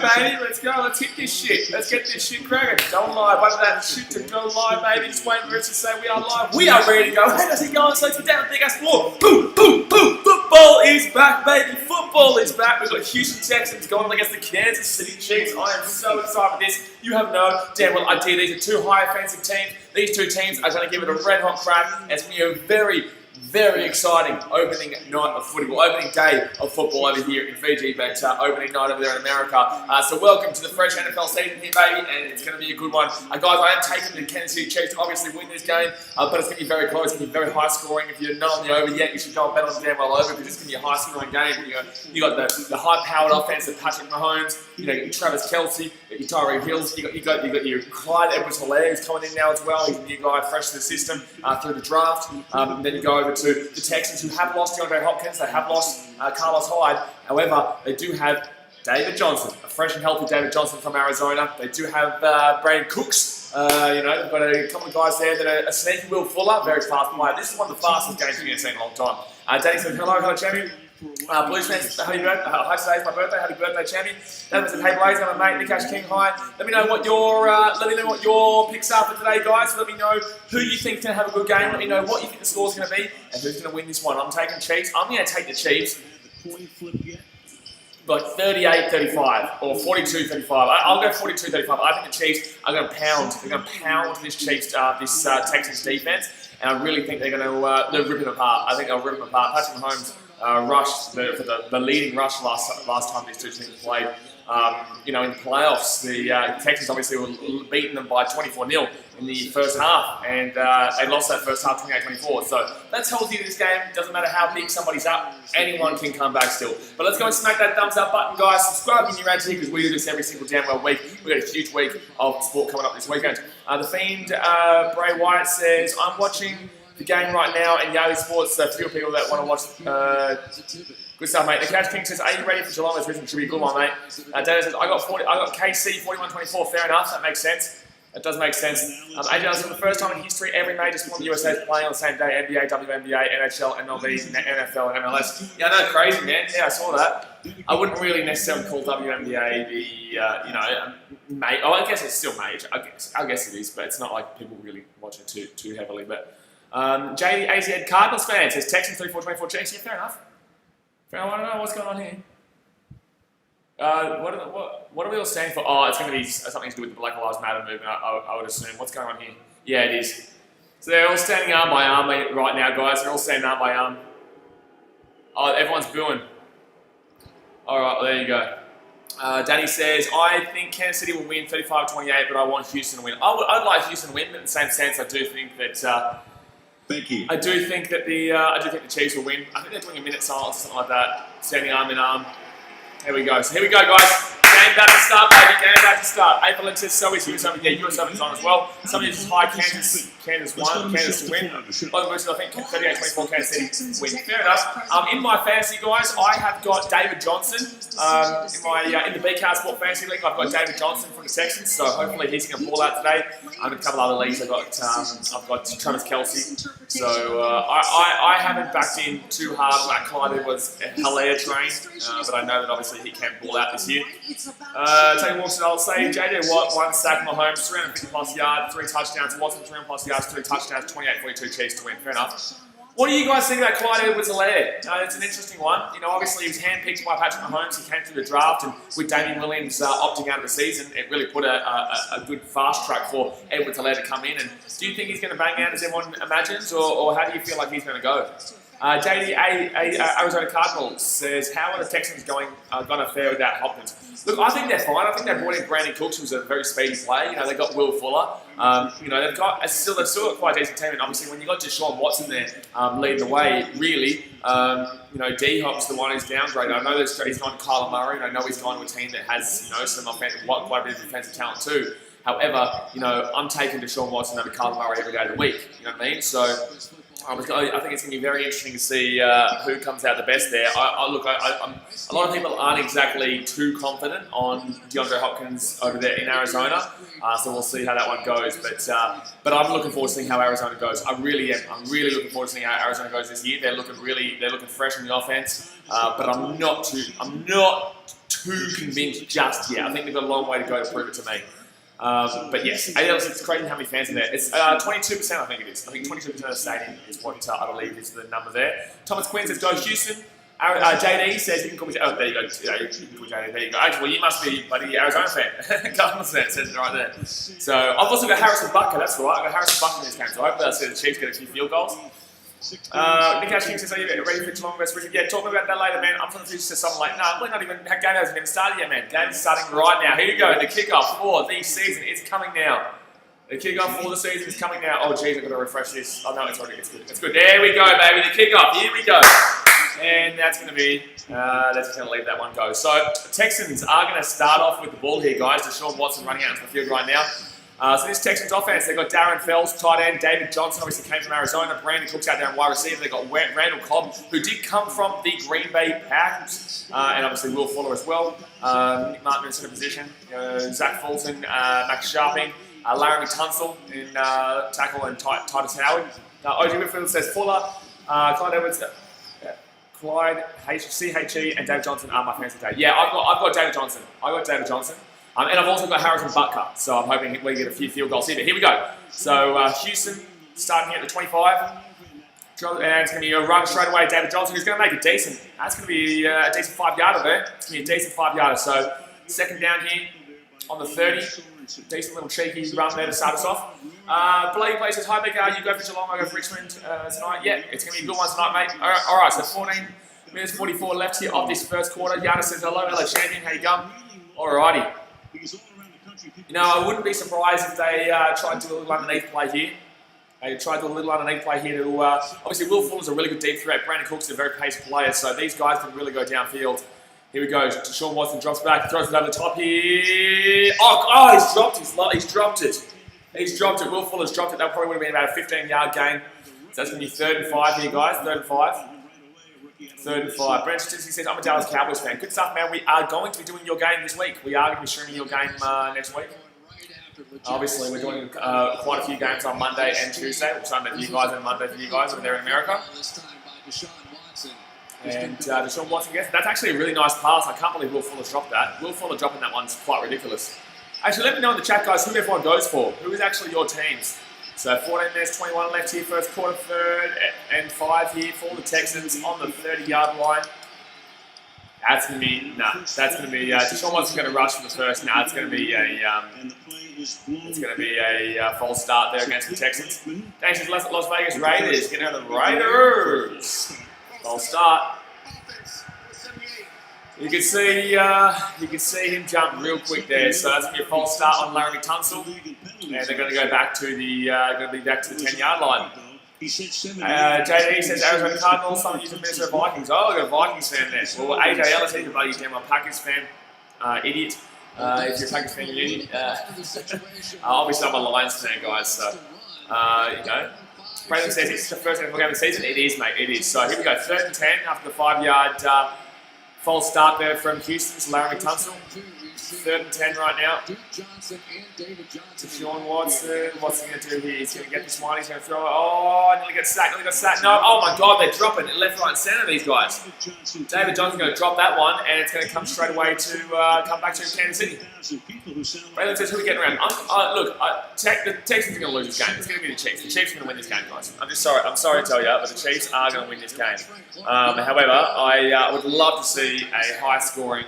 Baby, let's go. Let's hit this shit. Let's get this shit cracking. Go live. Wait for that shit to go live, baby. Just waiting for us to say we are live. We are ready to go. How does it go? So it's down the big ass floor. Boom, boom, boom. Football is back, baby. Football is back. We've got Houston Texans going against the Kansas City Chiefs. I am so excited for this. You have no damn well idea. These are two high offensive teams. These two teams are going to give it a red hot crack. It's going to be a very exciting opening night of footy, well, opening day of football over here in Fiji, but opening night over there in America. So welcome to the fresh NFL season here, baby, and it's going to be a good one. Guys, I am taking the Kansas City Chiefs to obviously win this game, but it's going to be very close. It's going to be very high scoring. If you're not on the over yet, you should go and bet on the damn well over because it's going to be a high scoring game. You got the high powered offense of Patrick Mahomes, you know, your Travis Kelce, your Tyreek Hills, you got your Clyde Edwards-Helaire who's coming in now as well. He's a new guy fresh to the system through the draft. And then you go over to the Texans, who have lost DeAndre Hopkins. They have lost Carlos Hyde. However, they do have David Johnson, a fresh and healthy David Johnson from Arizona. They do have Brandon Cooks. You know, they've got a couple of guys there that are a sneaky Will Fuller, very fast player. This is one of the fastest games we've seen in a long time. Danny says, hello, champion. Blues fans, happy birthday. Hi, today's my birthday. Happy birthday, champion. That was a Hey Blaze, I'm a mate, Nick Ash King. Hi. Let me know what your picks are for today, guys. Let me know who you think's going to have a good game. Let me know what you think the score's going to be and who's going to win this one. I'm taking Chiefs. I'm going to take the Chiefs. Like 38-35 or 42-35. I'll go 42-35. I think the Chiefs are going to pound. They're going to pound this Texans defense, and I really think they're going to rip them apart. I think they'll rip them apart. Patrick Mahomes rushed for the leading rush last time these two teams played. You know, in the playoffs, the Texans obviously were beating them by 24-0 in the first half, and they lost that first half 28-24. So that tells you this game, doesn't matter how big somebody's up, anyone can come back still. But let's go and smack that thumbs up button, guys. Subscribe when you're around here because we do this every single damn well week. We've got a huge week of sport coming up this weekend. The Fiend, Bray Wyatt says, I'm watching the game right now in Yahoo Sports, so a few people that want to watch. Good stuff, mate. The Catch King says, are you ready for Geelong this weekend? Should be a good one, mate. Dana says, I got KC 41-24. Fair enough. That makes sense. That does make sense. AJ, for the first time in history, every major sport in the USA is playing on the same day. NBA, WNBA, NHL, MLB, NFL, and MLS. Yeah, I know, crazy, man. Yeah, I saw that. I wouldn't really necessarily call WNBA the, you know, oh, I guess it's still major. I guess it is, but it's not like people really watch it too heavily. But JD AZ Cardinals fan says, Texans 34-24 Chiefs. Yeah, fair enough. I want to know what's going on here. What are we all saying for? Oh, it's going to be something to do with the Black Lives Matter movement, I would assume. What's going on here? Yeah, it is. So they're all standing arm by arm right now, guys. They're all standing arm by arm. Oh, everyone's booing. All right, well, there you go. Danny says, I think Kansas City will win 35-28, but I want Houston to win. I'd like Houston to win, but in the same sense, I do think that... Thank you. I do think that the Chiefs will win. I think they're doing a minute silence or something like that. Standing arm in arm. Here we go. So here we go, guys. Game back to start, baby. Game back to start. April says so is US Open. Yeah, US Open's on as well. Somebody just high Kansas won. Kansas to win. By the way, I think 38-24 Kansas City win. Fair enough. In my fantasy, guys, I have got David Johnson. In the BKR Sport Fantasy League, I've got David Johnson from the Texans, so hopefully he's going to ball out today. In a couple other leagues, I've got Travis Kelce. So I haven't backed in too hard on that Clyde Edwards-Helaire train, but I know that obviously he can ball out this year. Tony Wilson, I'll say J.J. Watt, 1 sack, Mahomes, 350 plus yards, 3 touchdowns, Watson, 300 plus yards, 3 touchdowns, 28-42 Chiefs to win. Fair enough. What do you guys think about Clyde Edwards-Helaire? It's an interesting one. You know, obviously he was handpicked by Patrick Mahomes. He came through the draft, and with Damian Williams opting out of the season, it really put a good fast track for Edwards-Helaire to come in. And do you think he's going to bang out as everyone imagines, or how do you feel like he's going to go? JD Arizona Cardinals says, how are the Texans going to fare without Hopkins? Look, I think they're fine. I think they brought in Brandon Cooks, who's a very speedy player. You know, they got Will Fuller. You know, they've still got quite a decent team. And obviously, when you got DeShaun Watson there leading the way, really, you know, D-Hop's the one who's downgraded. I know he's gone to Kyler Murray, and I know he's gone to a team that has, you know, some quite a bit of defensive talent too. However, you know, I'm taking DeShaun Watson over Kyler Murray every day of the week. You know what I mean? So I think it's going to be very interesting to see who comes out the best there. A lot of people aren't exactly too confident on DeAndre Hopkins over there in Arizona, so we'll see how that one goes. But I'm looking forward to seeing how Arizona goes. I really am. I'm really looking forward to seeing how Arizona goes this year. They're looking fresh in the offense, but I'm not too convinced just yet. I think they've got a long way to go to prove it to me. But yes, it's crazy how many fans are there. It's 22%, I think it is. I think 22% of the stadium is what I believe is the number there. Thomas Quinn says, go Houston. JD says, you can call me. Oh, there you go. You can call JD. There you go. Actually, well, you must be bloody Arizona fan. Cardinals fan says it right there. So I've also got Harrison Butker. That's right. I've got Harrison Butker in this game. So hopefully I'll see the Chiefs get a few field goals. Nick Ashking says, are you ready for Geelong vs Richard? Yeah, talk about that later, man. I'm from the future to someone like, no, we're not even, game hasn't even started yet, man. Game's starting right now. Here you go. The kickoff for the season is coming now. The kickoff for the season is coming now. Oh, geez, I've got to refresh this. Oh, no, it's already, it's good. It's good. There we go, baby. The kickoff. Here we go. And that's going to be, that's just going to leave that one go. So, Texans are going to start off with the ball here, guys. DeShaun Watson running out into the field right now. So this Texans offense, they've got Darren Fells, tight end, David Johnson, obviously came from Arizona, Brandon Cooks out there in wide receiver, they've got Randall Cobb, who did come from the Green Bay Packers, and obviously Will Fuller as well, Nick Martin in center position, Zach Fulton, Max Sharping, Laramie Tunsil in tackle, and Titus Howard. OG Whitfield says Fuller, Clyde Edwards, Clyde, CHE, and David Johnson are my fans today. Yeah, I've got David Johnson. And I've also got Harrison Butker, so I'm hoping we get a few field goals here. But here we go. So Houston starting here at the 25. And it's going to be a run straight away. David Johnson, who's going to make it decent. That's going to be a decent 5-yarder there. It's going to be a decent 5-yarder. So second down here on the 30. Decent little cheeky run there to start us off. Blake Play says, hi, BKR, you go for Geelong, I go for Richmond tonight. Yeah, it's going to be a good one tonight, mate. All right, so 14 minutes 44 left here of this first quarter. Yana says, hello champion, how you going? Alrighty. You know, I wouldn't be surprised if they tried to do a little underneath play here. They tried to do a little underneath play here to, obviously Will Fuller's a really good deep threat. Brandon Cooks is a very paced player, so these guys can really go downfield. Here we go. DeShaun Watson drops back, throws it over the top here. Oh, he's dropped it. He's dropped it. Will Fuller's dropped it. That probably would have been about a 15-yard gain. So that's going to be 3rd and 5 here, guys. 3rd and 5. 3rd and 5. Brent Statisky says, I'm a Dallas Cowboys fan. Good stuff, man. We are going to be doing your game this week. We are going to be streaming your game next week. Obviously, we're doing quite a few games on Monday and Tuesday. We'll Sunday for you guys and Monday for you guys over there in America. And DeShaun Watson gets that's actually a really nice pass. I can't believe Will Fuller's dropped that. Will Fuller dropping that one's quite ridiculous. Actually, let me know in the chat, guys, who everyone goes for. Who is actually your teams? So 14 minutes, 21 left here, first quarter, 3rd and 5 here for the Texans on the 30-yard line. That's going to be, DeShaun Watson's going to rush for the first. It's going to be a false start there against the Texans. Thanks to Las Vegas Raiders, getting out of the Raiders. False start. You can see him jump real quick there. So that's going to be a false start on Laramie Tunsil, and they're going to go back to the 10-yard line. JD says Arizona Cardinals. Some use Minnesota Vikings. Oh, I got a Vikings fan there. Well, AJ Ellis, he's a bloody damn Packers fan. Idiot. If you're a Packers fan, you're an idiot. Obviously, I'm a Lions fan, guys. So you know. Brandon says it's the first NFL game of the season. It is, mate. It is. So here we go. 3rd and 10 after the 5-yard false start there from Houston's Laramie Tunsil. 3rd and 10 right now. DeShaun Watson, what's he going to do here? He's going to get this one, he's going to throw it. Oh, nearly got sacked, No, oh my God, they're dropping it left, right, and centre, these guys. David Johnson's going to drop that one, and it's going to come straight away to come back to Kansas City. Braylon says, who are we getting around? The Texans are going to lose this game. It's going to be the Chiefs. The Chiefs are going to win this game, guys. I'm sorry to tell you, but the Chiefs are going to win this game. However, I would love to see a high-scoring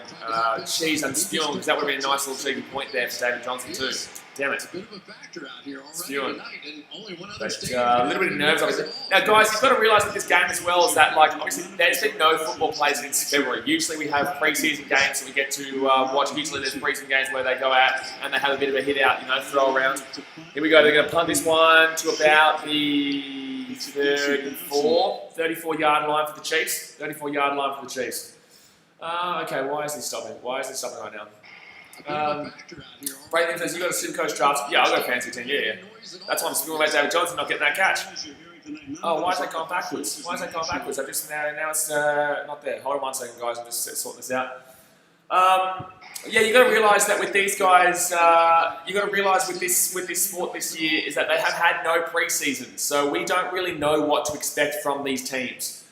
cheese and spewing, because that would have been a nice little cheeky point there for David Johnson too. Damn it. Spewing. But a little bit of nerves, obviously. Now, guys, you've got to realise with this game as well is that, like, obviously, there's been no football played since February. Usually we have pre-season games, so we get to watch. Usually there's pre-season games where they go out and they have a bit of a hit out, throw around. Here we go. They're going to punt this one to about the 34-yard line for the Chiefs. 34-yard line for the Chiefs. Okay, why is he stopping? Right now? Brayden says, you got a Supercoach draft? Yeah, I've got a fancy team, yeah. That's why I'm spewing about David Johnson not getting that catch. Oh, why is that going backwards? I just, now it's not there. Hold on 1 second, guys, I'm just sorting this out. Yeah, you got to realise that with these guys, with this sport this year, is that they have had no pre-season. So we don't really know what to expect from these teams.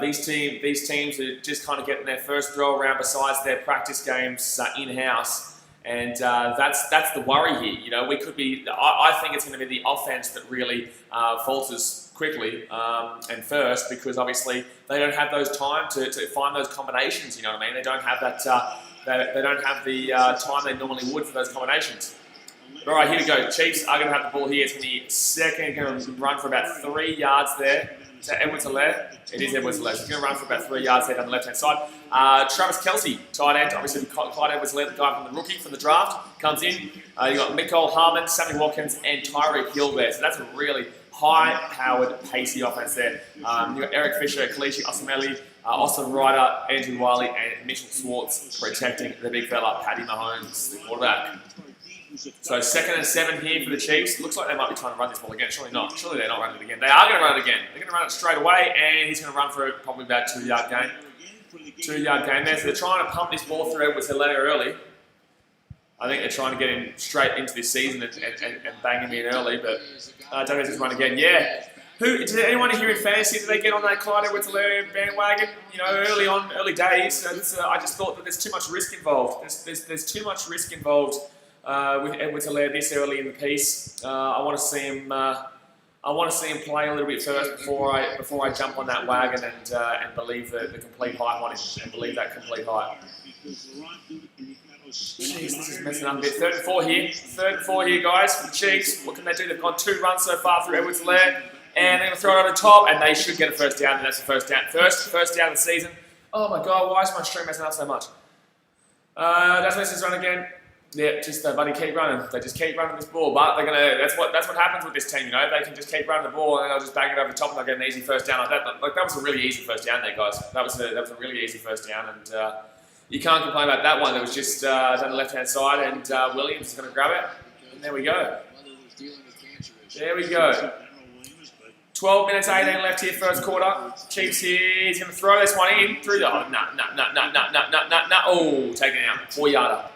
These teams are just kind of getting their first throw around besides their practice games in-house. And that's the worry here. You know, we could be. I think it's going to be the offense that really falters quickly and first, because obviously they don't have those time to find those combinations. You know what I mean? They don't have that. They don't have the time they normally would for those combinations. All right, here we go. Chiefs are going to have the ball here. It's going to be second. Going to run for about 3 yards there. Is that Edwards-Helaire? It is Edwards-Helaire. He's going to run for about 3 yards there down the left-hand side. Travis Kelce, tight end. Obviously, Clyde Edwards-Helaire, the guy from the rookie, from the draft, comes in. You've got Mecole Hardman, Sammy Watkins, and Tyreek Hill there. So that's a really high-powered, pacey offense there. You've got Eric Fisher, Kalichi Osemele, Austin Ryder, Andrew Wiley, and Mitchell Schwartz protecting the big fella, Patty Mahomes, the quarterback. So 2nd and 7 here for the Chiefs. Looks like they might be trying to run this ball again. Surely not. Surely they're not running it again. They are going to run it again. They're going to run it straight away, and he's going to run for probably about a 2-yard gain. 2-yard gain there. So they're trying to pump this ball through Edwards-Helaire early. I think they're trying to get him straight into this season and bang him in early, but don't have to run again. Yeah. Did anyone here in fantasy, did they get on that Clyde Edwards-Helaire bandwagon? You know, early days. I just thought that there's too much risk involved. There's too much risk involved. With Edwards-Helaire this early in the piece. I want to see him. I want to see him play a little bit first before I jump on that wagon and believe the complete hype on him and believe that complete hype. Jeez, this is messing up a bit. 3rd and 4 here. 3rd and 4 here, guys, for the Chiefs. What can they do? They've gone 2 runs so far through Edwards-Helaire, and they're going to throw it over the top, and they should get a first down. And that's the first down. First down of the season. Oh my God, why is my stream messing up so much? That's let's just run again. Yeah, just buddy, keep running. They just keep running this ball, but they're gonna. That's what happens with this team. You know, they can just keep running the ball, and then they'll just bang it over the top, and they'll get an easy first down like that. Like that was a really easy first down there, guys. That was a really easy first down, and you can't complain about that one. That was just down the left-hand side, and Williams is going to grab it, and there we go. There we go. 12 minutes, 18 left here, first quarter. Chiefs here. He's going to throw this one in through the. Oh, taken out. 4-yarder.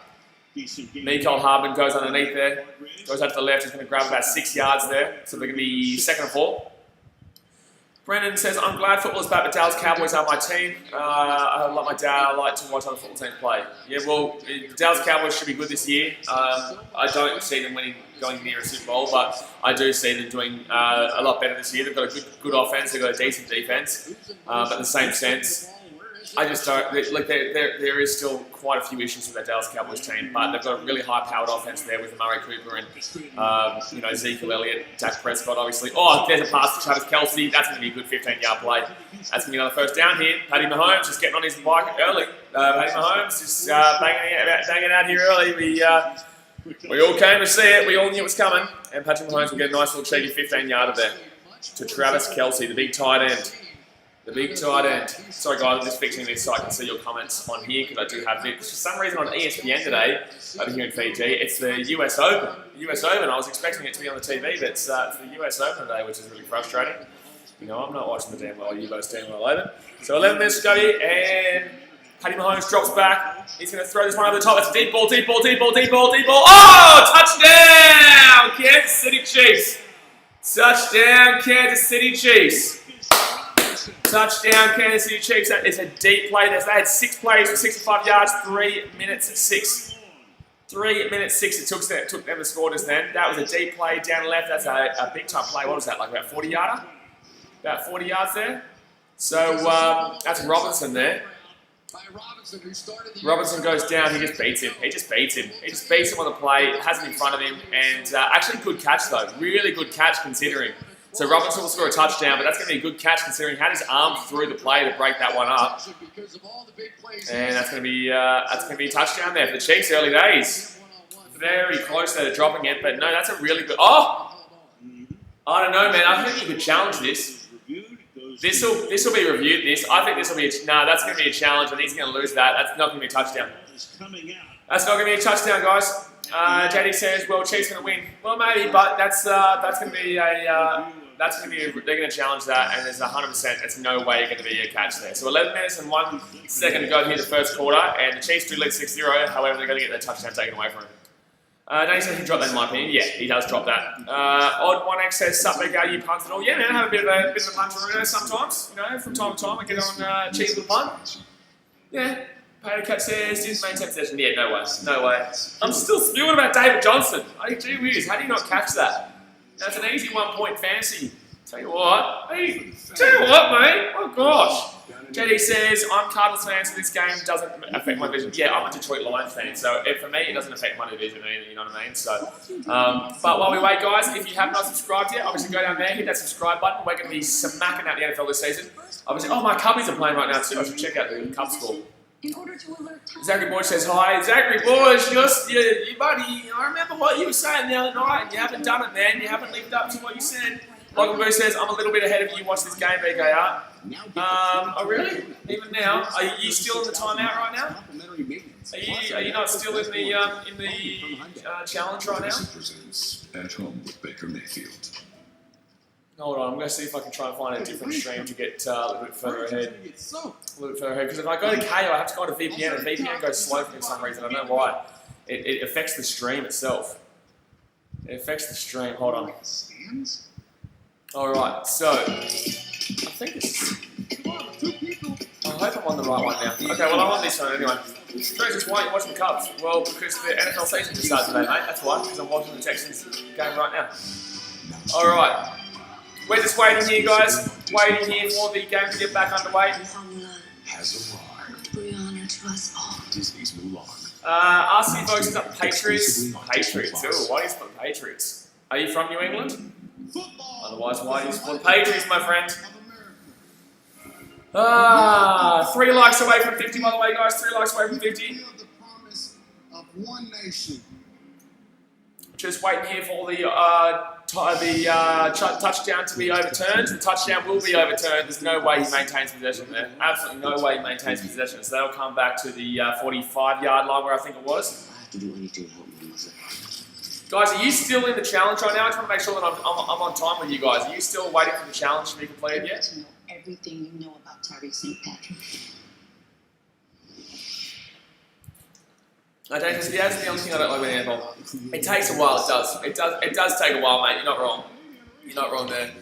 Mecole Hardman goes underneath there, goes out to the left, he's going to grab about 6 yards there, so they're going to be 2nd and 4. Brendan says, I'm glad football's back, but Dallas Cowboys are my team. Like my dad, I like to watch other football teams play. Yeah, well, the Dallas Cowboys should be good this year. I don't see them going near a Super Bowl, but I do see them doing a lot better this year. They've got a good offense, they've got a decent defense, but in the same sense, I just don't, like, there is still quite a few issues with that Dallas Cowboys team, but they've got a really high-powered offense there with Murray Cooper and, Ezekiel Elliott, Dak Prescott, obviously. Oh, there's a pass to Travis Kelce. That's going to be a good 15-yard play. That's going to be another first down here. Patty Mahomes just getting on his bike early. Patty Mahomes just banging out here early. We all came to see it. We all knew it was coming. And Patrick Mahomes will get a nice little cheeky 15-yarder there to Travis Kelce, the big tight end. The big tight end. Sorry guys, I'm just fixing this so I can see your comments on here because I do have it. For some reason on ESPN today, over here in Fiji, it's the US Open. The US Open, I was expecting it to be on the TV, but it's the US Open today, which is really frustrating. You know, I'm not watching the damn well, you guys damn well open. So 11 minutes to go here, and Patty Mahomes drops back. He's going to throw this one over the top. It's a deep ball. Oh, touchdown, Kansas City Chiefs. Touchdown, Kansas City Chiefs. Touchdown, Kansas City Chiefs. That is a deep play. They had 6 plays for 65 yards, 3 minutes 6. 3 minutes 6 it took them to score just then. That was a deep play down the left. That's a big time play. What was that, like about 40-yarder? About 40 yards there. So that's Robinson there. Robinson goes down. He just beats him. He just beats him on the play. Has him in front of him. And actually good catch, though. Really good catch considering. So Robinson will score a touchdown, but that's going to be a good catch considering he had his arm through the play to break that one up. And that's going to be a touchdown there for the Chiefs early days. Very close there to dropping it, but no, that's a really good. Oh, I don't know, man. I think you could challenge this. This will be reviewed. I think this will be that's going to be a challenge, and he's going to lose that. That's not going to be a touchdown. That's not going to be a touchdown, guys. JD says, "Well, Chiefs going to win." Well, maybe, but that's going to be they're going to challenge that, and there's 100%. There's no way going to be a catch there. So 11 minutes and 1 second to go here in the first quarter, and the Chiefs do lead 6-0. However, they're going to get their touchdown taken away from them. Danny says he dropped that in my opinion. Yeah, he does drop that. Odd1x says, sup big guy, you punt it all. Yeah, man, I have a bit of a puncheroo sometimes. You know, from time to time I get on a cheeky little punt. Yeah. Potato Cat says, didn't maintain possession. Yeah, no way. No way. I'm still spewing about David Johnson. Gee whiz, how do you not catch that? That's an easy 1 point fancy. Tell you what. Hey, tell you what, mate. Oh gosh. JD says, I'm Cardinals fan, so this game doesn't affect my division. Yeah, I'm a Detroit Lions fan, so for me, it doesn't affect my division either, you know what I mean? So, but while we wait, guys, if you have not subscribed yet, obviously go down there, hit that subscribe button. We're going to be smacking out the NFL this season. Obviously, oh, my Cubbies are playing right now too. I should check out the Cub score. Zachary Bush says, hi. Zachary Bush, you buddy, I remember what you were saying the other night, and you haven't done it, man. You haven't lived up to what you said. Michael Boo says, I'm a little bit ahead of you. Watch this game, BKR. Oh really? Even now? Are you still in the timeout right now? Are you not still in the challenge right now? At home with Baker Mayfield. Hold on, I'm going to see if I can try and find a different stream to get a little bit further ahead. Because if I go to KO, I have to go to VPN, and VPN goes slow for some reason. I don't know why. It affects the stream itself. It affects the stream. Hold on. Alright, so I think it's. I hope I'm on the right one now. Okay, well, I'm on this one anyway. Travis, why are you watching the Cubs? Well, because the NFL season just started today, mate. That's why, because I'm watching the Texans game right now. Alright. We're just waiting here, guys. Waiting here for the game to get back underway. Has arrived. Disney's Mulan. RC folks is up Patriots. Patriots. Ooh, why do you support the Patriots? Are you from New England? Otherwise, why do you support the Patriots, my friend? 3 likes away from 50, by the way, guys. 3 likes away from 50. Just waiting here for the touchdown to be overturned. The touchdown will be overturned. There's no way he maintains possession there. Absolutely no way he maintains possession. So they'll come back to the 45-yard line where I think it was. I have to do anything to help my mother. Guys, are you still in the challenge right now? I just want to make sure that I'm on time with you guys. Are you still waiting for the challenge to be completed yet? To know everything you know about Tyree St. Patrick. That's the only thing I don't like with NFL. It takes a while. It does. It does take a while, mate. You're not wrong. You're not wrong there.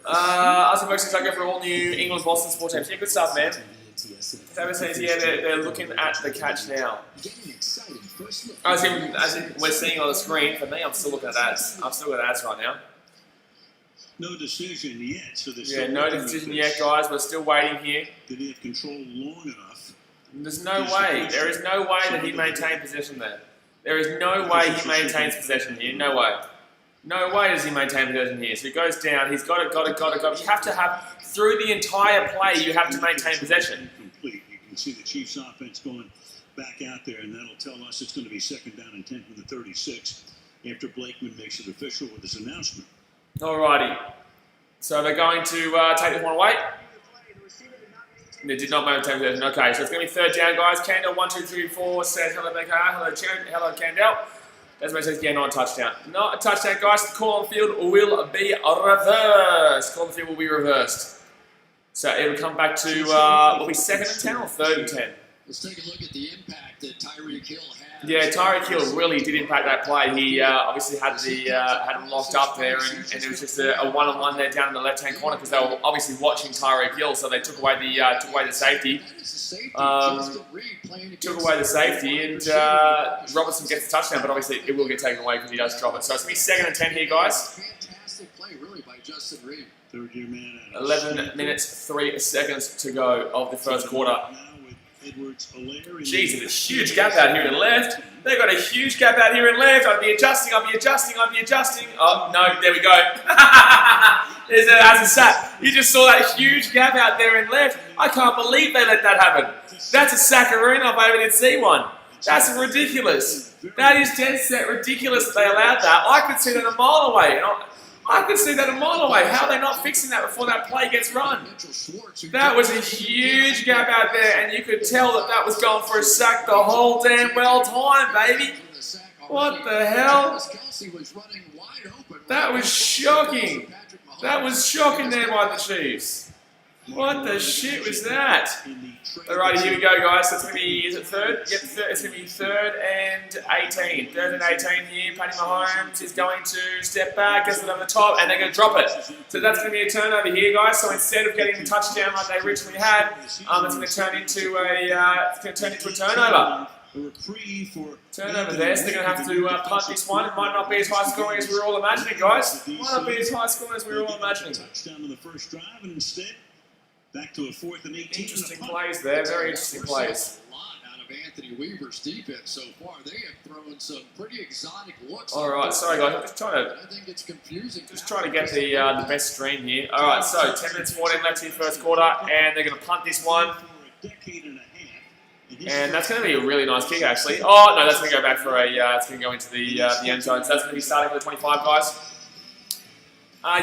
Asking folks I go for all new England Boston sports teams. Yeah, good stuff, man. David says, yeah, they're looking at the catch now. As in we're seeing on the screen. For me, I'm still looking at ads. I've still got ads right now. No decision yet. So yeah, no decision yet, guys. We're still waiting here. Did he have control long enough? There's no way. There is no way that he maintained possession there. There is no way he maintains possession here. No way. No way does he maintain possession here. So he goes down. He's got it. You have to have, through the entire play, you have to maintain possession. Complete. You can see the Chiefs' offense going back out there, and that'll tell us it's going to be 2nd down and 10 from the 36 after Blakeman makes it official with his announcement. Alrighty. So they're going to take this one away. They did not maintain possession. Okay, so it's going to be 3rd down, guys. Candle 1, 2, 3, 4 says hello, BKR. Hello, Candle. Desmond says, yeah, not a touchdown. Not a touchdown, guys. The call on field will be reversed. Call on field will be reversed. So it will come back to, will be 2nd and 10 or 3rd and 10? Let's take a look at the impact that Tyreek Hill had. Yeah, Tyreek Hill really did impact that play. He obviously had him locked up there, and it was just a one-on-one there down in the left-hand corner because they were obviously watching Tyreek Hill, so they took away the safety. Took away the safety, and Robertson gets the touchdown, but obviously it will get taken away because he does drop it. So it's going to be 2nd and 10 here, guys. Fantastic play, really, by Justin Reed. 3rd-year man. 11 minutes, 3 seconds to go of the first quarter. Jeez, there's a huge gap out here in left. They've got a huge gap out here in left. I'd be adjusting. Oh, no, there we go. That's a sack. You just saw that huge gap out there in left. I can't believe they let that happen. That's a sackaroo if I ever did see one. That's ridiculous. That is dead set ridiculous that they allowed that. I could see that a mile away. I could see that a mile away. How are they not fixing that before that play gets run? That was a huge gap out there, and you could tell that was going for a sack the whole damn well time, baby. What the hell? That was shocking. That was shocking there by the Chiefs. What the shit was that? Alrighty, here we go, guys. So it's going to be, is it third? Yep, it's going to be 3rd and 18. 3rd and 18 here. Patty Mahomes is going to step back, gets it over the top, and they're going to drop it. So that's going to be a turnover here, guys. So instead of getting the touchdown like they originally had, it's going to turn into a turnover. Turnover there, so they're going to have to punt this one. It might not be as high scoring as we were all imagining, guys. It might not be as high scoring as we were all imagining. Touchdown on the first drive, and instead, back to a 4th and 18. Interesting plays there, very interesting plays. A lot out of Anthony Weaver's defense so far. They have thrown some pretty exotic looks. All right, sorry guys, I'm just trying to. I think it's confusing. Just trying to get the best stream here. All right, so 10 minutes 14 left in the first quarter, and they're going to punt this one. And that's going to be a really nice kick, actually. Oh no, that's going to go back for a. It's going to go into the end zone. So that's going to be starting with the 25, guys.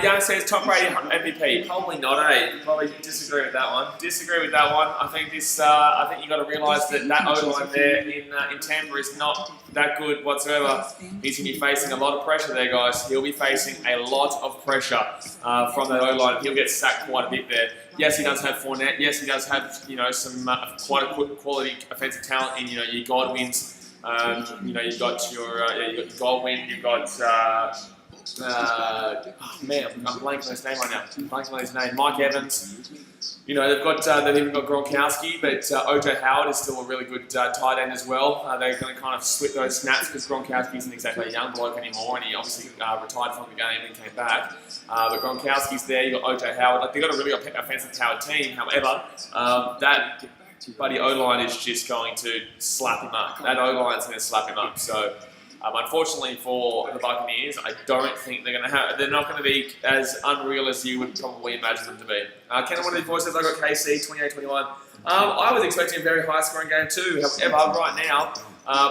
Young says top rated MVP. Probably not, eh? Probably disagree with that one. Disagree with that one. I think this. I think you got to realise that O-line there in Tampa is not that good whatsoever. He's going to be facing a lot of pressure there, guys. He'll be facing a lot of pressure from that O-line. He'll get sacked quite a bit there. Yes, he does have Fournette. Yes, he does have some quite a good quality offensive talent in your Godwins. You've got your Godwin. You've got. Man, I'm blanking on his name right now. Blanking on his name. Mike Evans. They've even got Gronkowski, but OJ Howard is still a really good tight end as well. They're going to kind of split those snaps because Gronkowski isn't exactly a young bloke anymore, and he obviously retired from the game and came back. But Gronkowski's there. You got OJ Howard. They've got a really offensive powered team. However, that buddy O-line is just going to slap him up. That O-line's going to slap him up. So. Unfortunately for the Buccaneers, I don't think they're not going to be as unreal as you would probably imagine them to be. Ken, one of the voices, I got KC 28-21. I was expecting a very high scoring game too. However, right now,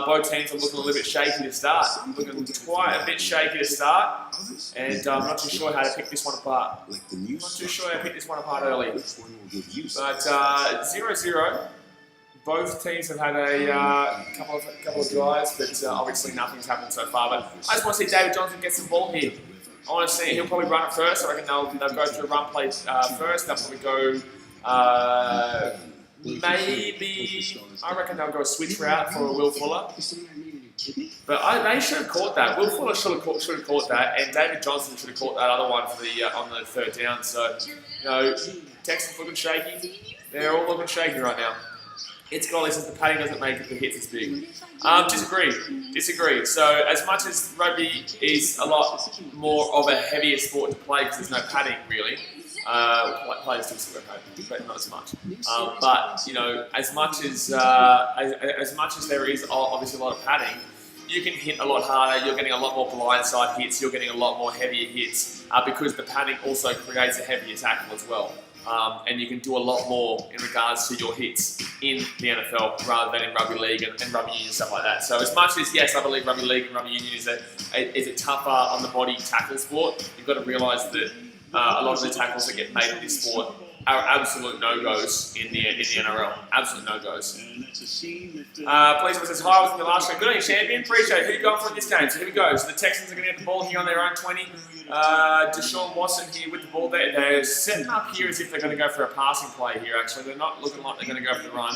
both teams are looking a little bit shaky to start. Looking quite a bit shaky to start, and I'm not too sure how to pick this one apart. I'm not too sure how to pick this one apart early. But 0-0. Both teams have had a couple of drives, but obviously nothing's happened so far. But I just want to see David Johnson get some ball here. I want to see he'll probably run it first. I reckon they'll go through a run play first. They'll probably go I reckon they'll go a switch route for Will Fuller. But they should have caught that. Will Fuller should have caught that, and David Johnson should have caught that other one for the on the 3rd down. So Texans looking shaky. They're all looking shaky right now. It's golly, since the padding doesn't make the hits as big. Disagree. So as much as rugby is a lot more of a heavier sport to play because there's no padding really, players do still wear padding, but not as much. But as much as there is obviously a lot of padding, you can hit a lot harder. You're getting a lot more blindside hits. You're getting a lot more heavier hits because the padding also creates a heavier tackle as well. And you can do a lot more in regards to your hits in the NFL rather than in rugby league and rugby union and stuff like that. So as much as, yes, I believe rugby league and rugby union is a tougher on the body tackle sport, you've got to realise that a lot of the tackles that get made in this sport are absolute no-goes in the NRL. Absolute no-goes. Policeman says, hi, I was in the last show. Good on you, champion. Appreciate it. Who you going for in this game? So here we go. So the Texans are going to get the ball here on their own 20. DeShaun Watson here with the ball there. They're setting up here as if they're going to go for a passing play here, actually. They're not looking like they're going to go for the run.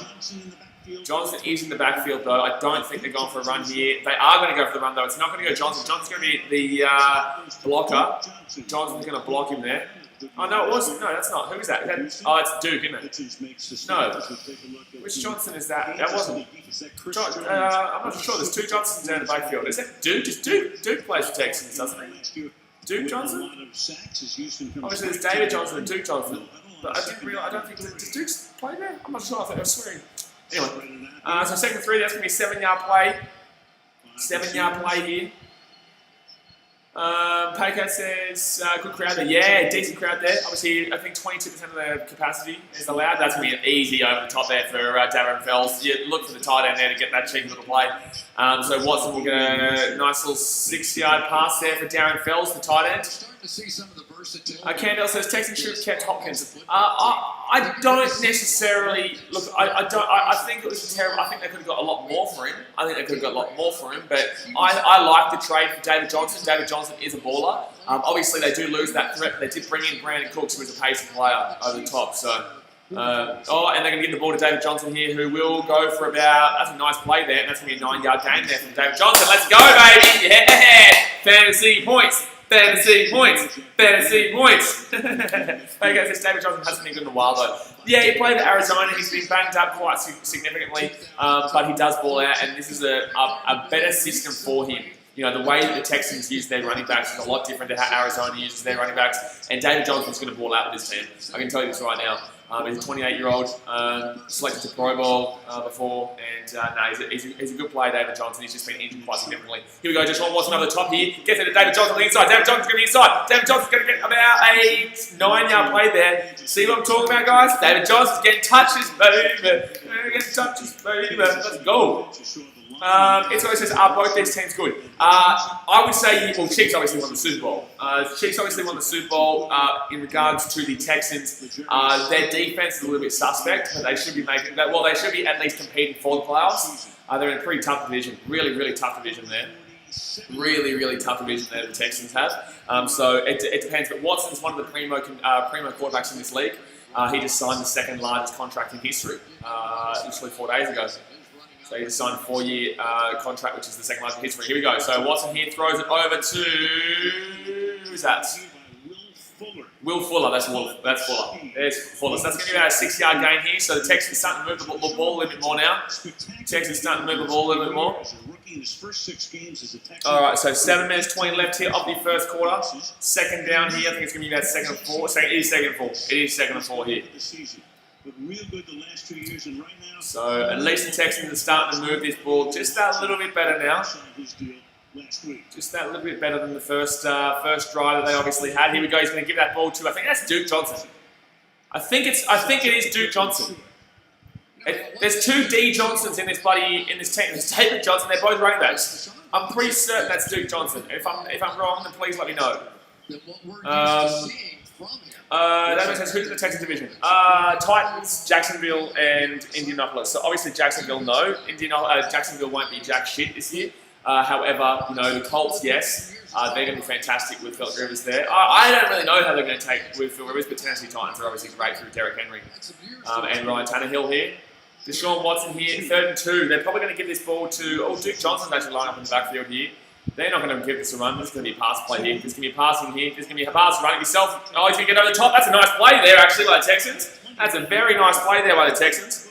Johnson is in the backfield, though. I don't think they're going for a run here. They are going to go for the run, though. It's not going to go Johnson. Johnson's going to be the blocker. Johnson's going to block him there. Oh, no, it wasn't. No, that's not. Who is that? It's Duke, isn't it? No. Which Johnson is that? That wasn't. I'm not sure. There's 2 Johnsons down the backfield. Is that Duke? Duke plays for Texans, doesn't he? Duke Johnson? Obviously, there's David Johnson and Duke Johnson. But I don't think... Does Duke play there? I'm not sure. I was swearing. Anyway. So second 3, that's going to be a 7-yard play. 7-yard play here. Paycat says, good crowd there. Yeah, decent crowd there. Obviously, I think 22% of the capacity is allowed. That's going to be an easy over the top there for Darren Fells. You look for the tight end there to get that cheeky little play. So Watson will get a nice little 6-yard pass there for Darren Fells, the tight end. Starting to see some of the versatility. Candell says Texans should have kept Hopkins. I don't necessarily look. I think it was terrible. I think they could have got a lot more for him. But I like the trade for David Johnson. David Johnson is a baller. Obviously, they do lose that threat, but they did bring in Brandon Cooks, who is a pacing player over the top. So, and they're going to give the ball to David Johnson here, who will go for about. That's a nice play there, and that's going to be a 9-yard gain there from David Johnson. Let's go, baby! Yeah, fantasy points. Fantasy points! Fantasy points! Okay, says David Johnson hasn't been good in a while though. Yeah, he played at Arizona. He's been banged up quite significantly, but he does ball out, and this is a better system for him. You know, the way that the Texans use their running backs is a lot different to how Arizona uses their running backs, and David Johnson's going to ball out with this team. I can tell you this right now. He's a 28-year-old, selected to Pro Bowl before, and he's a good player, David Johnson. He's just been injured quite significantly. Here we go, DeShaun Watson over the top here. Gets it to David Johnson on the inside. David Johnson's going to be inside. David Johnson's going to get about a 9-yard play there. See what I'm talking about, guys? David Johnson's getting touches, baby. Getting touches, baby. Let's go. It always says, are both these teams good? I would say, well, Chiefs obviously won the Super Bowl. Chiefs obviously won the Super Bowl in regards to the Texans. Their defense is a little bit suspect, but they should be making that. Well, they should be at least competing for the playoffs. They're in a pretty tough division. Really, really tough division there. Really, really tough division there the Texans have. So it depends. But Watson's one of the primo quarterbacks in this league. He just signed the second largest contract in history, literally 4 days ago. So he just signed a 4-year contract, which is the second largest in history. Here we go. So Watson here throws it over to... Who's that? Will Fuller. That's Fuller. There's Fuller. So that's going to be about a 6-yard gain here. So the Texans starting to move the ball a little bit more now. Texans starting to move the ball a little bit more. Alright, so 7 minutes 20 left here of the first quarter. Second down here. I think it's going to be about 2nd and 4. It is 2nd and 4. It is 2nd and 4 here. So at least the Texans are starting to move this ball just that little bit better now. Just that little bit better than the first drive that they obviously had. Here we go. He's going to give that ball to, I think that's Duke Johnson. I think it is Duke Johnson. There's 2 D Johnsons in this team. There's David Johnson. They're both running backs. I'm pretty certain that's Duke Johnson. If I'm wrong, then please let me know. That says, who's in the Texans division? Titans, Jacksonville, and Indianapolis. So obviously Jacksonville, no. Jacksonville won't be jack shit this year. However, you know, the Colts, yes. They're going to be fantastic with Philip Rivers there. I don't really know how they're going to take with Phil Rivers, but Tennessee Titans are obviously great through Derrick Henry and Ryan Tannehill here. DeShaun Watson here, 3rd and 2. They're probably going to give this ball to... Duke Johnson's actually lined up in the backfield here. They're not going to give this a run. This is going to be a pass play here. There's going to be a passing here. There's going to be a pass running yourself. Oh, he's going to get over the top. That's a nice play there, actually, by the Texans. That's a very nice play there by the Texans.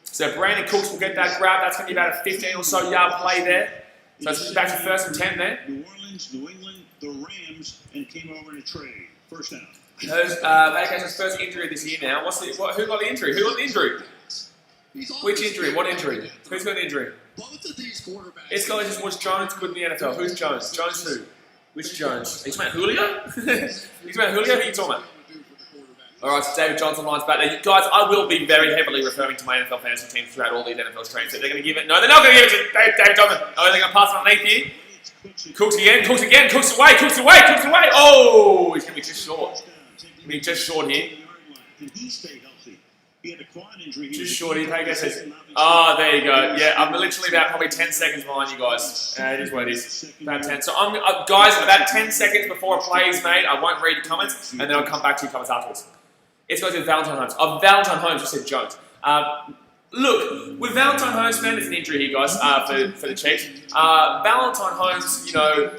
So Brandon Cooks will get that grab. That's going to be about a 15 or so yard play there. So it's back to 1st and 10 there. New Orleans, New England, the Rams, and came over to trade. First down. Vacation's first injury this year now. Who got the injury? Which injury? What injury? Who's got an injury? Both of these quarterbacks. It's going to was Jones good in the NFL? Who's Jones? Jones who? Which Jones? Are you talking about Julio? Who are you talking about? Alright, so David Johnson lines back. Now, guys, I will be very heavily referring to my NFL fantasy teams throughout all these NFL streams. So they're going to give it... No, they're not going to give it to David Johnson. Oh, they're going to pass it underneath here. Cooks again. Cooks away. Oh, he's going to be just short. Just short here. Just short here. Take says, oh, there you go. Yeah, I'm literally about probably 10 seconds behind you guys. It is what it is. About 10. So, guys, about 10 seconds before a play is made, I won't read the comments, and then I'll come back to your comments afterwards. It's going to Valentine Holmes. Valentine Holmes just said Jones. Look, with Valentine Holmes, man, there's an injury here, guys, for the Chiefs. Valentine Holmes, you know,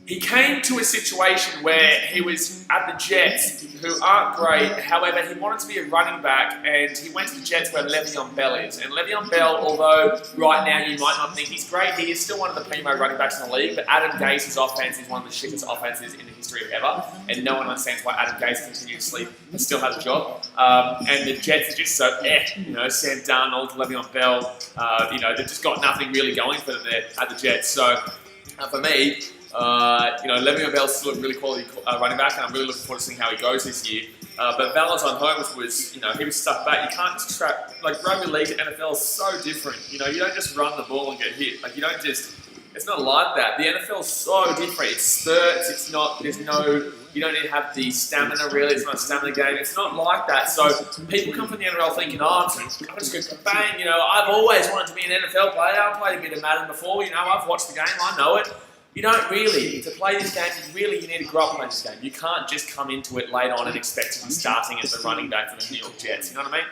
he came to a situation where he was at the Jets, who aren't great. However, he wanted to be a running back, and he went to the Jets where Le'Veon Bell is. And Le'Veon Bell, although right now you might not think he's great, he is still one of the primo running backs in the league. But Adam Gase's offense is one of the shittest offenses in the history of ever, and no one understands why Adam Gase continuously still has a job. And the Jets are just so you know, Sam Darnold, Le'Veon Bell, you know, they've just got nothing really going for them there at the Jets. So for me, you know, Le'Veon Bell's still a really quality running back, and I'm really looking forward to seeing how he goes this year. But Valentine Holmes was, you know, he was stuck back. You can't just trap, like rugby league to NFL is so different. You know, you don't just run the ball and get hit. Like you don't just It's not like that. The NFL is so different. It's spurts. It's not. There's no. You don't need to have the stamina. Really, it's not a stamina game. It's not like that. So people come from the NFL thinking, "Oh, I'm just going to bang." You know, I've always wanted to be an NFL player. I played a bit of Madden before. You know, I've watched the game. I know it. You don't really. To play this game, you need to grow up playing this game. You can't just come into it late on and expect to be starting as the running back for the New York Jets. You know what I mean?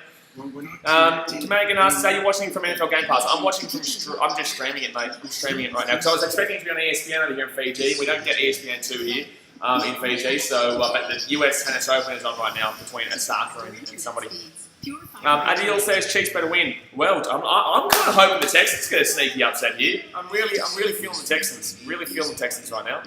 Megan asks, "Are you watching from NFL Game Pass?" I'm watching from. I'm just streaming it, mate. I'm streaming it right now because I was expecting it to be on ESPN over here in Fiji. We don't get ESPN2 here in Fiji, so but the US Tennis Open is on right now between Osaka and somebody. Adil says Chiefs better win. Well, I'm kind of hoping the Texans get a sneaky upset here. I'm really feeling the Texans. Really feeling the Texans right now.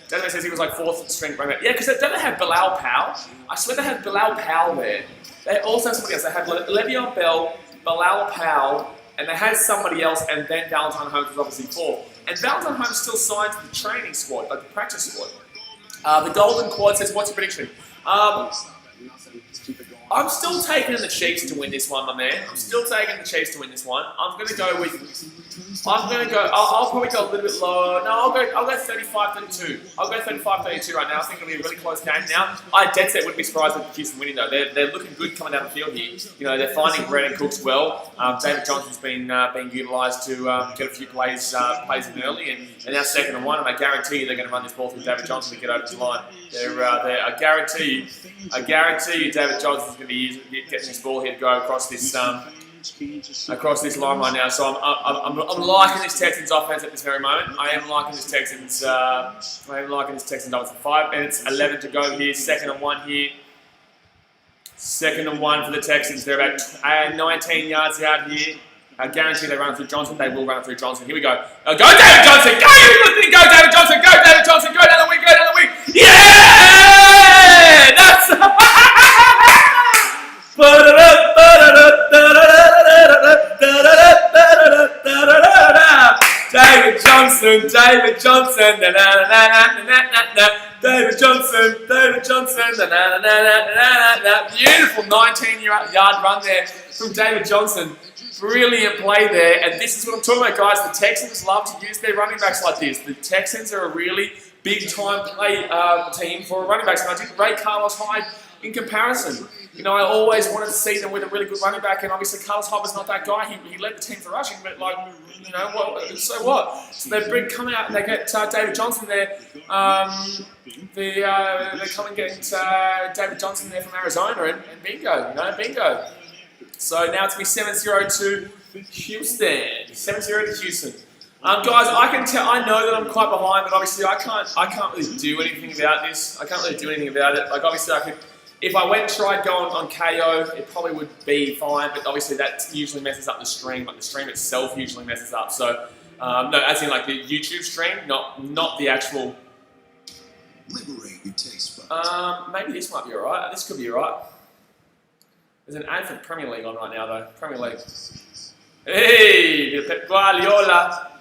Denver says he was like 4th string running back. Yeah, because don't they have Bilal Powell? I swear they have Bilal Powell there. They also have somebody else. They had Le'Veon Bell, Bilal Powell, and they had somebody else, and then Valentine Holmes was obviously 4th. And Valentine Holmes still signed to the training squad, like the practice squad. The Golden Quad says, "What's your prediction?" I'm still taking the Chiefs to win this one, my man. I'm still taking the Chiefs to win this one. I'm going to go with... I'll probably go a little bit lower. No, I'll go 35-32. I'll go 35-32 right now. I think it'll be a really close game now. I dead set wouldn't be surprised with Houston winning, though. They're looking good coming down the field here. You know, they're finding Brandon Cooks well. David Johnson's been utilised to get a few plays in early, and now 2nd and 1, and I guarantee you they're going to run this ball through David Johnson to get over the line. I guarantee you David Johnson's going to be getting this ball here to go across this line right now. So I'm liking this Texans offense at this very moment. I am liking this Texans. offense. 5 minutes, 11 to go here. 2nd and 1 here. 2nd and 1 for the Texans. They're about 19 yards out here. I guarantee they run through Johnson. They will run through Johnson. Here we go. Go David Johnson! Go! Go David Johnson! Go David Johnson! Go down the wing! Go down the wing! Yeah! That's... David Johnson! David Johnson! David Johnson! Beautiful 19-yard run there from David Johnson. Brilliant play there, and this is what I'm talking about, guys. The Texans love to use their running backs like this. The Texans are a really big-time play team for running backs, and I didn't rate Carlos Hyde in comparison. You know, I always wanted to see them with a really good running back, and obviously Carlos Hyde was not that guy. He led the team for rushing, but like, you know, well, so what? So they come out and they get David Johnson there. They come and get David Johnson there from Arizona, and bingo, you know, bingo. So now it's going to be 7-0 to Houston. 7-0 to Houston. Guys, I can tell. I know that I'm quite behind, but obviously I can't really do anything about this. I can't really do anything about it. Like obviously I could, if I went and tried going on KO, it probably would be fine. But obviously that usually messes up the stream. Like the stream itself usually messes up. So no, as in like the YouTube stream, not the actual. Liberate your taste buds. Maybe this might be alright. This could be alright. There's an ad for the Premier League on right now, though. Premier League. Hey, Pep Guardiola.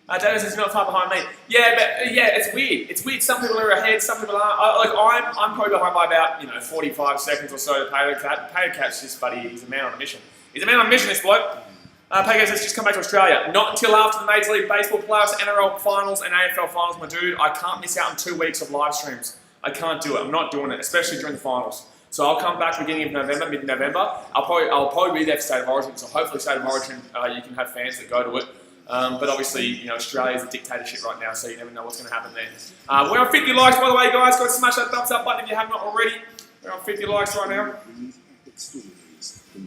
David says he's not far behind me. Yeah, but yeah, it's weird. It's weird. Some people are ahead, some people aren't. I'm probably behind by about 45 seconds or so to Potato Cat. Potato Cat's just he's a man on a mission. He's a man on a mission, this bloke. Potato says just come back to Australia. Not until after the Major League Baseball playoffs, NRL finals, and AFL finals, my dude. I can't miss out on 2 weeks of live streams. I can't do it. I'm not doing it, especially during the finals. So I'll come back beginning of November, mid-November. I'll probably be there for State of Origin. So hopefully State of Origin, you can have fans that go to it. But obviously, Australia is a dictatorship right now, so you never know what's going to happen there. We're on 50 likes, by the way, guys. Go smash that thumbs up button if you have not already. We're on 50 likes right now.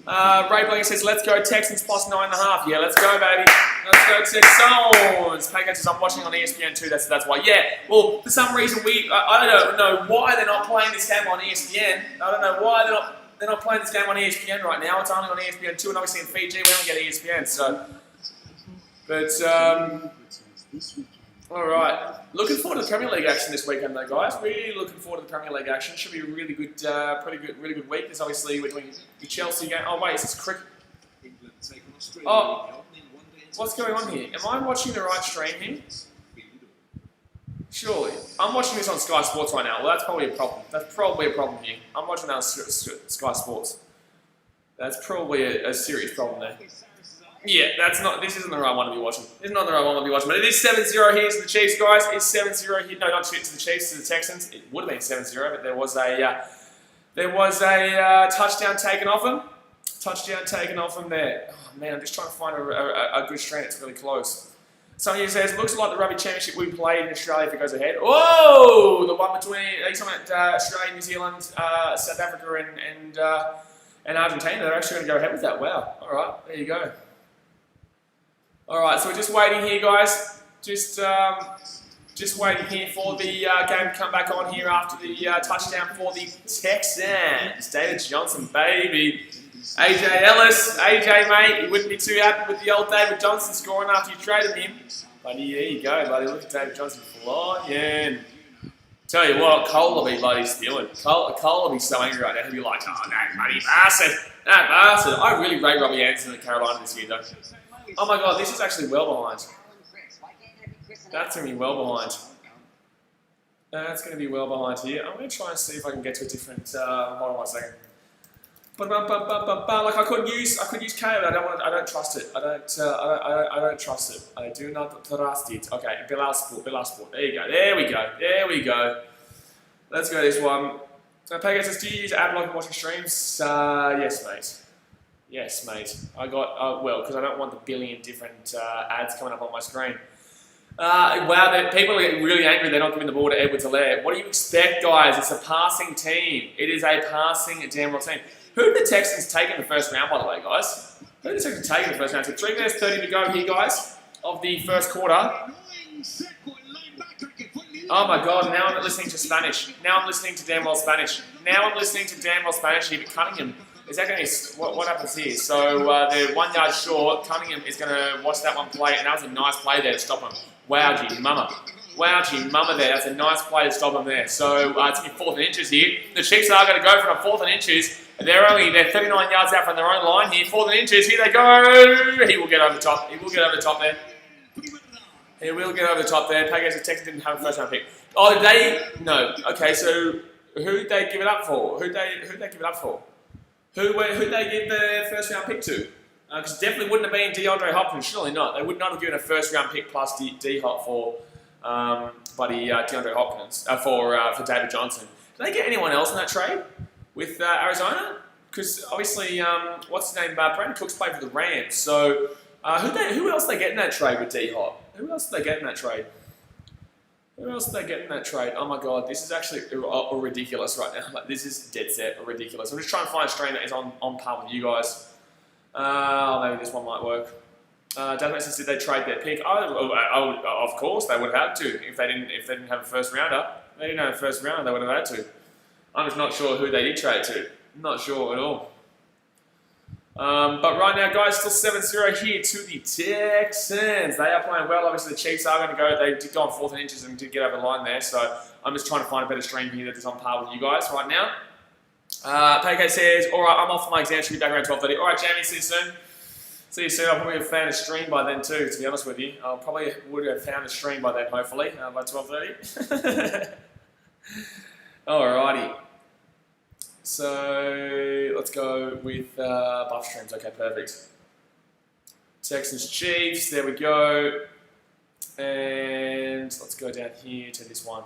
Ray Blank says, let's go Texans plus 9.5. Yeah, let's go, baby. Let's go Texans. Pagan says, I'm watching on ESPN too. That's why. Yeah, well, for some reason, I don't know why they're not playing this game on ESPN. I don't know why they're not playing this game on ESPN right now. It's only on ESPN 2, and obviously in Fiji, we don't get ESPN, so... But, alright. Looking forward to the Premier League action this weekend though, guys. Really looking forward to the Premier League action. Should be a really good, really good week. There's obviously, we're doing the Chelsea game. Oh wait, is this cricket? Oh, what's going on here? Am I watching the right stream here? Surely. I'm watching this on Sky Sports right now. Well, that's probably a problem. That's probably a problem here. I'm watching that on Sky Sports. That's probably a serious problem there. Yeah, this isn't the right one to be watching. This is not the right one to be watching. But it is 7-0 here to the Chiefs, guys. It's 7-0 here. No, not to the Chiefs, to the Texans. It would have been 7-0, but there was a touchdown taken off him. Touchdown taken off him there. Oh, man, I'm just trying to find a good strand. It's really close. Some of you says, looks like the rugby championship we played in Australia if it goes ahead. Oh, the one between, he's talking about Australia, New Zealand, South Africa, and Argentina. They're actually going to go ahead with that. Wow. All right, there you go. All right, so we're just waiting here, guys. Just waiting here for the game to come back on here after the touchdown for the Texans. David Johnson, baby. AJ Ellis, AJ, mate, you wouldn't be too happy with the old David Johnson scoring after you traded him. Buddy, there you go, buddy. Look at David Johnson flying. Tell you what, Cole will be bloody stealing. Cole will be so angry right now. He'll be like, oh, that bloody bastard. That bastard. I really rate Robbie Anderson in Carolina this year, though. Oh my God, this is actually well behind. That's going to be well behind. That's going to be well behind here. I'm going to try and see if I can get to a different. Hold on one second. Like I could use KO, but I don't trust it. I don't trust it. I do not trust it. Okay, Bilasport. There you go. There we go. Let's go this one. Pega says, do you use AdBlock watching streams? Yes, mate. Yes, mate. I got, well, because I don't want the billion different ads coming up on my screen. Wow, people are getting really angry they're not giving the ball to Edwards-Helaire. What do you expect, guys? It's a passing team. It is a passing damn well team. Who did the Texans take in the first round, by the way, guys? Who did the Texans take in the first round? So 3 minutes 30 to go here, guys, of the first quarter. Oh my God, now I'm listening to Spanish. Now I'm listening to damn well Spanish. Now I'm listening to damn well Spanish here, but Cunningham, is that going to, what happens here? So they're 1 yard short. Cunningham is going to watch that one play, and that was a nice play there to stop him. Wow, gee, mama. Wow, gee, mama there. That's a nice play to stop him there. So it's going to be 4th and inches here. The Chiefs are going to go for a 4th and inches. They're 39 yards out from their own line here. 4th and inches. Here they go. He will get over the top. He will get over the top there. He will get over the top there. Pagos, the Texans didn't have a first round pick. Oh, did they? No. Okay, so who'd they give it up for? Who'd they give it up for? Who'd they give the first round pick to? Because it definitely wouldn't have been DeAndre Hopkins. Surely not. They would not have given a first round pick plus D-Hop for DeAndre Hopkins for David Johnson. Did they get anyone else in that trade with Arizona? Because obviously, what's his name? Brandon Cooks played for the Rams. So who else did they get in that trade with D-Hop? Who else did they get in that trade? Who else did they get in that trade? Oh my God, this is actually ridiculous right now. Like, this is dead set ridiculous. I'm just trying to find a stream that is on par with you guys. Maybe this one might work. Database says, did they trade their pick? Oh, of course they would have had to if they didn't have a first rounder. They didn't have a first rounder. They would have had to. I'm just not sure who they did trade to. Not sure at all. But right now, guys, still 7-0 here to the Texans. They are playing well. Obviously, the Chiefs are going to go. They did go on 4th and inches and did get over the line there. So I'm just trying to find a better stream here that is on par with you guys right now. Payco says, all right, I'm off for my exam. Should be back around 12:30. All right, Jamie, see you soon. See you soon. I'll probably have found a stream by then too, to be honest with you. I'll probably would have found a stream by then, hopefully, by 12:30. Alrighty. So let's go with buff streams. Okay, perfect. Texans Chiefs. There we go. And let's go down here to this one.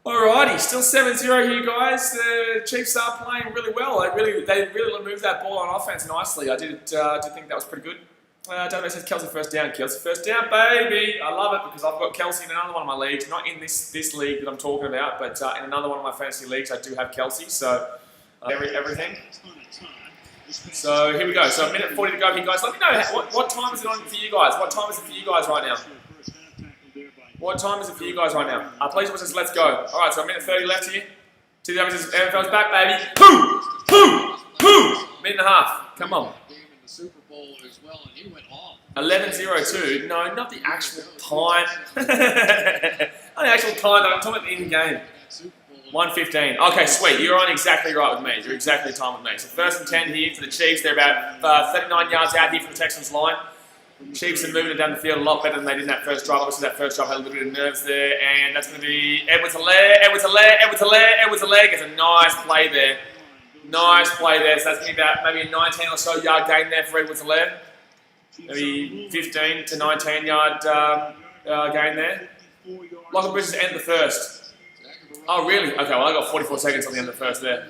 Alrighty, still 7-0 here, guys. The Chiefs are playing really well. They really moved that ball on offense nicely. I did think that was pretty good. Database says Kelsey first down. Kelsey first down, baby. I love it because I've got Kelsey in another one of my leagues. Not in this league that I'm talking about, but in another one of my fantasy leagues, I do have Kelsey. So everything. So here we go. So a minute 40 to go here, guys. Let me know what time is it on for you guys. What time is it for you guys right now? What time is it for you guys right now? Please watch this. Let's go. All right, so a minute 30 left here. To the others, NFL's back, baby. Minute and a half. Come on. 11:02. No, not the actual time. Not the actual time. I'm talking about the in-game. 1:15. Okay, sweet. You're on exactly right with me. You're exactly time with me. So 1st and 10 here for the Chiefs. They're about 39 yards out here from the Texans line. Chiefs are moving it down the field a lot better than they did in that first drive. Obviously, that first drive had a little bit of nerves there, and that's going to be Edwards-Helaire gets a nice play there. Nice play there. So that's going to be about maybe a 19 or so yard gain there for Edwards-Helaire. maybe 15 to 19 yard gain there. Lachlan Bridges end the first. Oh, really? Okay, well, I got 44 seconds on the end of the first there.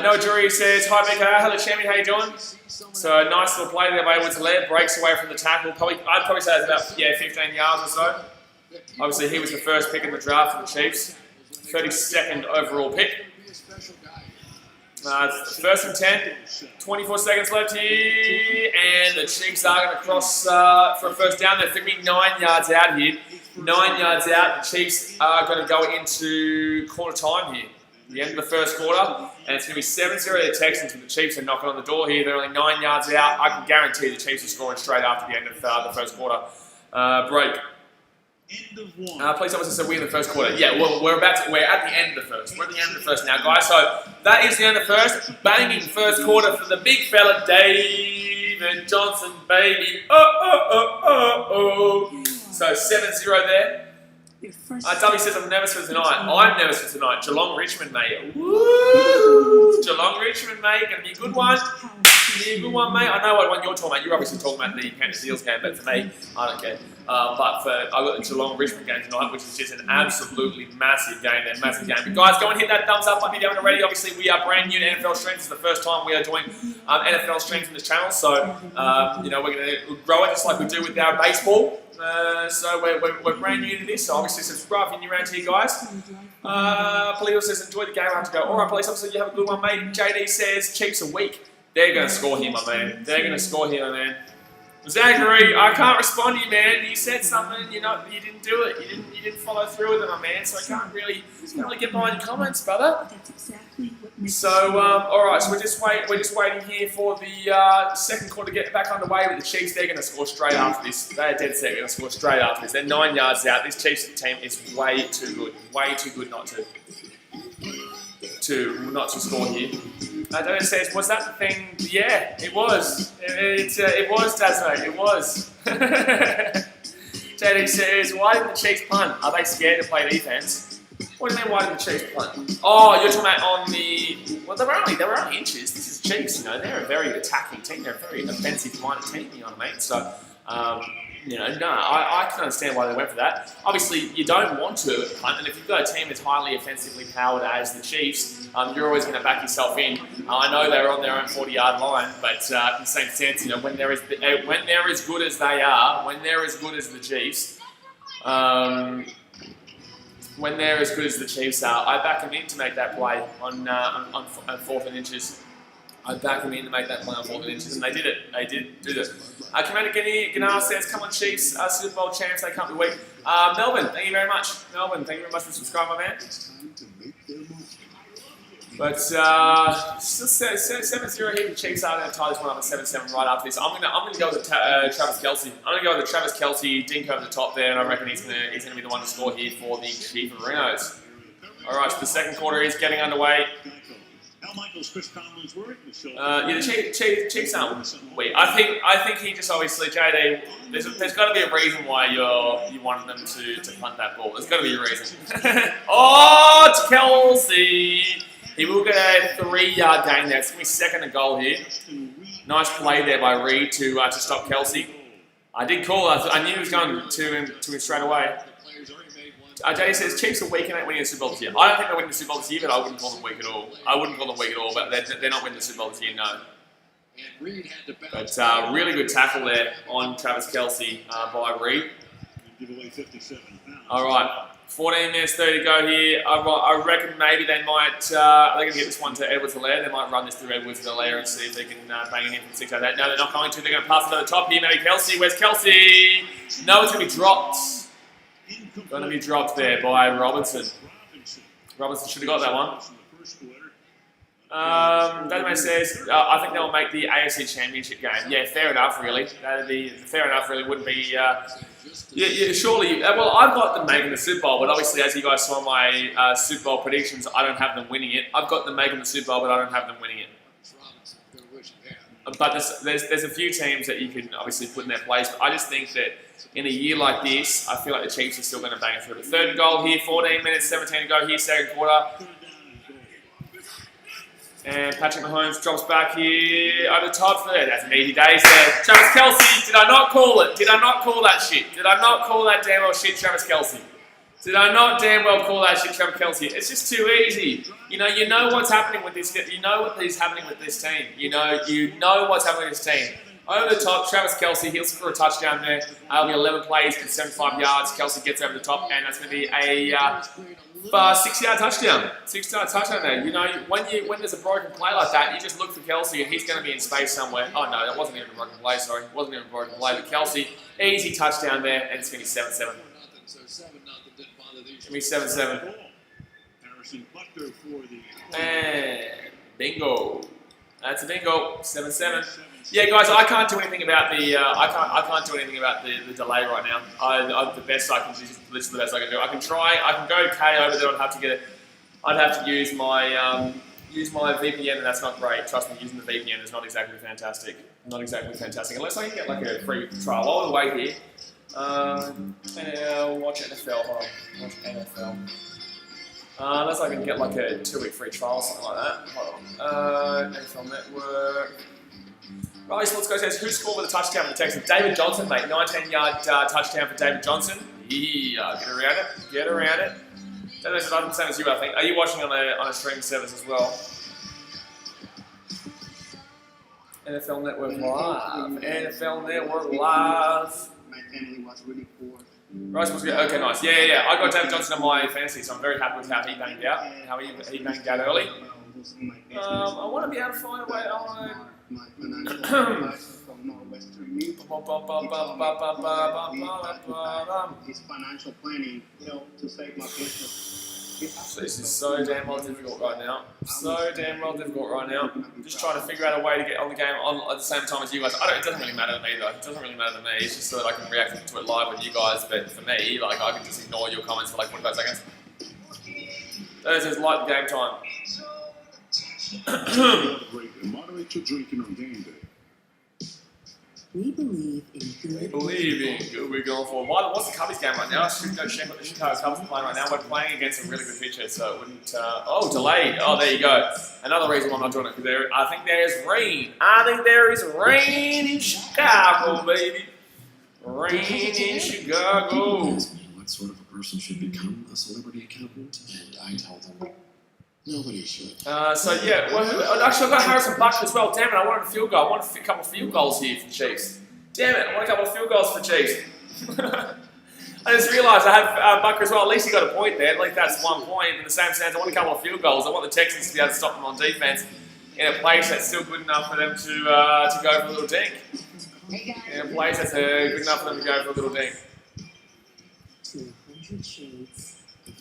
Noah Drury says, hi, BKR. Hello, champion. How you doing? So, nice little play there by Edwards-Helaire. Breaks away from the tackle. I'd probably say it's about, 15 yards or so. Obviously, he was the first pick in the draft for the Chiefs. 32nd overall pick. First and 10. 24 seconds left here. And the Chiefs are going to cross for a first down. They're going to be 9 yards out here. 9 yards out. The Chiefs are going to go into quarter time here. The end of the first quarter. And it's going to be 7-0 to the Texans, with the Chiefs are knocking on the door here. They're only 9 yards out. I can guarantee the Chiefs are scoring straight after the end of the first quarter break. Police officer said we're in the first quarter. Yeah, well, we're at the end of the first. We're at the end of the first now, guys. So that is the end of the first. Banging first quarter for the big fella, David Johnson, baby. So 7-0 there. W says I'm nervous for tonight. I'm nervous for tonight. Geelong Richmond, mate. Woo! Geelong Richmond, mate. Gonna be a good one. Be a good one, mate. I know what one you're talking about. You're obviously talking about the Panthers Eels game, but for me, I don't care. But I got the Geelong Richmond game tonight, which is just an absolutely massive game. There, massive game. But guys, go and hit that thumbs up if you haven't already. Obviously, we are brand new to NFL Streams. It's the first time we are doing NFL Streams on this channel, so we're going to grow it just like we do with our baseball. So we're brand new to this, so obviously subscribe if you're around here, guys. Police officer says, enjoy the game. I have to go. All right, police officer, you have a good one, mate. JD says, Chiefs are weak. They're going to score here, my man. They're going to score here, my man. Zachary, I can't respond to you, man. You said something, you didn't do it. You didn't follow through with it, my man. So I can't really get behind your comments, brother. That's exactly what So all right, so we're just waiting here for the second quarter to get back underway with the Chiefs. They're going to score straight after this. They're dead set. They're going to score straight after this. They're 9 yards out. This Chiefs team is way too good not to score here. David says, was that the thing? Yeah, it was. It was, Dasmo. It was. JD says, why didn't the Chiefs punt? Are they scared to play defense? What do you mean, why didn't the Chiefs punt? Oh, you're talking about on the... Well, they were only inches. This is Chiefs, They're a very attacking team. They're a very offensive-minded team, you know what I mean? So, I can understand why they went for that. Obviously, you don't want to punt, and if you've got a team that's highly offensively powered as the Chiefs, you're always going to back yourself in. I know they're on their own 40-yard line, but in the same sense, when they're as good as they are, when they're as good as the Chiefs, when they're as good as the Chiefs are, I back them in to make that play on 4th and inches. I back them in to make that play on 4th and inches, and they did it. They did do this. Commander Gennaro says, come on Chiefs, Super Bowl champs, they can't be weak. Melbourne, thank you very much. Melbourne, thank you very much for subscribing, my man. But still 7-0 here. The Chiefs are going to tie this one up at 7-7 right after this. I'm gonna go with Travis Kelce. I'm gonna go with Travis Kelce, Dinko at the top there, and I reckon he's gonna be the one to score here for the Chief of Rhinos. All right, so the second quarter is getting underway. The Chiefs aren't weak. I think he just obviously, JD, there's got to be a reason why you wanted them to punt that ball. There's got to be a reason. Oh, it's Kelce. He will get a 3-yard gain there. It's going to be second and goal here. Nice play there by Reed to stop Kelce. I did call. I knew he was going to him straight away. JD says Chiefs are weak in winning the Super Bowl this year. I don't think they're winning the Super Bowl this year, but I wouldn't call them weak at all. But they're not winning the Super Bowl this year, no. But really good tackle there on Travis Kelce by Reed. All right, 14 minutes 30 to go here. I reckon maybe they might. They're going to get this one to Edwards-Helaire. They might run this through Edwards-Helaire and see if they can bang it in from 6 out of that. No, they're not going to. They're going to pass it over the top here. Maybe Kelce. Where's Kelce? No, it's going to be dropped. Going to be dropped there by Robinson. Robinson should have got that one. David says, I think they'll make the AFC Championship game. Yeah, fair enough, really. That'd be fair enough, really. Wouldn't be. Surely. Well, I've got them making the Super Bowl, but obviously, as you guys saw my Super Bowl predictions, I don't have them winning it. I've got them making the Super Bowl, but I don't have them winning it. But there's a few teams that you can obviously put in their place, but I just think that in a year like this, I feel like the Chiefs are still going to bang it through. The third goal here, 14 minutes, 17 to go here, second quarter. And Patrick Mahomes drops back here over the top. That's an easy day there. Travis Kelce, did I not call it? Did I not call that shit? Did I not call that damn well shit, Travis Kelce? Did I not damn well call that shit, Travis Kelce? It's just too easy. You know what's happening with this. You know what is happening with this team. You know what's happening with this team. Over the top, Travis Kelce, he'll score a touchdown there. It'll be 11 plays and 75 yards. Kelce gets over the top, and that's going to be a 6-yard touchdown. 6-yard touchdown there. You know, when there's a broken play like that, you just look for Kelce, and he's going to be in space somewhere. Oh no, that wasn't even a broken play. Sorry, it wasn't even a broken play. But Kelce, easy touchdown there, and it's going to be 7-7. It's going to be 7-7. And bingo. That's a bingo. 7-7. Yeah, guys, I can't do anything about the I can't do anything about the delay right now. The best I can do is literally the best I can do. I can try. I can go KO, but then I'd have to use my VPN, and that's not great. Trust me, using the VPN is not exactly fantastic. Not exactly fantastic, unless I can get like a free trial. While we wait here, watch NFL. Hold on, watch NFL. Unless I can get like a 2-week free trial, something like that. Hold on. NFL Network. Right, so let's go. Says who scored with a touchdown for the Texans? David Johnson, mate. 19-yard touchdown for David Johnson. Yeah, get around it. Get around it. That's the same as you, I think. Are you watching on a streaming service as well? NFL Network Live. NFL Network Live. My family was really poor. Right, so okay, nice. Yeah. I got David Johnson on my fantasy, so I'm very happy with how he banged out. How he banged out early. I want to be able to find a way. My financial advisor from Northwestern Union. His financial planning, to save my business. So this is so damn well difficult right now. So damn well difficult right now. Just trying to figure out a way to get on the game at the same time as you guys. It doesn't really matter to me though. It doesn't really matter to me. It's just so that I can react to it live with you guys. But for me, like I can just ignore your comments for like 45 seconds. That is light game time. Moderate your drinking on game day. We believe in good. We're going for. What's the Cubbies game right now? I should go check what the Chicago Cubs are playing right now. We're playing against a really good pitcher, so it wouldn't. Delayed. Oh, there you go. Another reason why I'm not doing it because I think there is rain. I think there is rain in Chicago, baby. Rain in Chicago. Ask me what sort of a person should become a celebrity accountant, and I tell them nobody should. Actually, I've got Harrison Buck as well. Damn it, I wanted a field goal. I wanted a couple of field goals here for the Chiefs. Damn it, I want a couple of field goals for the Chiefs. I just realised I have Bucker as well. At least he got a point there. At least that's 1 point. In the same sense, I want a couple of field goals. I want the Texans to be able to stop them on defence in a place that's still good enough for them to go for a little dink. In a place that's good enough for them to go for a little dink. 200 shades.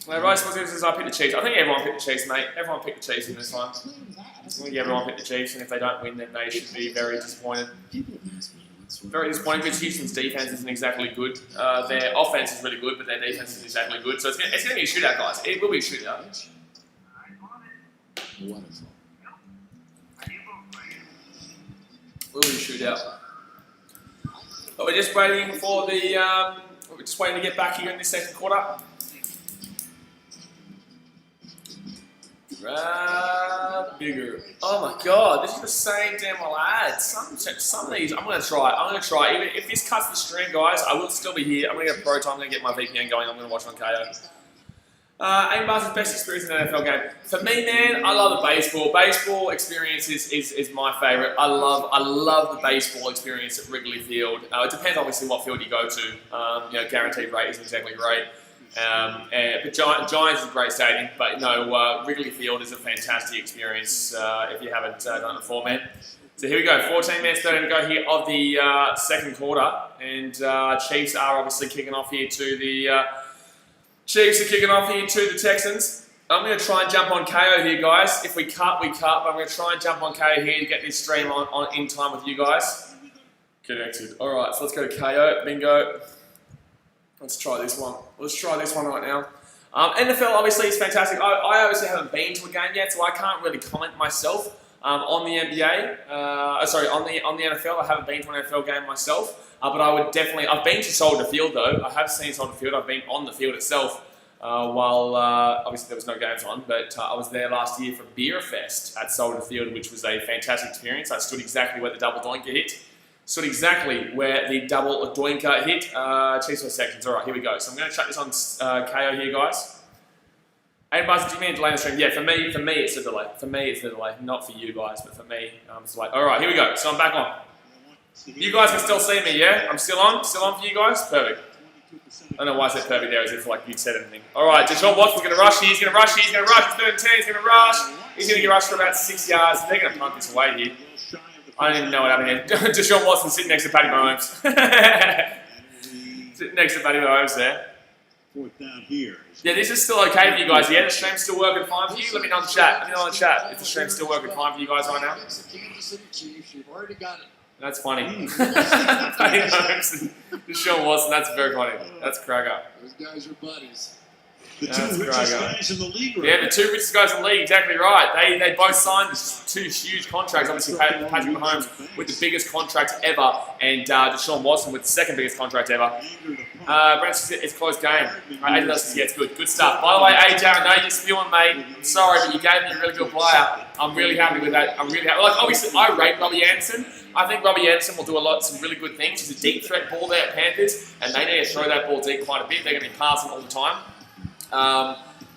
Right, I picked the Chiefs. I think everyone picked the Chiefs, mate. Everyone picked the Chiefs in this one. I think everyone picked the Chiefs, and if they don't win, then they should be very disappointed. Very disappointing because Houston's defense isn't exactly good. Their offense is really good, but their defense isn't exactly good. So it's going to be a shootout, guys. It will be a shootout. Wonderful. Will be a shootout. But we're just waiting for the. We're just waiting to get back here in this second quarter. Bigger. Oh my god, this is the same damn well ads. Some of these, I'm going to try. Even if this cuts the stream, guys, I will still be here. I'm going to get pro time. I'm going to get my VPN going. I'm going to watch on KO. Aimbar's best experience in an NFL game. For me, man, I love the baseball. Baseball experience is my favourite. I love the baseball experience at Wrigley Field. It depends, obviously, what field you go to. Guaranteed rate isn't exactly great. But Giants is a great stadium, but Wrigley Field is a fantastic experience if you haven't done it before, man. So here we go, 14 minutes, 13 to go here of the second quarter, and Chiefs are obviously kicking off here to the Texans. I'm going to try and jump on KO here, guys. If we cut, we cut, but I'm going to try and jump on KO here to get this stream on in time with you guys. Connected. All right, so let's go to KO. Bingo. Let's try this one. Let's try this one right now. NFL obviously is fantastic. I obviously haven't been to a game yet, so I can't really comment myself on the NBA. On the NFL. I haven't been to an NFL game myself, but I would definitely. I've been to Soldier Field though. I have seen Soldier Field. I've been on the field itself. while obviously there was no games on, but I was there last year for Beer Fest at Soldier Field, which was a fantastic experience. I stood exactly where the double doinker hit. Stood exactly where the double doinker hit. Chiefs for seconds. All right, here we go. So I'm going to chuck this on KO here, guys. Hey, Buzz, do you mean a delay in the stream? Yeah, for me, it's a delay. For me, it's a delay. Not for you guys, but for me, it's a delay. All right, here we go. So I'm back on. You guys can still see me, yeah? I'm still on? Still on for you guys? Perfect. I don't know why I said perfect there, as if like you'd said anything. All right, DeShaun Watson's going to rush. He's going to rush. He's going to rush. He's 3rd and 10. He's going to rush. He's going to get rushed for about 6 yards. They're going to punt this away here. I don't even know what happened here. DeShaun Watson sitting next to Paddy Mahomes. Sitting next to Paddy Mahomes there. 4th down here. Yeah, this is still okay for you guys. Yeah, the stream's still working fine for you. Let me know in the chat. Let me know in the chat if the stream's still working fine for you guys right now. Kansas City Chiefs, you've already got it. That's funny. Paddy Mahomes and DeShaun Watson, that's very funny. That's cracker. Those guys are buddies. The two richest guys in the league. Yeah, the 2 richest guys in the league, exactly right. They both signed 2 huge contracts. Obviously, Patrick Mahomes with the biggest contract ever, and DeShaun Watson with the 2nd biggest contract ever. Brent says it's a close game. Right, AJ says, yeah, it's good. Good stuff. By the way, AJ, I know you're spewing, mate. I'm sorry, but you gave me a really good player. I'm really happy with that. I'm really happy. Like, obviously, I rate Robbie Anderson. I think Robbie Anderson will do some really good things. He's a deep threat ball there at Panthers, and they need to throw that ball deep quite a bit. They're going to be passing all the time.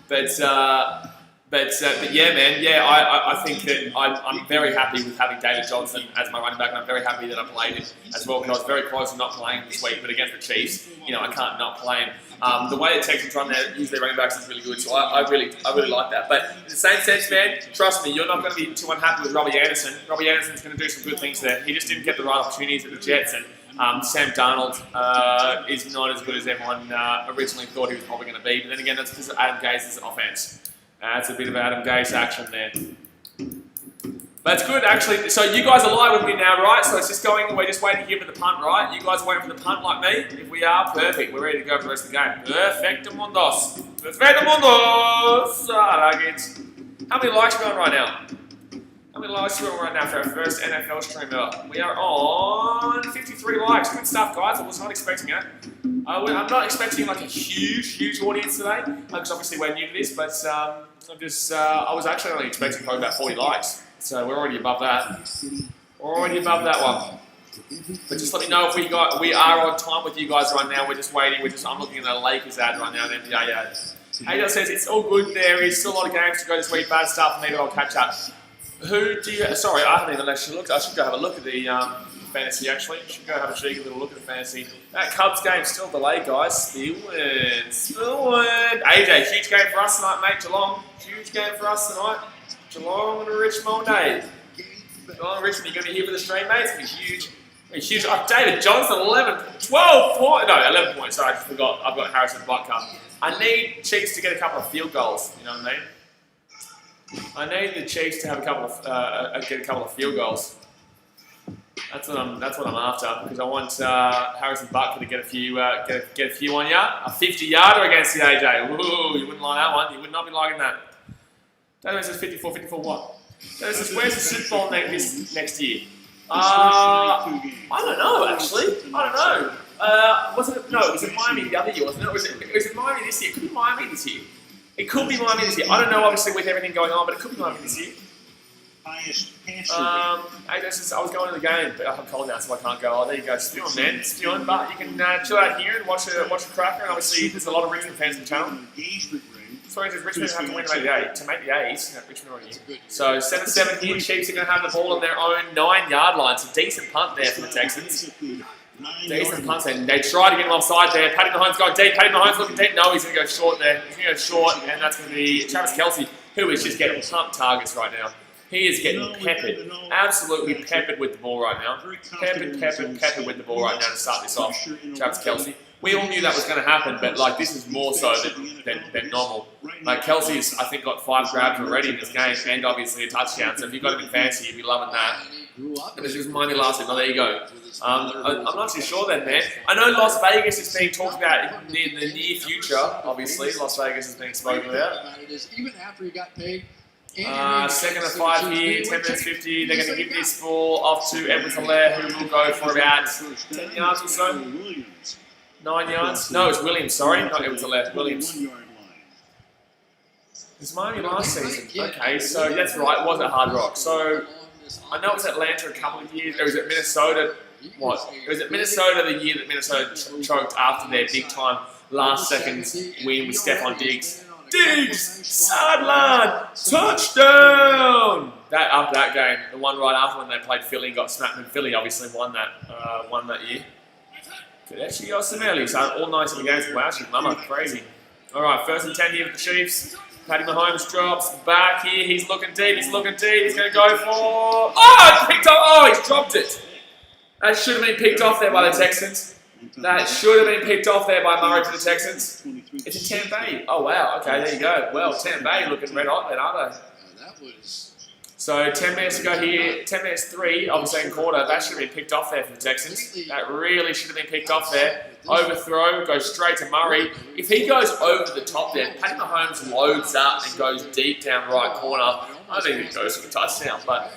But yeah, man. Yeah, I think that I'm very happy with having David Johnson as my running back, and I'm very happy that I played him as well, because I was very close to not playing this week. But against the Chiefs, you know, I can't not play him. The way the Texans run use their running backs is really good, so I really like that. But in the same sense, man, trust me, you're not going to be too unhappy with Robbie Anderson. Robbie Anderson's going to do some good things there. He just didn't get the right opportunities at the Jets, and Sam Darnold is not as good as everyone originally thought he was probably going to be. But then again, that's because of Adam Gase's offense. That's a bit of Adam Gase action there. But it's good, actually. So you guys are live with me now, right? So it's just going, we're just waiting here for the punt, right? You guys are waiting for the punt like me? If we are, perfect. We're ready to go for the rest of the game. Perfecto mundos. Perfecto mundos. I like it. How many likes are we on right now? How many likes are we on right now for our first NFL stream ever? We are on 53 likes. Good stuff, guys. I was not expecting it. I'm not expecting like a huge audience today, because obviously we're new to this, but I was actually only expecting probably about 40 likes. So we're already above that. We're already above that one. But just let me know if we are on time with you guys right now. We're just waiting. I'm looking at the Lakers ad right now, the NBA ad. Ada says it's all good. There is still a lot of games to go this week. Bad stuff for me, but I'll catch up. Sorry, I haven't even actually looked. I should go have a look at the fantasy, actually. I should go have a cheeky little look at the fantasy. That Cubs game still delayed, guys. Still win. AJ, huge game for us tonight, mate. Geelong, huge game for us tonight. Geelong and Richmond, eh? Geelong and Richmond, you're going to be here for the stream, mate. It's going to be huge. Huge. Oh, David Johnson, 12 points. No, 11 points. Sorry, I just forgot. I've got Harrison Butker. I need Chiefs to get a couple of field goals. You know what I mean? I need the Chiefs to have get a couple of field goals. That's what I'm after, because I want Harrison Butker to get a few get a few on you. A 50-yarder against the AJ. Ooh, you wouldn't like that one. You would not be liking that. David says 54 what? David says, where's the Super Bowl next year? I don't know, actually. I don't know. Wasn't it? No, it was in Miami the other year, wasn't it? It was in Miami this year. It could be Miami this year. It could be Miami this year. I don't know, obviously, with everything going on, but it could be Miami this year. I was going to the game, but I'm cold now, so I can't go. Oh, there you go, spewing, man, spewing. But you can chill out here and watch a cracker. And obviously, there's a lot of Richmond fans on the channel. So does Richmond have to win to make the A's? Richmond already. So 7-7 here. Chiefs are going to have the ball on their own 9-yard line. It's a decent punt there for the Texans. Decent punt, and they try to get him offside there. Paddy Mahomes going deep. Paddy Mahomes looking deep. No, he's going to go short there. He's going to go short, and that's going to be Travis Kelce, who is just getting pump targets right now. He is getting peppered, absolutely peppered with the ball right now. Peppered with the ball right now to start this off. Travis Kelce. We all knew that was going to happen, but like this is more so than normal. Like Kelce's, I think, got 5 grabs already in this game, and obviously a touchdown. So if you've got him in fantasy, you'd be loving that. And this was Miami last week. Oh, there you go. I'm not too sure then, man. I know Las Vegas is being talked about in the near future. Obviously, Las Vegas is being spoken about. Even after he got paid. 2nd and 5 here, 10 minutes 50. They're going to give this ball off to Edwards-Helaire, who will go for about 10 yards or so. 9 yards? No, it's Williams, sorry, not Edwards-Helaire. Williams. It's Miami last season. Okay, so that's right. It was at Hard Rock. So I know it was Atlanta a couple of years. It was at Minnesota. What? It was at Minnesota the year that Minnesota choked after their big time last second win with Stephon Diggs. Diggs! Sideline! Touchdown! That game, the one right after when they played Philly, got smacked, and Philly obviously won that year. Could actually go some early, so all 19 games. Wow, she's mama, crazy. Alright, 1st and 10 here for the Chiefs. Patty Mahomes drops back here. He's looking deep. He's going to go for... Oh, picked up. Oh, he's dropped it. That should have been picked off there by the Texans. That should have been picked off there by Murray for the Texans. It's in Tampa Bay. Oh, wow. Okay, there you go. Well, Tampa Bay looking red hot then, aren't they? That was So 10 minutes to go here. 10 minutes 3 of the second quarter. That should have been picked off there for the Texans. That really should have been picked off there. Overthrow, goes straight to Murray. If he goes over the top there, Patty Mahomes loads up and goes deep down right corner. I don't think he goes for the touchdown, but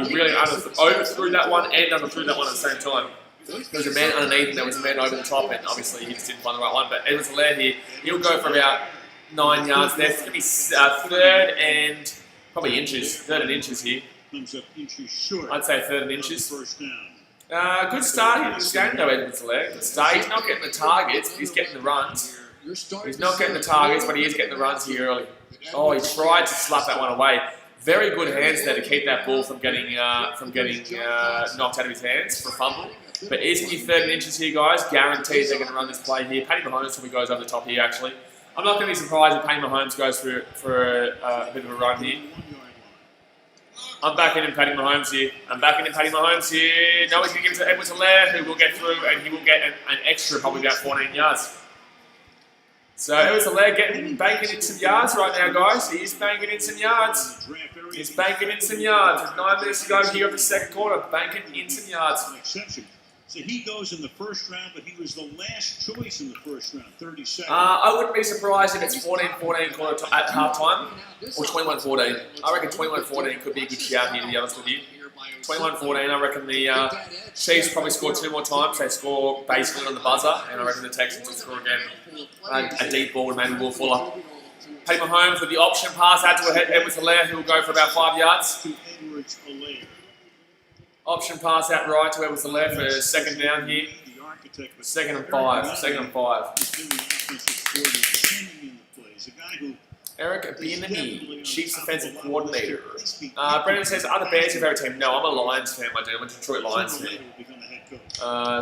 he really overthrew that one and underthrew that one at the same time. There was a man underneath and there was a man over the top, and obviously he just didn't find the right one. But Edwards-Helaire here, he'll go for about 9 yards there. It's going to be 3rd and probably inches. 3rd and inches here. Comes up inches short. I'd say 3rd and inches. First down. Good start here in this game though, Edwards-Helaire. Good start. He's not getting the targets, but he's getting the runs. He's not getting the targets, but he is getting the runs here early. Oh, he tried to slap that one away. Very good hands there to keep that ball from getting knocked out of his hands for a fumble. But it is going to be 3rd and inches here, guys. Guaranteed they're going to run this play here. Patty Mahomes probably goes over the top here, actually. I'm not going to be surprised if Patty Mahomes goes for a bit of a run here. I'm backing in Patty Mahomes here. No, he's going to give it to Edwards-Helaire, who will get through, and he will get an extra, probably about 14 yards. So Edwards-Helaire banking in some yards right now, guys. He's banking in some yards. There's 9 minutes to go here of the second quarter. Banking in some yards. An exception. So he goes in the first round, but he was the last choice in the first round, 32nd. I wouldn't be surprised if it's 14-14 at halftime, or 21-14. I reckon 21-14 could be a good shout here, to be honest with you. 21-14, I reckon the Chiefs probably score 2 more times. They score basically on the buzzer, and I reckon the Texans will score again. A deep ball with maybe Will Fuller. Patty Mahomes with the option pass out to Edwards-Helaire, who will go for about 5 yards. To Edwards-Helaire. Option pass out right to Edwards-Helaire for 2nd down here. The architect was 2nd and 5. 2nd and 5. Eric Bieniemy, Chiefs defensive coordinator. Brendan says, are the Bears your favourite team? No, I'm a Lions fan, my dude. I'm a Detroit Lions fan.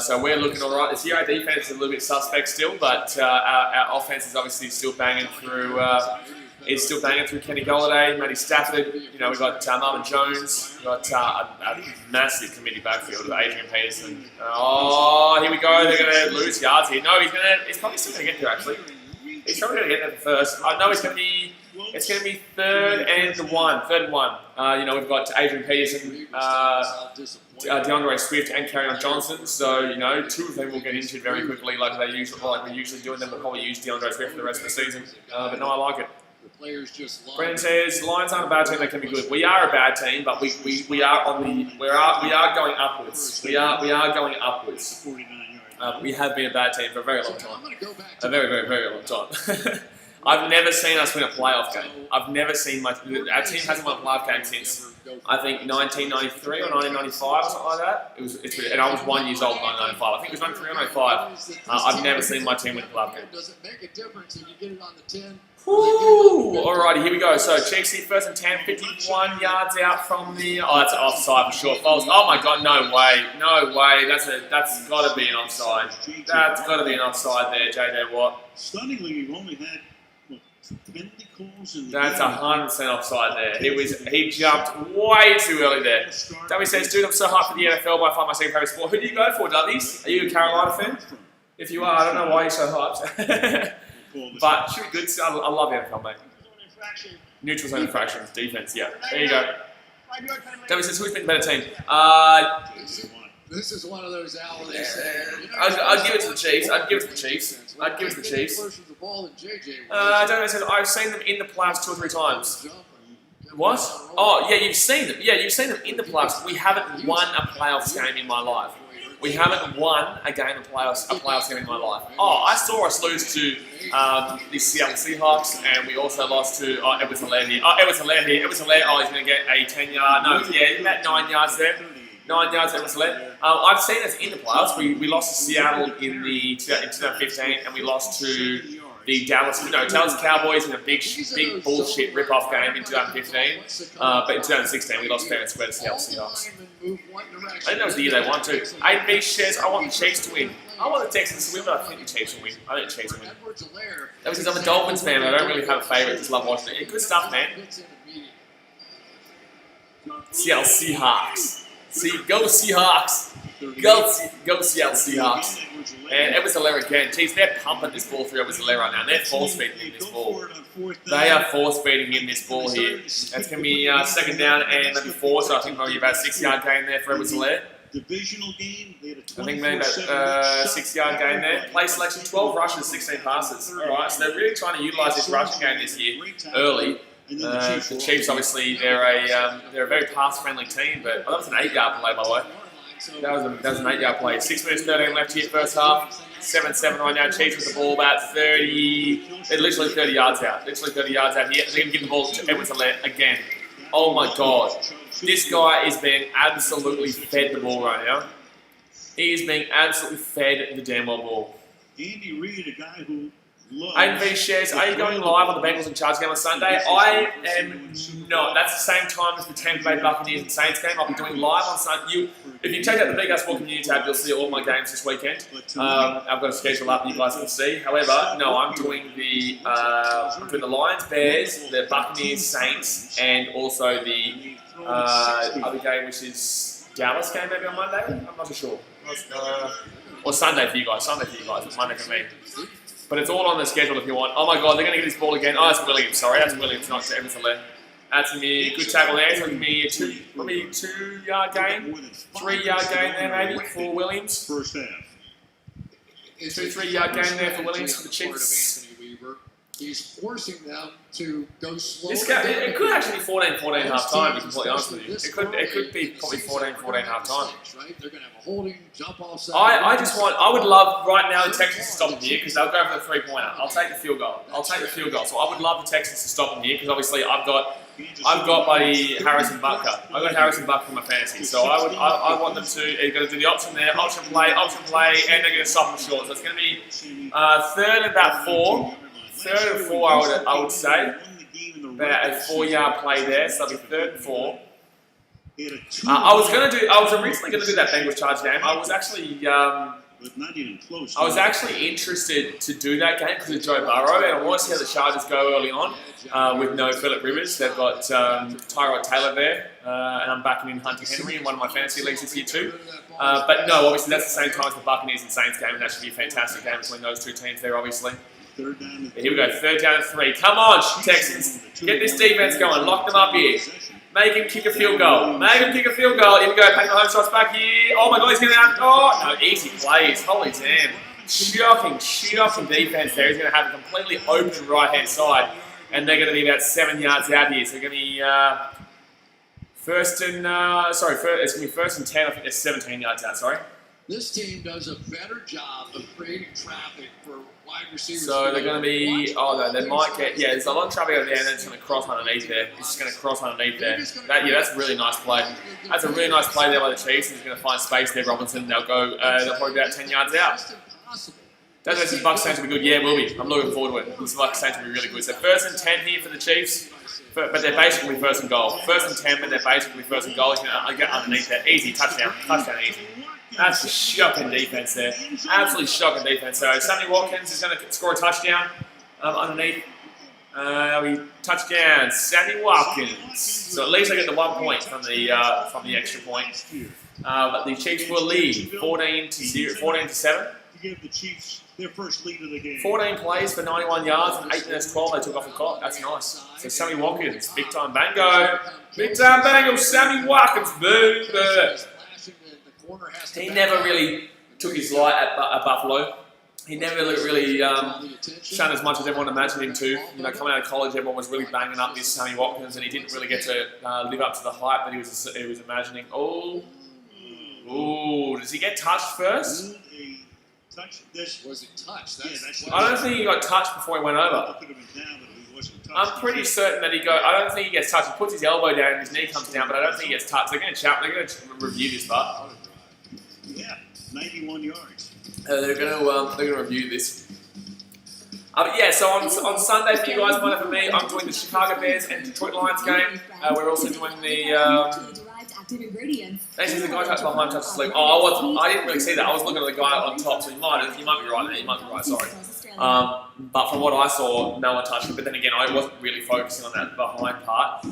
So we're looking all right. The CI defense is a little bit suspect still, but our offense is obviously still banging through. Kenny Golladay, Matty Stafford. You know, we've got Marvin Jones. We've got a massive committee backfield with Adrian Peterson. Oh, here we go. They're going to lose yards here. No, he's probably still going to get there, actually. He's probably going to get there first. I know it's going to be 3rd and 1. 3rd and 1. You know, we've got Adrian Peterson, DeAndre Swift, and Kerryon Johnson. So, you know, 2 of them will get injured very quickly, like we usually do, and then we'll probably use DeAndre Swift for the rest of the season. But no, I like it. Brendan says, Lions aren't a bad team, they can be good. We are a bad team, but we are going upwards. We are going upwards. We have been a bad team for a very long time. A very, very, very long time. I've never seen us win a playoff game. I've never seen our team hasn't won a playoff game since, I think, 1993 or 1995 or something like that. And I was 1 year old in 1995. I think it was 93 or 95. I've never seen my team win a playoff game. Does it make a difference if you get it on the 10? Woo! Alrighty, here we go. So Chiefs here, 1st and 10, 51 yards out from the. Oh, that's an offside for sure. False. Oh my God, no way, no way. That's got to be an offside. That's got to be an offside there, JJ Watt. Stunningly, we've only had penalty calls in the That's 100% offside there. He jumped way too early there. Dubby says, dude, I'm so hyped for the NFL, but I find my second favourite sport. Who do you go for, Dubbies? Are you a Carolina fan? If you are, I don't know why you're so hyped. But should be good. I love the NFL, mate. Neutral zone infractions, defense, yeah. There you go. Dubby says, who's been the better team? This is one of those hours. I'd give it to the Chiefs. I'd give it to the Chiefs. Dubby says, I've seen them in the playoffs 2 or 3 times. What? Oh, yeah, you've seen them. Yeah, you've seen them in the playoffs. We haven't won a playoffs game in my life. We haven't won a game of playoffs game in my life. Oh, I saw us lose to the Seattle Seahawks, and we also lost to Edwards Hilaire here. Edwards Hilaire, oh, he's going to get a 10-yard. No, yeah, about 9 yards there. 9 yards, Edwards Hilaire. I've seen us in the playoffs. We lost to Seattle in 2015, and we lost to the Dallas Cowboys in a big bullshit rip-off game in 2015. But in 2016, we lost fair and square to Seattle Seahawks. I think that was the year they won too. AB shares, I want the Chiefs to win. I want the Texans to win, but I think the Chiefs will win. I think the Chiefs will win. That was because I'm a Dolphins fan, but I don't really have a favourite. Just love watching it. Good stuff, man. Seattle Seahawks. Go Seahawks. Go Seattle Seahawks. And Edwards Hilaire again. Geez, they're pumping this ball through Edwards Hilaire right now. They're force-feeding him this ball. They are force-feeding him this ball here. That's going to be second down and maybe 4, so I think probably about a 6-yard gain there for Edwards Hilaire. Divisional game, they had a I think maybe about 6-yard gain there. Play selection, 12 rushes, 16 passes. Alright, so they're really trying to utilise this rushing game this year early. The Chiefs, obviously, they're a very pass-friendly team, but that was an 8-yard play, by the way. That was an 8-yard play. 6 minutes 13 left here, first half. 7-7 right now. Chiefs with the ball about 30. They're literally 30 yards out. Literally 30 yards out here. They're going to give the ball to Edwards Hilaire again. Oh my God. This guy is being absolutely fed the ball right now. He is being absolutely fed the damn well ball. Andy Reid, a guy who Aiden V shares, are you going live on the Bengals and Chargers game on Sunday? I am not. That's the same time as the Tampa Bay Buccaneers and Saints game. I'll be doing live on Sunday. If you check out the Big Ass Sport Community tab, you'll see all my games this weekend. I've got a schedule up that you guys can see. However, no, I'm doing the Lions, Bears, the Buccaneers, Saints, and also the other game, which is Dallas game maybe on Monday. I'm not too sure. Or Sunday for you guys. Monday for me. But it's all on the schedule if you want. Oh my God, they're going to get this ball again. Oh, that's Williams. Sorry, that's Williams, not Evans Hilaire. That's going to be a good tackle there. It's going to be a 2-yard gain, 3-yard gain there maybe for Williams. First half. 2-3-yard gain there for Williams for the Chiefs. He's forcing them to go slow. This game, it could actually be 14-14 half time, to be completely honest with you. It could be probably 14-14 half time. They're going to have a holding, jump offside. I would love right now the Texans to stop them here because they'll go for the 3-pointer. I'll take the field goal. So I would love the Texans to stop them here because obviously I've got buddy Harrison Butker. I've got Harrison Butker in my fantasy. So I want them to, they're going to do the option there, option play, and they're going to stop them short. So it's going to be third and about 4. Third and 4, I would say. About a 4-yard play there, so it'll be third and 4. I was originally going to do that Bengals Charge game. I was actually interested to do that game because of Joe Burrow, and I want to see how the Chargers go early on with no Phillip Rivers. They've got Tyrod Taylor there, and I'm backing in Hunter Henry in one of my fantasy leagues this year too. But no, obviously that's the same time as the Buccaneers and Saints game, and that should be a fantastic game between those two teams there, obviously. Here we go, third down and 3. Come on, Texans. Get this defense going. Lock them up here. Make him kick a field goal. Here we go. Patting the home shots back here. Oh my God, he's going to have... Oh, no, easy plays. Holy damn. Shocking defense there. He's going to have a completely open right-hand side. And they're going to be about 7 yards out here. So they're going to be it's going to be first and 10. I think they're 17 yards out, sorry. This team does a better job of creating traffic for wide receivers. So they're going to be, they might get, there's a lot of traffic over there and they're just going to cross underneath there. He's just going to cross underneath there. That's a really nice play. That's a really nice play there by the Chiefs. He's going to find space there, Robinson. They'll probably be about 10 yards out. That Bucks Saints will be good. Yeah, will be. I'm looking forward to it. This Bucks Saints will be really good. So first and 10 here for the Chiefs. But they're basically first and goal. First and 10, but they're basically first and goal. He's going to get underneath there. Easy, touchdown easy. That's a shocking defense there. Absolutely shocking defense. So Sammy Watkins is going to score a touchdown underneath. Touchdown, Sammy Watkins. So at least I get the 1 point from the extra point. But the Chiefs will lead 14 to 7. To give the Chiefs their first lead of the game. 14 plays for 91 yards and 8 minutes 12 they took off the clock. That's nice. So Sammy Watkins, big time bango. Big time bango, Sammy Watkins, boom. He never really took his light at Buffalo. He never really shone as much as everyone imagined him to. Coming out of college, everyone was really banging up this Sammy Watkins, and he didn't really get to live up to the hype that he was imagining. Oh, Ooh, does he get touched first? Ruled a touch. This Was it touched? Yeah, that's- I don't think he got touched before he went over. could have been down, but he wasn't touched. I'm pretty certain that I don't think he gets touched. He puts his elbow down and his knee comes down, but I don't think he gets touched. They're going to review this part. Yeah, 91 yards. They're going to review this. Yeah, so on Sunday for you guys, Monday for me, I'm doing the Chicago Bears and Detroit Lions game. We're also doing the. This is the guy touched behind, touched asleep. Oh, I didn't really see that. I was looking at the guy on top, so you might be right there. You might be right. Sorry. But from what I saw, no one touched it. But then again, I wasn't really focusing on that behind part.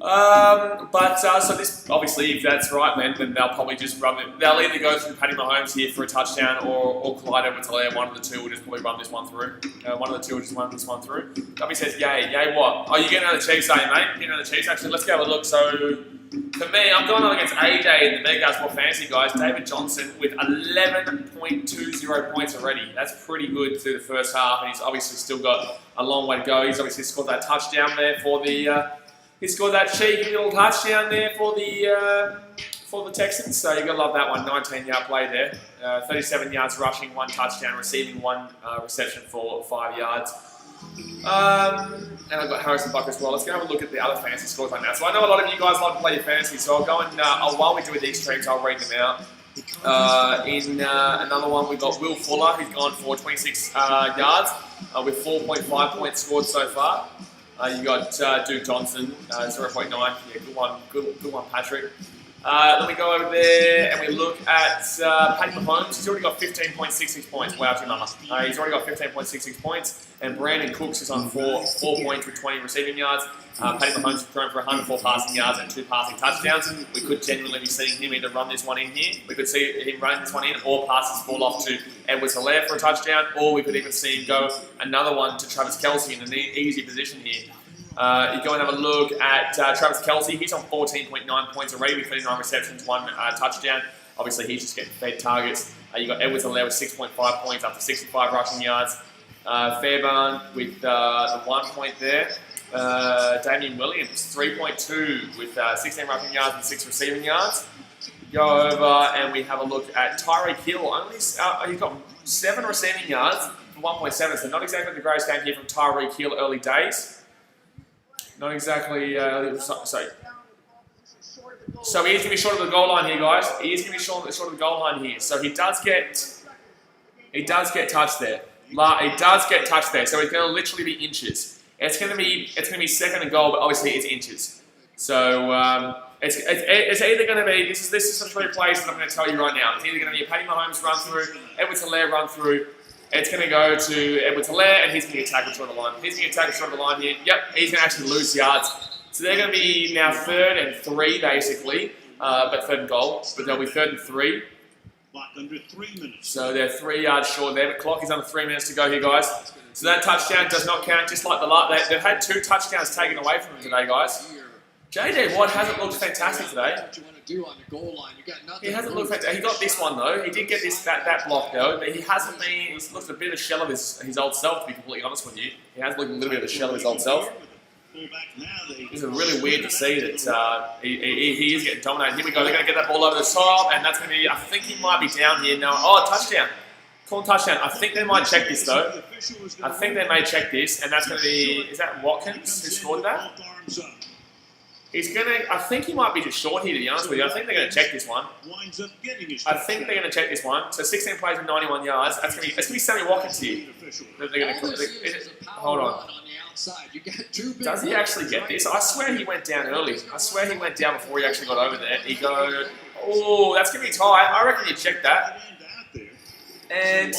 So this, obviously, if that's right, then they'll probably just run it. They'll either go through Patty Mahomes here for a touchdown or Clyde Edwards-Helaire. One of the two will just probably run this one through. One of the two will just run this one through. Gubby says, yay what? Oh, you're getting out of the Chiefs, are you, mate? Getting out of the Chiefs? Actually, let's go have a look. So, for me, I'm going up against AJ in the Mega Basketball Fantasy, guys. David Johnson with 11.20 points already. That's pretty good through the first half, and he's obviously still got a long way to go. He's obviously scored that touchdown there for the... He scored that cheeky little touchdown there for the Texans, so you've got to love that one. 19-yard play there. 37 yards rushing, 1 touchdown, receiving 1 reception for 5 yards. And I've got Harrison Buck as well. Let's go have a look at the other fantasy scores right now. So I know a lot of you guys like to play your fantasy, so I'll go and while we do these streams, I'll read them out. In another one, we've got Will Fuller, who's gone for 26 yards with 4.5 points scored so far. You got Duke Johnson, 0.9. Yeah, good one, Patrick. Then we go over there and we look at Patty Mahomes. He's already got 15.66 points. Wow, too mama. He's already got 15.66 points. And Brandon Cooks is on 4 points with 20 receiving yards. Patty Mahomes is thrown for 104 passing yards and 2 passing touchdowns. We could genuinely be seeing him either run this one in here. We could see him running this one in or pass this ball off to Edwards-Helaire for a touchdown. Or we could even see him go another one to Travis Kelce in an easy position here. You go and have a look at Travis Kelce. He's on 14.9 points already with 39 receptions, 1 touchdown. Obviously, he's just getting fed targets. You got Edwards-Helaire with 6.5 points after 65 rushing yards. Fairbairn with the 1 point there. Damian Williams, 3.2 with 16 rushing yards and 6 receiving yards. Go over and we have a look at Tyreek Hill. He's got 7 receiving yards, 1.7. So not exactly the greatest game here from Tyreek Hill early days. Not exactly. So he is going to be short of the goal line here, guys. He is going to be short of the goal line here. So he does get touched there. He does get touched there. So it's going to literally be inches. It's going to be second and goal, but obviously it's inches. So it's either going to be this is the 3 plays that I'm going to tell you right now. It's either going to be a Patty Mahomes run through, Edwards-Helaire run through. It's going to go to Edwards-Helaire, and he's going to get tackled short of the line. He's going to get tackled short of the line here. Yep, he's going to actually lose yards. So they're going to be now 3rd and 3, basically, but 3rd and goal. But they'll be 3rd and 3. Clock under 3 minutes. So they're 3 yards short there. The clock is under 3 minutes to go here, guys. So that touchdown does not count, just like the last. They've had 2 touchdowns taken away from them today, guys. JJ Watt hasn't looked fantastic today. What you want to do on the goal line? You got nothing. He hasn't looked fantastic. He got this one though. He did get that block though, but he hasn't been. He's looked a bit of a shell of his old self. To be completely honest with you, he has looked a little bit of a shell of his old self. It's really weird to see that he is getting dominated. Here we go. They're going to get that ball over the top, and that's going to be. I think he might be down here now. Oh, touchdown! Call touchdown. I think they might check this though. I think they may check this, and that's going to be. Is that Watkins who scored that? He's gonna. I think he might be just short here. To be honest with you, I think they're gonna check this one. I think they're gonna check this one. So 16 plays with 91 yards. That's gonna be Sammy Watkins here. They're gonna. Hold on. Does he actually get this? I swear he went down early. I swear he went down before he actually got over there. He go. Oh, that's gonna be tight. I reckon you check that. And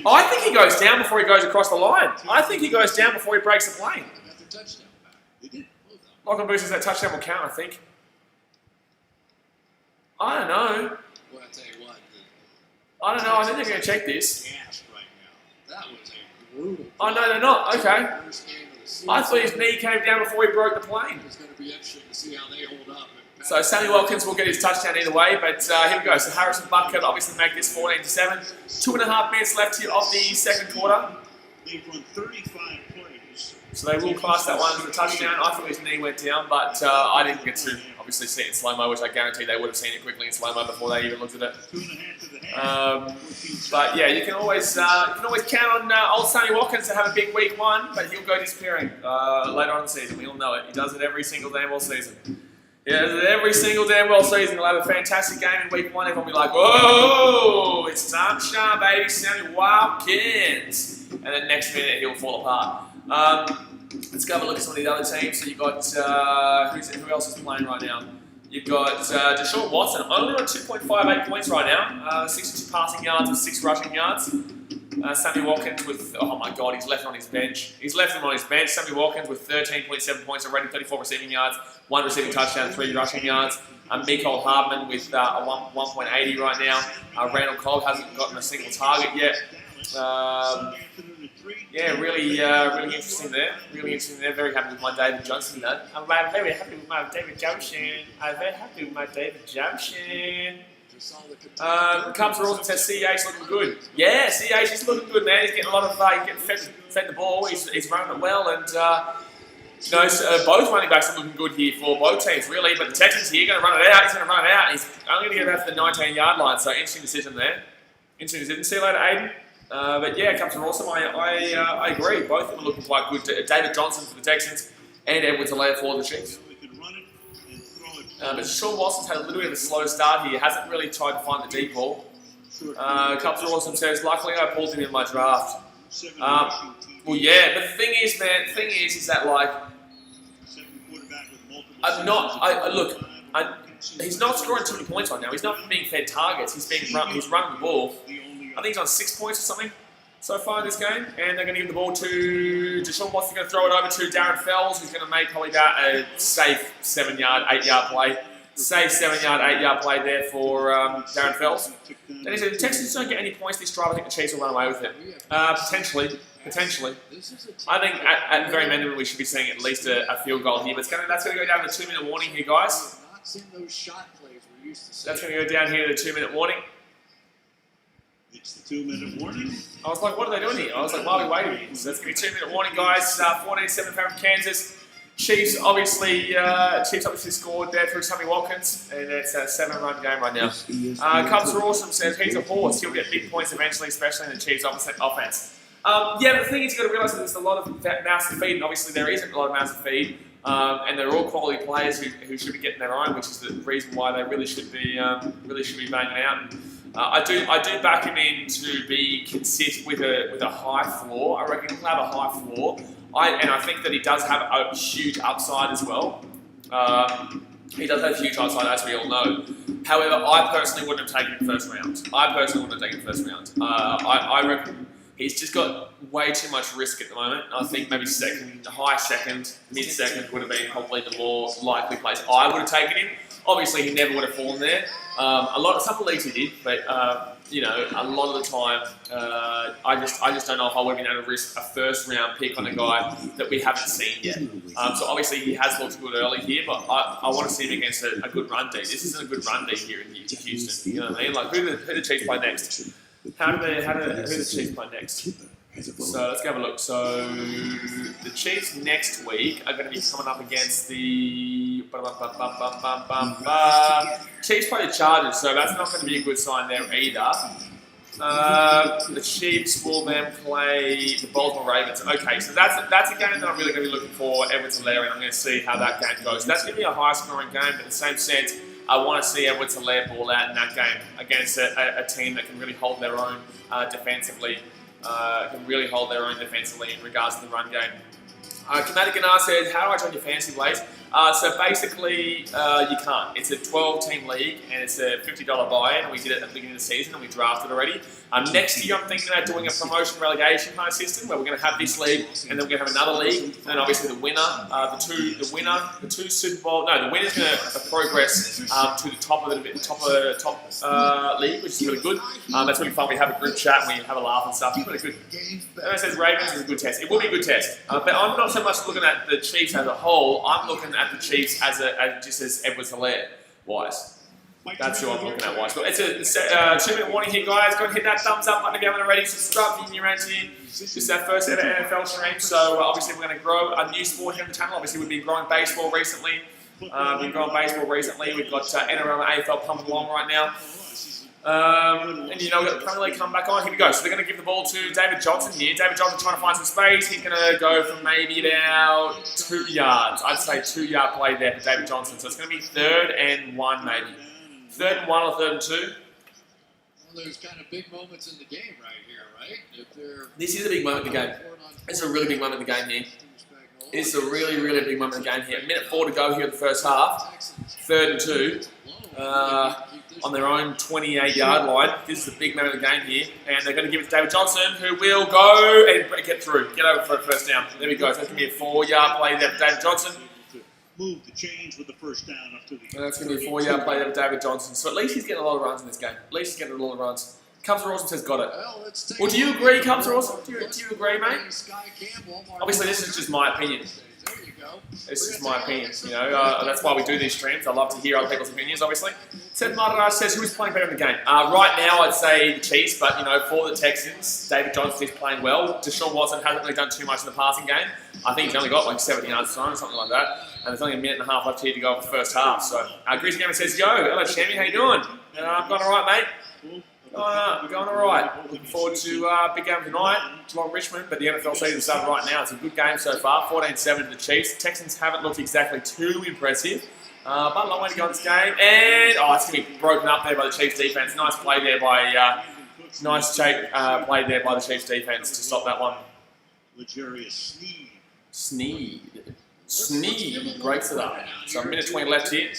I think he goes down before he goes across the line. I think he goes down before he breaks the plane. Lachlan Booth says that touchdown will count, I think. I don't know. Well, I tell you what. I don't know. I think they're going to check this. That was a brutal. Oh, no, they're not. Okay. I thought his knee came down before he broke the plane. It's going to be interesting to see how they hold up. So Sammy Watkins will get his touchdown either way, but here we go. So Harrison Buck could obviously make this 14-7. 2.5 minutes left here of the second quarter. They've run 35 plays. So they will class that one as a touchdown. I thought his knee went down, but I didn't get to obviously see it in slow-mo, which I guarantee they would have seen it quickly in slow-mo before they even looked at it. 2.5 to the half. But yeah, you can always count on old Sammy Watkins to have a big week 1, but he'll go disappearing later on in the season. We all know it. He does it every single damn well season. He does it every single damn well season. He'll have a fantastic game in week 1. Everyone will be like, whoa, it's Sunshine, baby, Sammy Watkins. And then next minute, he'll fall apart. Let's go have a look at some of the other teams. So you've got, who else is playing right now? You've got DeShaun Watson, only on 2.58 points right now. 62 passing yards and 6 rushing yards. Sammy Watkins with, oh my God, he's left him on his bench. He's left him on his bench. Sammy Watkins with 13.7 points already, 34 receiving yards, 1 receiving touchdown, 3 rushing yards. Mecole Hardman with a 1.80 right now. Randall Cobb hasn't gotten a single target yet. Yeah, really interesting there. Really interesting there. Very happy with my David Johnson, though. I'm very happy with my David Johnson. I'm very happy with my David Johnson. Cubs are also says CH looking good. Yeah, CH is looking good, man. He's getting a lot of he's getting fed the ball. He's running it well, and both running backs are looking good here for both teams, really. But the Texans here going to run it out. He's going to run it out. He's only going to get about to the 19-yard line. So interesting decision there. Interesting decision. See you later, Aiden. But yeah, Cubs are awesome. I agree. Both of them are looking quite good. David Johnson for the Texans and Edwards-Helaire for the Chiefs. But DeShaun Watson's had a little bit of a slow start here. Hasn't really tried to find the deep ball. Cubs are awesome says, luckily I pulled him in my draft. Well, yeah, but the thing is, man, is that like, he's not scoring too many points right now. He's not being fed targets. He's running the ball. I think he's on 6 points or something so far in this game. And they're going to give the ball to DeShaun Watson. Going to throw it over to Darren Fells, who's going to make probably about a safe 7-yard, 8-yard play. Safe 7-yard, 8-yard play there for Darren Fells. And he said, the Texans don't get any points this drive. I think the Chiefs will run away with it. Potentially. I think at the very minimum we should be seeing at least a field goal here. But that's going to go down to the 2-minute warning here, guys. That's going to go down here to the 2-minute warning. It's the 2-minute warning. I was like, what are they doing here? I was like, why are we waiting here? So that's going to be a 2-minute warning, guys. 14-7 in favor of Kansas. Chiefs obviously scored there through Sammy Watkins, and it's a 7-run game right now. Cubs are awesome says he's a horse. He'll get big points eventually, especially in the Chiefs' offense. Yeah, but the thing is, you've got to realise that there's a lot of mouths to feed, and obviously there isn't a lot of mouths to feed. And they're all quality players who should be getting their own, which is the reason why they really should be banging out. And, I do back him in to be consistent with a high floor. I reckon he'll have a high floor. I think that he does have a huge upside as well. He does have a huge upside, as we all know. However, I personally wouldn't have taken him first round. I reckon he's just got way too much risk at the moment. I think maybe high second, mid-second would have been probably the more likely place I would have taken him. Obviously, he never would have fallen there. Some leagues he did, but a lot of the time, I just don't know if I would have been able to risk a first-round pick on a guy that we haven't seen yet. So obviously, he has looked good early here, but I want to see him against a good run D. This isn't a good run D here in Houston. You know what I mean? Like, who the Chiefs play next? Who the Chiefs play next? So let's go have a look. So the Chiefs next week are going to be coming up against the Chiefs play the Chargers, so that's not going to be a good sign there either. The Chiefs will then play the Baltimore Ravens. Okay, so that's a game that I'm really going to be looking for Edwards-Helaire, and I'm going to see how that game goes. That's going to be a high-scoring game, but in the same sense, I want to see Edwards-Helaire ball out in that game against a team that can really hold their own defensively. In regards to the run game. Commander Ganar says, how do I join your fantasy ways? So basically, you can't. It's a 12-team league, and it's a $50 buy-in, and we did it at the beginning of the season, and we drafted already. Next year, I'm thinking about doing a promotion relegation kind of system, where we're going to have this league, and then we're going to have another league, and then obviously the winner, the two Super Bowl. No, the winner's going to progress to the top of the league, which is really good. That's really fun. We have a group chat, and we have a laugh and stuff. It's really good. And it says Ravens is a good test. It will be a good test, but I'm not so much looking at the Chiefs as a whole. I'm looking at the Chiefs as just as Edwards-Helaire wise. That's who I'm looking at, wise. But it's a 2-minute warning here, guys. Go and hit that thumbs up button if you haven't already. Subscribe if you're new around here. This is our first ever NFL stream, so obviously we're going to grow a new sport here on the channel. Obviously we've been growing baseball recently. We've got NRL and AFL pumping along right now. And you know, we've got the Premier League come back on. Here we go. So they're going to give the ball to David Johnson here. David Johnson trying to find some space. He's going to go from maybe about 2 yards. I'd say 2-yard play there for David Johnson. So it's going to be 3rd and 1 maybe. 3rd and 1 or 3rd and 2. Well, there's kind of big moments in the game right here, right? If they're This is a big moment in the game. It's a really big moment in the game here. It's a really, really big moment in the game here. 1:04 to go here in the first half. 3rd and 2. On their own 28-yard line. This is a big moment in the game here. And they're going to give it to David Johnson, who will go and get through. Get over for a first down. There we go. So that's going to be a 4-yard play there for David Johnson. Move the chains with the first down up to the. And that's going to be a 4-yard play there for David Johnson. So at least he's getting a lot of runs in this game. At least he's getting a lot of runs. Comes Rawson says got it. Well, do you agree, Comes Rawson? Do you agree, mate? Obviously, this is just my opinion. This is my opinion. You know, that's why we do these streams. I love to hear other people's opinions, obviously. Seth Martinez says, who's playing better in the game? Right now, I'd say the Chiefs, but, you know, for the Texans, David Johnson is playing well. DeShaun Watson hasn't really done too much in the passing game. I think he's only got like 70 yards time or something like that. And there's only a minute and a half left here to go for the first half. So, Grizzly Gamer says, yo, hello, Champion, how you doing? I'm going all right, mate. Going all right. Looking forward to big game tonight. Geelong Richmond, but the NFL season started right now. It's a good game so far. 14-7 to the Chiefs. Texans haven't looked exactly too impressive, but a long way to go in this game. And it's going to be broken up there by the Chiefs defense. Nice play there by the Chiefs defense to stop that one. Sneed breaks it up. So a minute 20 left here.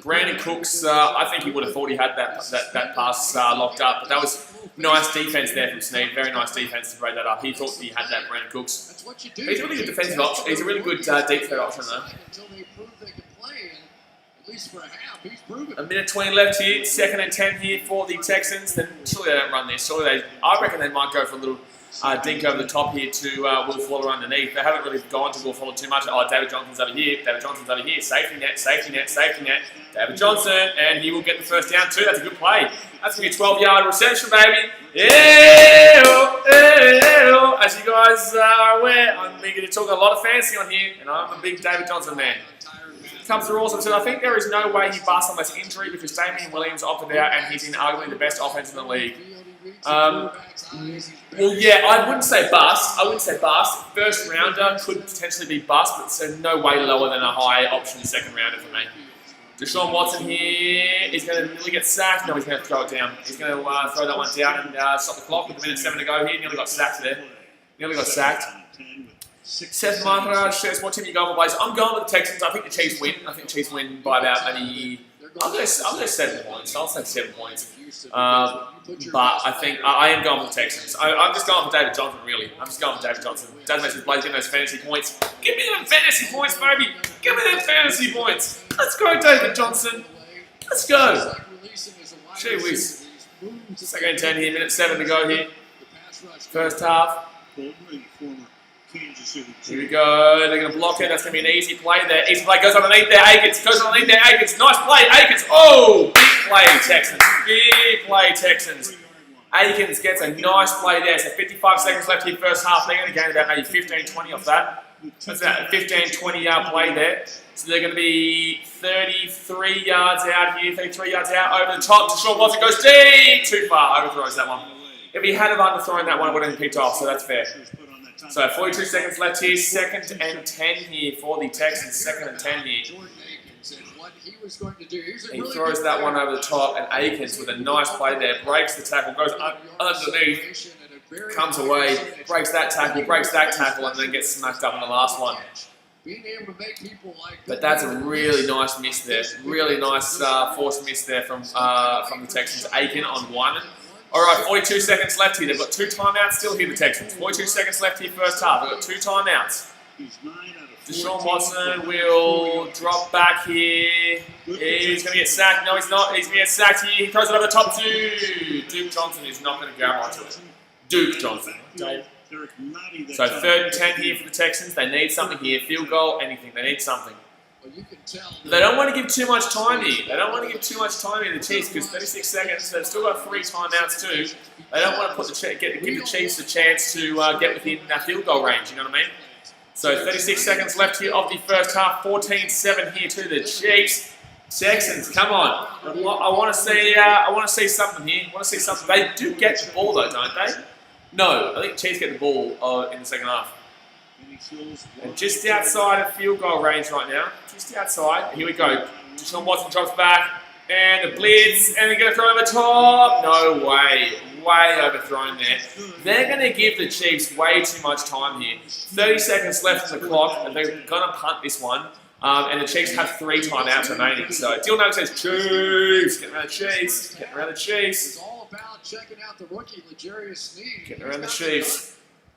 Brandon Cooks, I think he would have thought he had that pass locked up, but that was nice defense there from Sneed. Very nice defense to break that up. He thought he had that, Brandon Cooks. He's a really good defensive option. He's a really good deep threat option, though. A minute 20 left here. 2nd and 10 here for the Texans. Then surely they don't run this. I reckon they might go for a little dink over the top here to Will Fuller underneath. They haven't really gone to Will Fuller too much. David Johnson's over here. Safety net. David Johnson, and he will get the first down too. That's a good play. That's going to be a 12-yard reception, baby. As you guys are aware, I'm going to talk a lot of fancy on here, and I'm a big David Johnson man. Comes to Rawson, so I think there is no way he busts unless injury because Damian Williams opted out and he's in arguably the best offense in the league. Well, yeah, I wouldn't say bust. First rounder could potentially be bust, but so no way lower than a high option 2nd rounder for me. DeShaun Watson here is going to nearly get sacked. No, he's going to throw it down. He's going to throw that one down and stop the clock with 1:07 to go here. Nearly got sacked there. Seth Martinez says, what team are you going for, Blaze? I'm going with the Texans. I think the Chiefs win. I think the Chiefs win by about maybe... I'll go 7 points. I'll say 7 points. But I think I am going with the Texans. I'm just going for David Johnson, really. I'm just going for David Johnson. Doesn't make sense. Blaze getting those fantasy points. Give me them fantasy points, baby. Give me them fantasy points. Let's go, David Johnson. Let's go. Gee whiz. 2nd and 10 here. 1:07 to go here. First half. Here we go. They're going to block it. That's going to be an easy play there. Easy play goes underneath there. Akins Nice play. Akins. Oh, big play, Texans. Akins gets a nice play there. So 55 seconds left here, first half. They're going to gain about maybe 15-20 off that. That's about a 15-20-yard play there. So they're going to be 33 yards out here. 33 yards out over the top. DeShaun Watson goes deep. Too far. Overthrows that one. If he had underthrown that one, it would have been picked off. So that's fair. So 42 seconds left here, 2nd and 10 here for the Texans, 2nd and 10 here. He throws that one over the top, and Akins with a nice play there, breaks the tackle, goes underneath, comes away, breaks that tackle, and then gets smacked up in the last one. But that's a really nice miss there, really nice forced miss there from the Texans. Aiken on Wyman. All right, 42 seconds left here. They've got 2 timeouts still here, the Texans. 42 seconds left here, first half. They've got 2 timeouts. DeShaun Watson will drop back here. He's going to get sacked. No, he's not. He's going to get sacked here. He throws it over the top to Duke Johnson. Is not going to grab onto it. Duke Johnson. So 3rd and 10 here for the Texans. They need something here. Field goal, anything. They need something. But you can tell They don't want to give too much time here. They don't want to give too much time here to the Chiefs because 36 seconds. They've still got 3 timeouts too. They don't want to put give the Chiefs a chance to get within field goal range. You know what I mean? So 36 seconds left here of the first half. 14-7 here to the Chiefs. Texans, come on! I want to see something here. I want to see something. They do get the ball though, don't they? No, I think the Chiefs get the ball in the second half. And just outside of field goal range right now. Just outside. Here we go. DeShaun Watson drops back. And the blitz. And they're going to throw over top. No way. Way overthrown there. They're going to give the Chiefs way too much time here. 30 seconds left on the clock. And they're going to punt this one. And the Chiefs have 3 timeouts remaining. So Dylan says, Chiefs. Getting around the Chiefs. Getting around the Chiefs. it's all about checking out the rookie, L'Jarius Sneed. Getting around the Chiefs.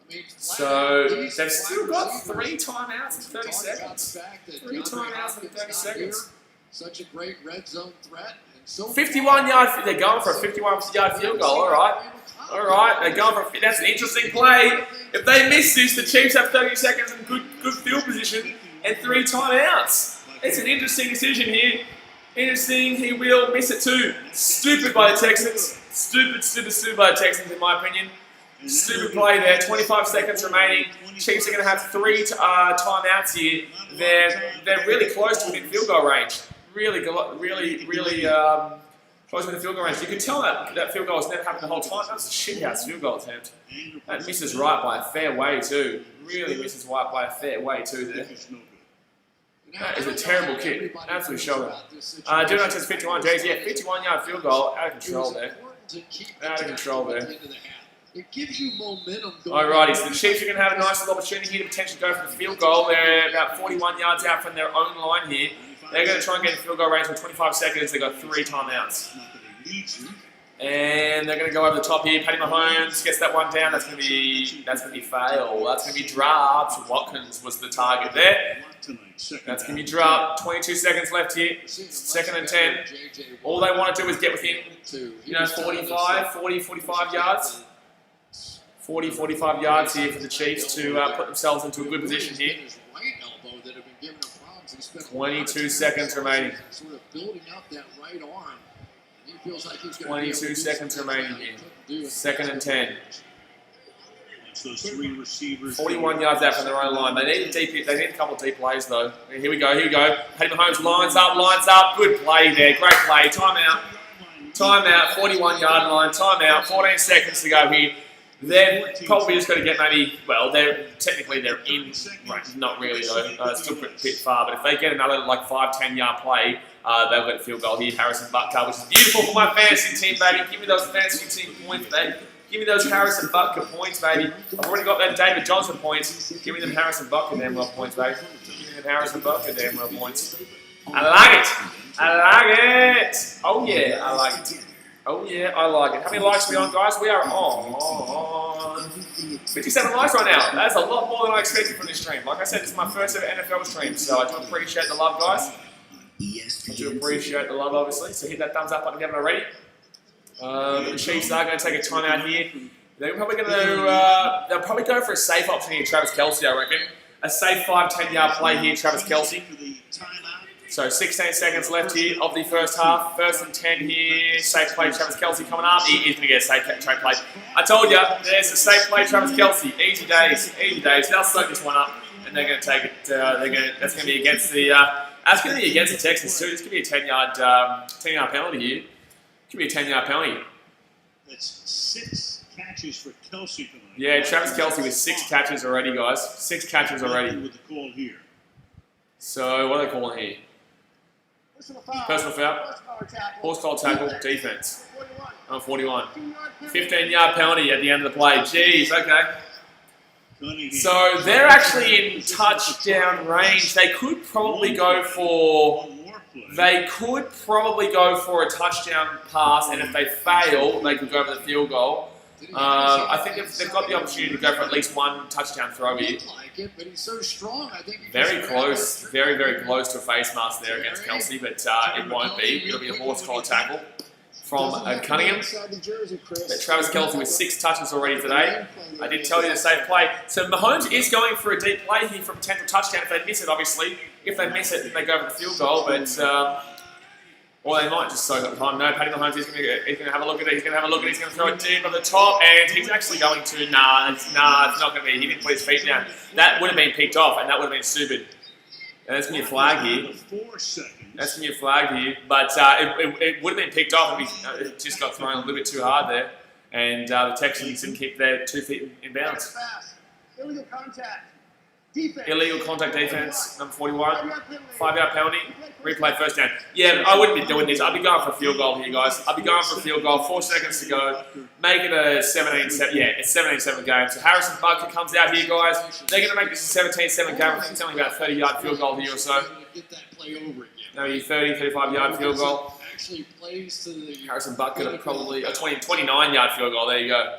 I mean, So they've still got 3 timeouts in 30 seconds. 3 timeouts in 30 seconds. Such a great red zone threat. And so 51-yard. They're going for a 51-yard field goal. All right. All right. They're going for. That's an interesting play. If they miss this, the Chiefs have 30 seconds in good field position and 3 timeouts. It's an interesting decision here. Interesting. He will miss it too. Stupid by the Texans. Stupid by the Texans, in my opinion. Stupid play there. 25 seconds remaining. Chiefs are going to have 3 timeouts here. They're really close to within field goal range. Really close within field goal range. You can tell that field goal has never happened the whole time. That's a shithouse field goal attempt. That misses right by a fair way too. Really misses right by a fair way too there. That is a terrible kick. Absolutely shoulder. Dylan says 51. Jays, yeah, 51-yard field goal. Out of control there. Out of control there. It gives you momentum. Alrighty, so the Chiefs are going to have a nice little opportunity here to potentially go for the field goal. They're about 41 yards out from their own line here. They're going to try and get in field goal range for 25 seconds. They've got 3 timeouts. And they're going to go over the top here. Patty Mahomes gets that one down. That's going to be fail. That's going to be dropped. Watkins was the target there. That's going to be dropped. 22 seconds left here. 2nd and 10. All they want to do is get within, 45 yards. 45 yards here for the Chiefs to put themselves into a good position here. 22 seconds remaining. 22 seconds remaining here. 2nd and 10. 41 yards out from their own line. They need a couple of deep plays though. Here we go. Patty Mahomes lines up. Good play there. Great play. Timeout. 41-yard line. Timeout. 14 seconds to go here. They're probably just going to get maybe, well, they're in, right, not really though, it's still a bit far, but if they get another 5-10 yard play, they'll get a field goal here. Harrison Butker, which is beautiful for my fantasy team, baby. Give me those fantasy team points, baby. Give me those Harrison Butker points, baby. I've already got them David Johnson points. Give me them Harrison Butker damn well points, baby. Give me them Harrison Butker damn well points. I like it. Oh yeah, I like it. Oh yeah, I like it. How many likes are we on, guys? We are on 57 likes right now. That's a lot more than I expected from this stream. Like I said, this is my first ever NFL stream, so I do appreciate the love, guys. I do appreciate the love, obviously. So hit that thumbs up button if you haven't already. The Chiefs are going to take a timeout here. They're probably going to. They'll probably go for a safe option here, Travis Kelce, I reckon. A safe 5-10 yard play here, Travis Kelce. So 16 seconds left here of the first half. 1st and 10 here. Safe play, Travis Kelce coming up. He is going to get a safe play. I told you, there's a safe play, Travis Kelce. Easy days. They'll soak this one up, and they're going to take it. That's going to be against the. That's going to be against the Texans too. This could be a 10-yard penalty here. Could be a 10-yard penalty. That's 6 catches for Kelce tonight. Yeah, Travis Kelce with 6 catches already, guys. 6 catches already. With the call here. So what are they calling here? Personal foul. Horse collar tackle. Defense. 41. 15-yard penalty at the end of the play. Jeez, okay. So they're actually in touchdown range. They could probably go for a touchdown pass, and if they fail, they could go for the field goal. I think they've got the opportunity to go for at least 1 touchdown throw here. Very close, very close to a face mask there against Kelce, but it won't be. It'll be a horse collar tackle. from Cunningham. But Travis Kelce with 6 touches already today. I did tell you the safe play. So Mahomes is going for a deep play here for a potential touchdown if they miss it, obviously. If they miss it, then they go for the field goal. But or they might just soak up time. No, Patty Mahomes is going to have a look at it. He's going to have a look at it. He's going to throw it deep on the top, and he's actually going to. Nah, it's not going to be. He didn't put his feet down. That would have been picked off, and that would have been stupid. That's going to be a flag here. That's going to be a flag here. But it would have been picked off if it just got thrown a little bit too hard there. And the Texans didn't keep their 2 feet in bounds. Illegal contact. Defense. Illegal contact defense, number 41. 5-yard penalty. Replay first down. Yeah, I wouldn't be doing this. I'd be going for a field goal here, guys. I'd be going for a field goal. 4 seconds to go. Make it a 17-7. Yeah, it's 17-7 game. So Harrison Butker comes out here, guys. They're going to make this a 17-7 game. I think it's only about a 30-yard field goal here or so. Maybe 30, 35-yard field goal. Harrison Butker probably a 29-yard field goal. There you go.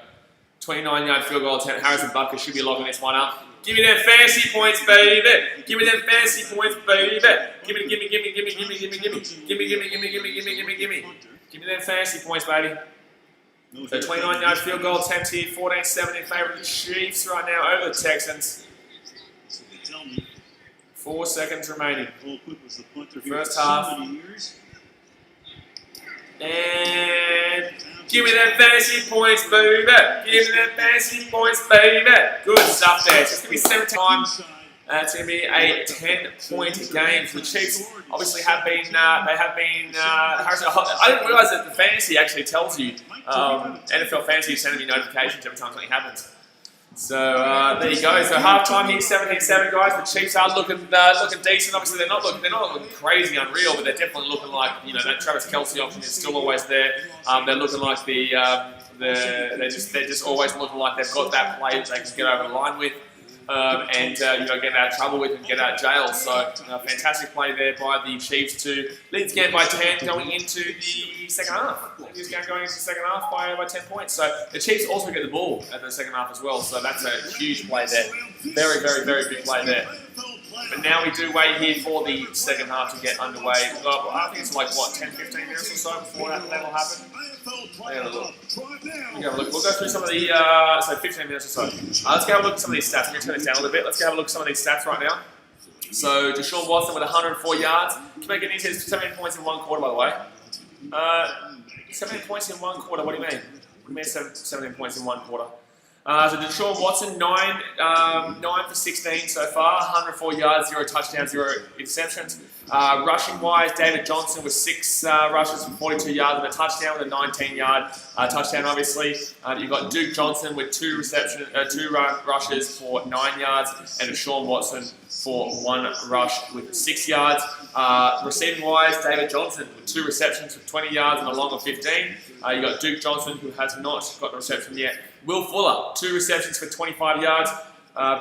29-yard field goal attempt. Harrison Butker should be locking this one up. Give me them fantasy points, baby. Give me them fantasy points, baby. Give me them fantasy points, baby. So 29-yard field goal attempt here. 14-7 in favour of the Chiefs right now over the Texans. 4 seconds remaining. First half. And give me them fantasy points, baby. Give me them fantasy points, baby. Good stuff there. So it's going to be 7 times. It's going to be a 10-point game for the Chiefs. Obviously, I didn't realise that the fantasy actually tells you. NFL fantasy is sending me notifications every time something happens. So there you go. So halftime here, 17-7, guys. The Chiefs are looking decent. Obviously, they're not looking crazy unreal, but they're definitely looking like that Travis Kelce option is still always there. They're looking like they're just always looking like they've got that play that they can get over the line with. And get out of trouble with and get out of jail. So fantastic play there by the Chiefs to lead the game by 10 going into the second half. This game going into the second half by 10 points. So the Chiefs also get the ball at the second half as well. So that's a huge play there. Very, very, very big play there. But now we do wait here for the second half to get underway. I think it's like, 10-15 minutes or so before that'll happen. We'll go through some of the, 15 minutes or so. Let's go have a look at some of these stats. I'm going to turn this down a little bit. Let's go have a look at some of these stats right now. So DeShaun Watson with 104 yards. Can make it into 17 points in one quarter, by the way. 17 points in one quarter, what do you mean? What do you mean 17 points in one quarter? So DeShaun Watson, 9 for 16 so far, 104 yards, 0 touchdowns, 0 interceptions. Rushing-wise, David Johnson with 6 rushes for 42 yards and a touchdown with a 19-yard touchdown, obviously. You've got Duke Johnson with 2 rushes for 9 yards, and DeShaun Watson for 1 rush with 6 yards. Receiving-wise, David Johnson with 2 receptions for 20 yards and a long of 15. You've got Duke Johnson, who has not got the reception yet. Will Fuller, 2 receptions for 25 yards.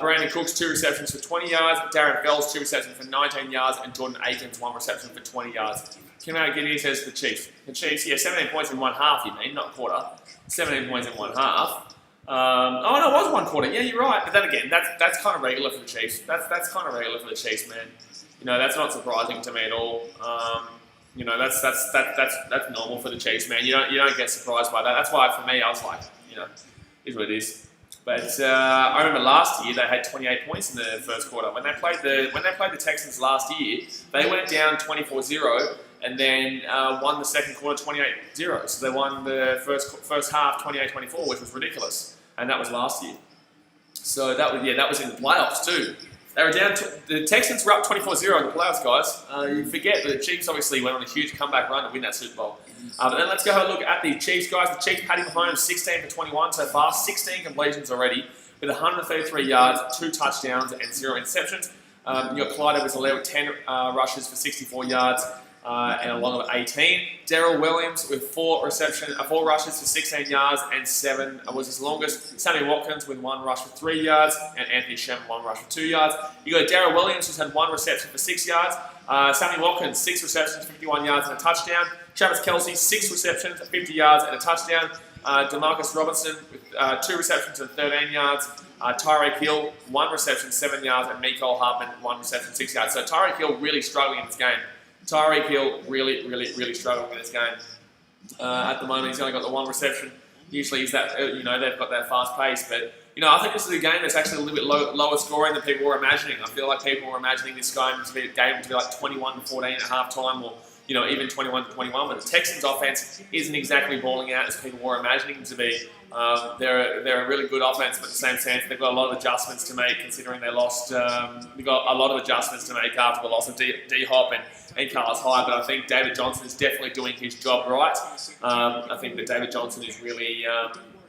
Brandon Cooks, 2 receptions for 20 yards. Darren Fells, 2 receptions for 19 yards. And Jordan Akins, 1 reception for 20 yards. Came out Guinea says the Chiefs. The Chiefs, 17 points in one half, you mean, not quarter. 17 points in one half. No, it was 1 quarter. Yeah, you're right. But then again, that's kind of regular for the Chiefs. That's kind of regular for the Chiefs, man. That's not surprising to me at all. That's normal for the Chiefs, man. You don't get surprised by that. That's why for me, I was like, is what it is. But I remember last year they had 28 points in the first quarter. When they played the Texans last year, they went down 24-0 and then won the second quarter 28-0. So they won the first half 28-24, which was ridiculous, and that was last year. So that was in the playoffs too. They were down. The Texans were up 24-0 in the playoffs, guys. You forget that the Chiefs obviously went on a huge comeback run to win that Super Bowl. But then let's go have a look at the Chiefs, guys. The Chiefs, Patty Mahomes, 16 for 21 so far, 16 completions already, with 133 yards, 2 touchdowns, and 0 interceptions. You got Clyde Edwards-Helaire with 10 rushes for 64 yards and a long of 18. Darrell Williams with 4 rushes for 16 yards and 7 was his longest. Sammy Watkins with 1 rush for 3 yards and Anthony Shem 1 rush for 2 yards. You got Darrell Williams who's had 1 reception for 6 yards. Sammy Watkins 6 receptions, 51 yards and a touchdown. Travis Kelce 6 receptions, 50 yards and a touchdown. DeMarcus Robinson with 2 receptions and 13 yards. Tyreek Hill 1 reception, 7 yards, and Mecole Hardman 1 reception, 6 yards. So Tyreek Hill really struggling in this game. Tyreek Hill really struggling in this game. At the moment, he's only got the one reception. Usually, he's that they've got that fast pace, but I think this is a game that's actually a little bit lower scoring than people were imagining. I feel like people were imagining this game to be like 21-14 at half time, or even 21-21. But the Texans' offense isn't exactly balling out as people were imagining to be. They're a really good offense, but at the same sense, they've got a lot of adjustments to make considering they lost. They've got a lot of adjustments to make after the loss of D-Hop and Carlos Hyde, but I think David Johnson is definitely doing his job right. I think that David Johnson is really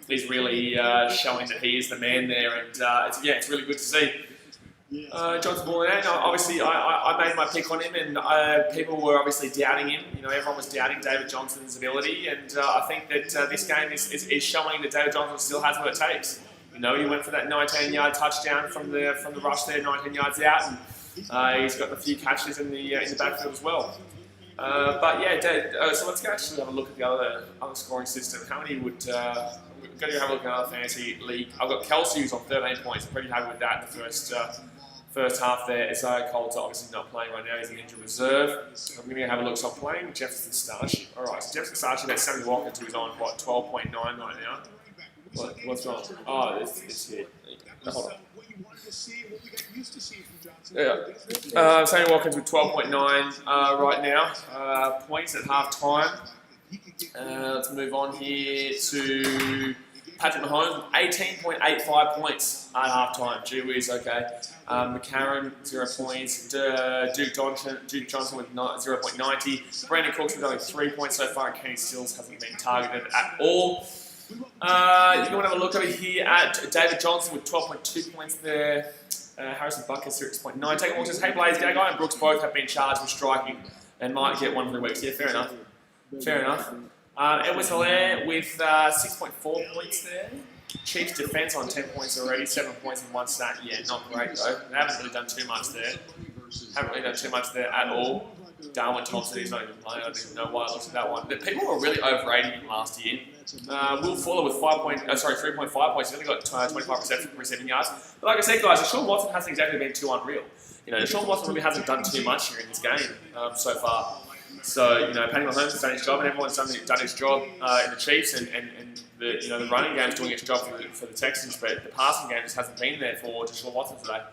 showing that he is the man there, and it's really good to see. Johnson balling out. Obviously, I made my pick on him, and people were obviously doubting him. Everyone was doubting David Johnson's ability, and I think that this game is showing that David Johnson still has what it takes. He went for that 19-yard touchdown from the rush there, 19 yards out, and he's got a few catches in the backfield as well. So let's go actually have a look at the other scoring system. How many would we're going to have a look at another fantasy league? I've got Kelsey who's on 13 points. I'm pretty happy with that in the first half there. Isaiah Coulter obviously not playing right now. He's in injured reserve. I'm going to have a look. So I'm playing Jefferson Starship. All right, so Jefferson Starship has Sammy Watkins who's on 12.9 right now. What's wrong? Oh, it's here. Hold on. Yeah. Sammy Watkins with 12.9 right now. Points at half time. Let's move on here to Patrick Mahomes with 18.85 points at half time. Gee whiz, okay. McCarron, 0 points. Duke Johnson with 0.90. Brandon Cooks with only 3 points so far. And Kenny Stills hasn't been targeted at all. You want to have a look over here at David Johnson with 12.2 points there. Harrison Bucker, 6.9. Take a look. Hey, Blaze, Gagai and Brooks both have been charged with striking and might get 1 for the weeks. Yeah, fair enough. Edwards Hilaire with 6.4 points there. Chiefs defense on 10 points already, 7 points in one stat. Yeah, not great though. They haven't really done too much there. At all. Darwin Thompson, he's not even playing. I don't even know why I looked at that one. But people were really overrating him last year. Will Fuller with 3.5 points. He's only got 25 receiving yards. But like I said, guys, DeShaun Watson hasn't exactly been too unreal. DeShaun Watson really hasn't done too much here in this game so far. So, Patty Mahomes has done his job, and everyone's done his job in the Chiefs, and the running game's doing its job for the Texans, but the passing game just hasn't been there for DeShaun Watson today.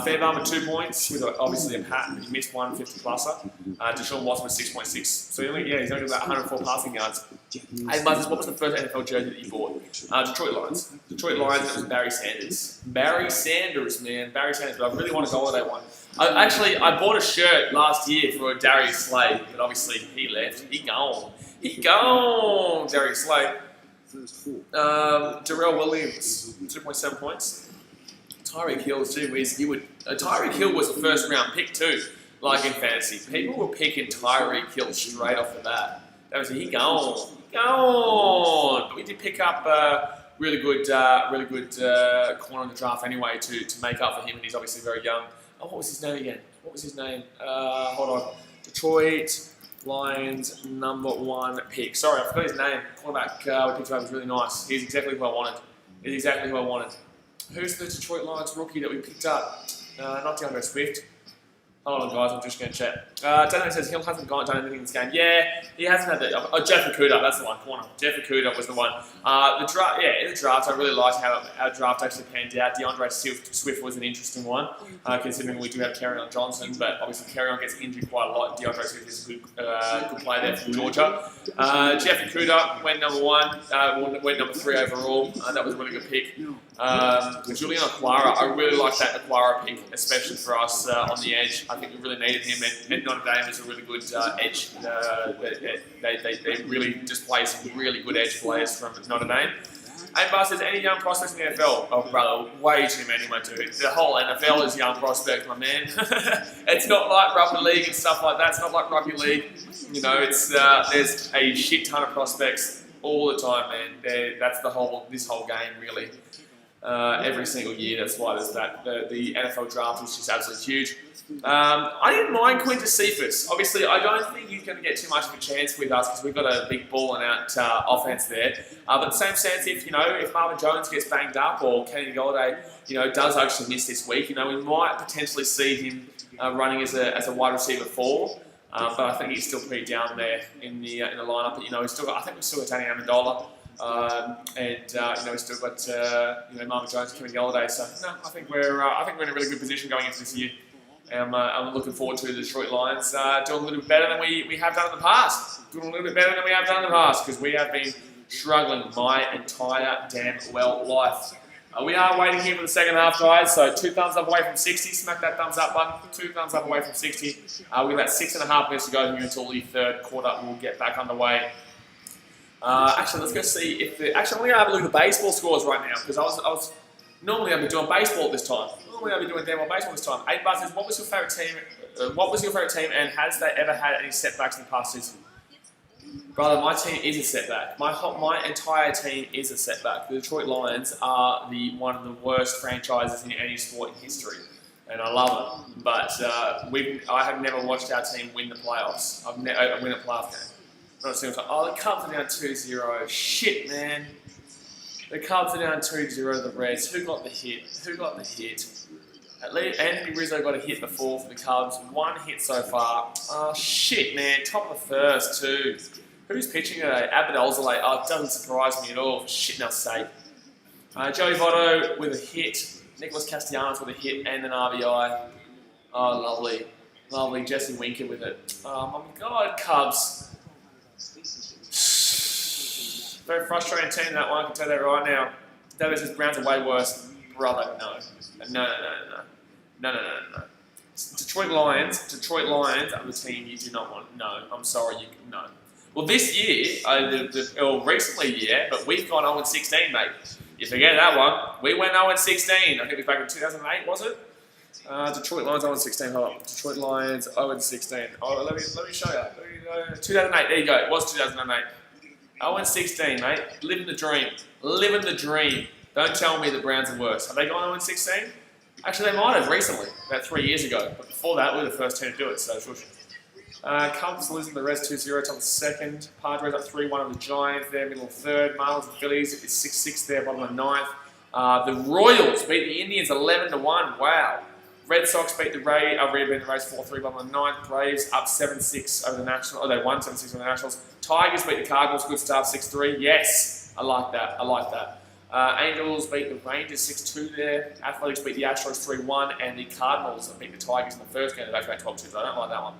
Fairbairn with 2 points, with obviously a pattern. He missed one 50-pluser. DeShaun Watson with 6.6. So he's only got about 104 passing yards. Hey, Buzzers, what was the first NFL jersey that you bought? Detroit Lions. Detroit Lions, it was Barry Sanders. Barry Sanders, but I really want to go with that one. I bought a shirt last year for Darius Slay, but obviously he left. He gone. Darius Slay. Darrell Williams, 2.7 points. Tyreek Hill, Tyreek Hill was a first round pick too, like in fantasy. People were picking Tyreek Hill straight off the bat. That was he gone. But we did pick up really good corner in the draft anyway to make up for him, and he's obviously very young. Oh, what was his name again? Hold on. Detroit Lions #1 pick. Sorry, I forgot his name. Cornerback we picked up was really nice. He's exactly who I wanted. Who's the Detroit Lions rookie that we picked up? Not DeAndre Swift. Hold on, guys, I'm just going to check. Daniel says Hill hasn't done anything in this game. Yeah, he hasn't had that. Jeff Okudah, that's the one, corner. Jeff Okudah was the one. In the draft, I really liked how our draft actually panned out. DeAndre Swift was an interesting one, considering we do have Kerryon Johnson, but obviously Kerryon gets injured quite a lot. DeAndre Swift is a good player there from Georgia. Jeff Okudah went #1, went #3 overall. That was a really good pick. Julian Okwara, I really like that Okwara pick, especially for us on the edge. I think we really needed him, and Notre Dame is a really good edge. They really display some really good edge players from Notre Dame. Bar says, any young prospects in the NFL? Oh, brother, way too many, my dude. The whole NFL is young prospects, my man. It's not like rugby league and stuff like that. It's not like rugby league. It's there's a shit ton of prospects all the time, man. That's this whole game, really. Every single year, that's why there's that. The NFL draft is just absolutely huge. I didn't mind Quintus Cephas. Obviously, I don't think he's going to get too much of a chance with us because we've got a big balling out offense there. But the same sense, if Marvin Jones gets banged up or Kenny Golladay, does actually miss this week, we might potentially see him running as a wide receiver 4. But I think he's still pretty down there in the lineup. But, we've still got, I think we've still got Danny Amendola. We've still got Marvin Jones and Kevin Galladay. So no, I think we're in a really good position going into this year. I'm looking forward to the Detroit Lions doing a little bit better than we have done in the past. Doing a little bit better than we have done in the past because we have been struggling my entire damn life. We are waiting here for the second half, guys. So 2 thumbs up away from 60. Smack that thumbs up button. 2 thumbs up away from 60. We've got about 6.5 minutes to go here until the third quarter will get back underway. Actually, let's go see if actually, I'm going to have a look at the baseball scores right now because I was normally I'd be doing baseball at this time. Normally I'd be doing damn well baseball this time. 8 Buzz says, what was your favourite team? And has they ever had any setbacks in the past season? Brother, my team is a setback. My entire team is a setback. The Detroit Lions are one of the worst franchises in any sport in history, and I love them. But I have never watched our team win the playoffs. I've never win a playoff game. Not a single time. Oh, the Cubs are down 2-0. Shit, man. The Cubs are down 2-0 to the Reds. Who got the hit? At least Anthony Rizzo got a hit before for the Cubs. 1 hit so far. Oh, shit, man. Top of the first, too. Who's pitching today? Abbott Alzolay. Oh, it doesn't surprise me at all, for shit's sake. Joey Votto with a hit. Nicholas Castellanos with a hit and an RBI. Oh, lovely. Lovely. Jesse Winker with it. Oh, my God, Cubs. Very frustrating team, that one. I can tell that right now. David says Browns are way worse. Brother, no. No. Detroit Lions are the team you do not want. No, I'm sorry, no. Well, this year, recently, yeah, but we've gone 0-16, mate. You forget that one. We went 0-16. I think it was back in 2008, was it? Detroit Lions 0-16. Hold on. Detroit Lions 0-16. Oh, let me show you. 2008. There you go. It was 2008. 0-16, mate. Living the dream. Living the dream. Don't tell me the Browns are worse. Have they gone 0-16? Actually, they might have recently, about 3 years ago. But before that, we were the first team to do it. So, Cubs losing the Reds 2-0, top of the second. Padres up 3-1 of the Giants there, middle of third. Marlins and Phillies is 6-6 there, bottom of ninth. The Royals beat the Indians 11-1. Wow. Red Sox beat the Rays 4-3, bottom of ninth. Braves up 7-6 over the Nationals. Oh, they won 7-6 over the Nationals. Tigers beat the Cardinals, good start, 6-3. Yes, I like that. Angels beat the Rangers 6-2 there. Athletics beat the Astros 3-1, and the Cardinals beat the Tigers in the first game. They both made 12-2, so I don't like that one.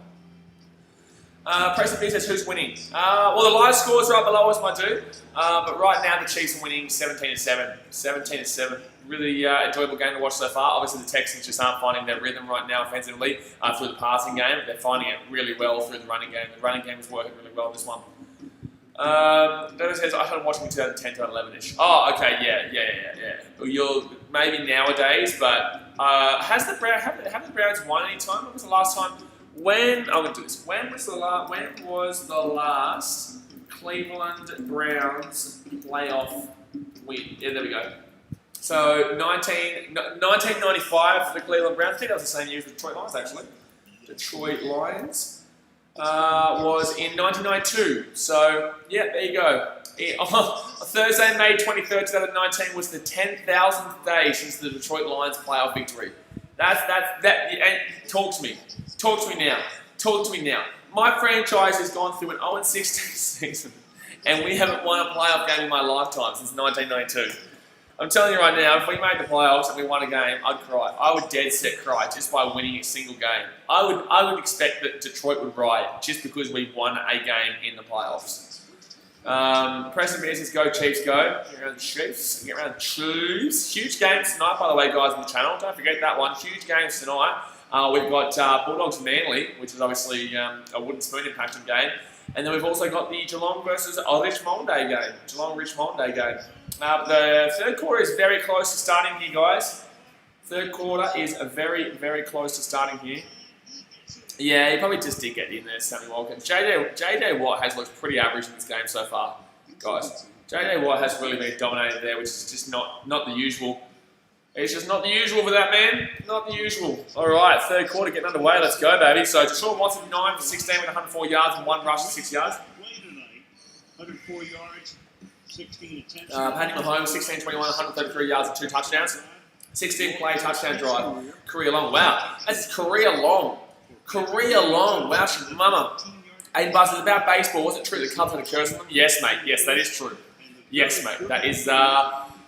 Preston B says, who's winning? Well, the live scores are up below us, my dude. But right now, the Chiefs are winning 17-7. 17-7. Really enjoyable game to watch so far. Obviously, the Texans just aren't finding their rhythm right now offensively through the passing game. They're finding it really well through the running game. The running game is working really well this one. Dennis says, I started watching 2010 to 11-ish. Oh, okay, yeah. You'll maybe nowadays, but have the Browns won any time? When was the last time? I'm going to do this. When was the last Cleveland Browns playoff win? Yeah, there we go. So 1995 for the Cleveland Browns. I think that was the same year as the Detroit Lions, actually. Detroit Lions was in 1992. So, yeah, there you go. On Thursday, May 23rd, 2019 was the 10,000th day since the Detroit Lions playoff victory. Talk to me. Talk to me now. My franchise has gone through an 0-16 season, and we haven't won a playoff game in my lifetime since 1992. I'm telling you right now, if we made the playoffs and we won a game, I'd cry. I would dead set cry just by winning a single game. I would expect that Detroit would riot just because we won a game in the playoffs. Preston Beer says, go Chiefs, go. Get around the Chiefs. Huge games tonight, by the way, guys, on the channel. Don't forget that one. Huge games tonight. We've got Bulldogs Manly, which is obviously a wooden spoon impacting game. And then we've also got the Geelong versus Richmond Day game. The third quarter is very close to starting here, guys. Third quarter is very, very close to starting here. Yeah, he probably just did get in there, Sammy Watkins. JJ Watt has looked pretty average in this game so far, guys. JJ Watt has really been dominated there, which is just not the usual. It's just not the usual for that man. Not the usual. All right, third quarter getting underway. Let's go, baby. So DeShaun Watson 9 for 16 with 104 yards and 1 rush for 6 yards. 104 yards, 16 attempts. Patty Mahomes 16-21, 133 yards and 2 touchdowns. 16 play touchdown drive. Career long. Wow, that's career long. Career long. Wow, mama. Aiden Barnes, about baseball. Was it true the Cubs had a curse on them? Yes, mate. Yes, that is true. Yes, mate. That is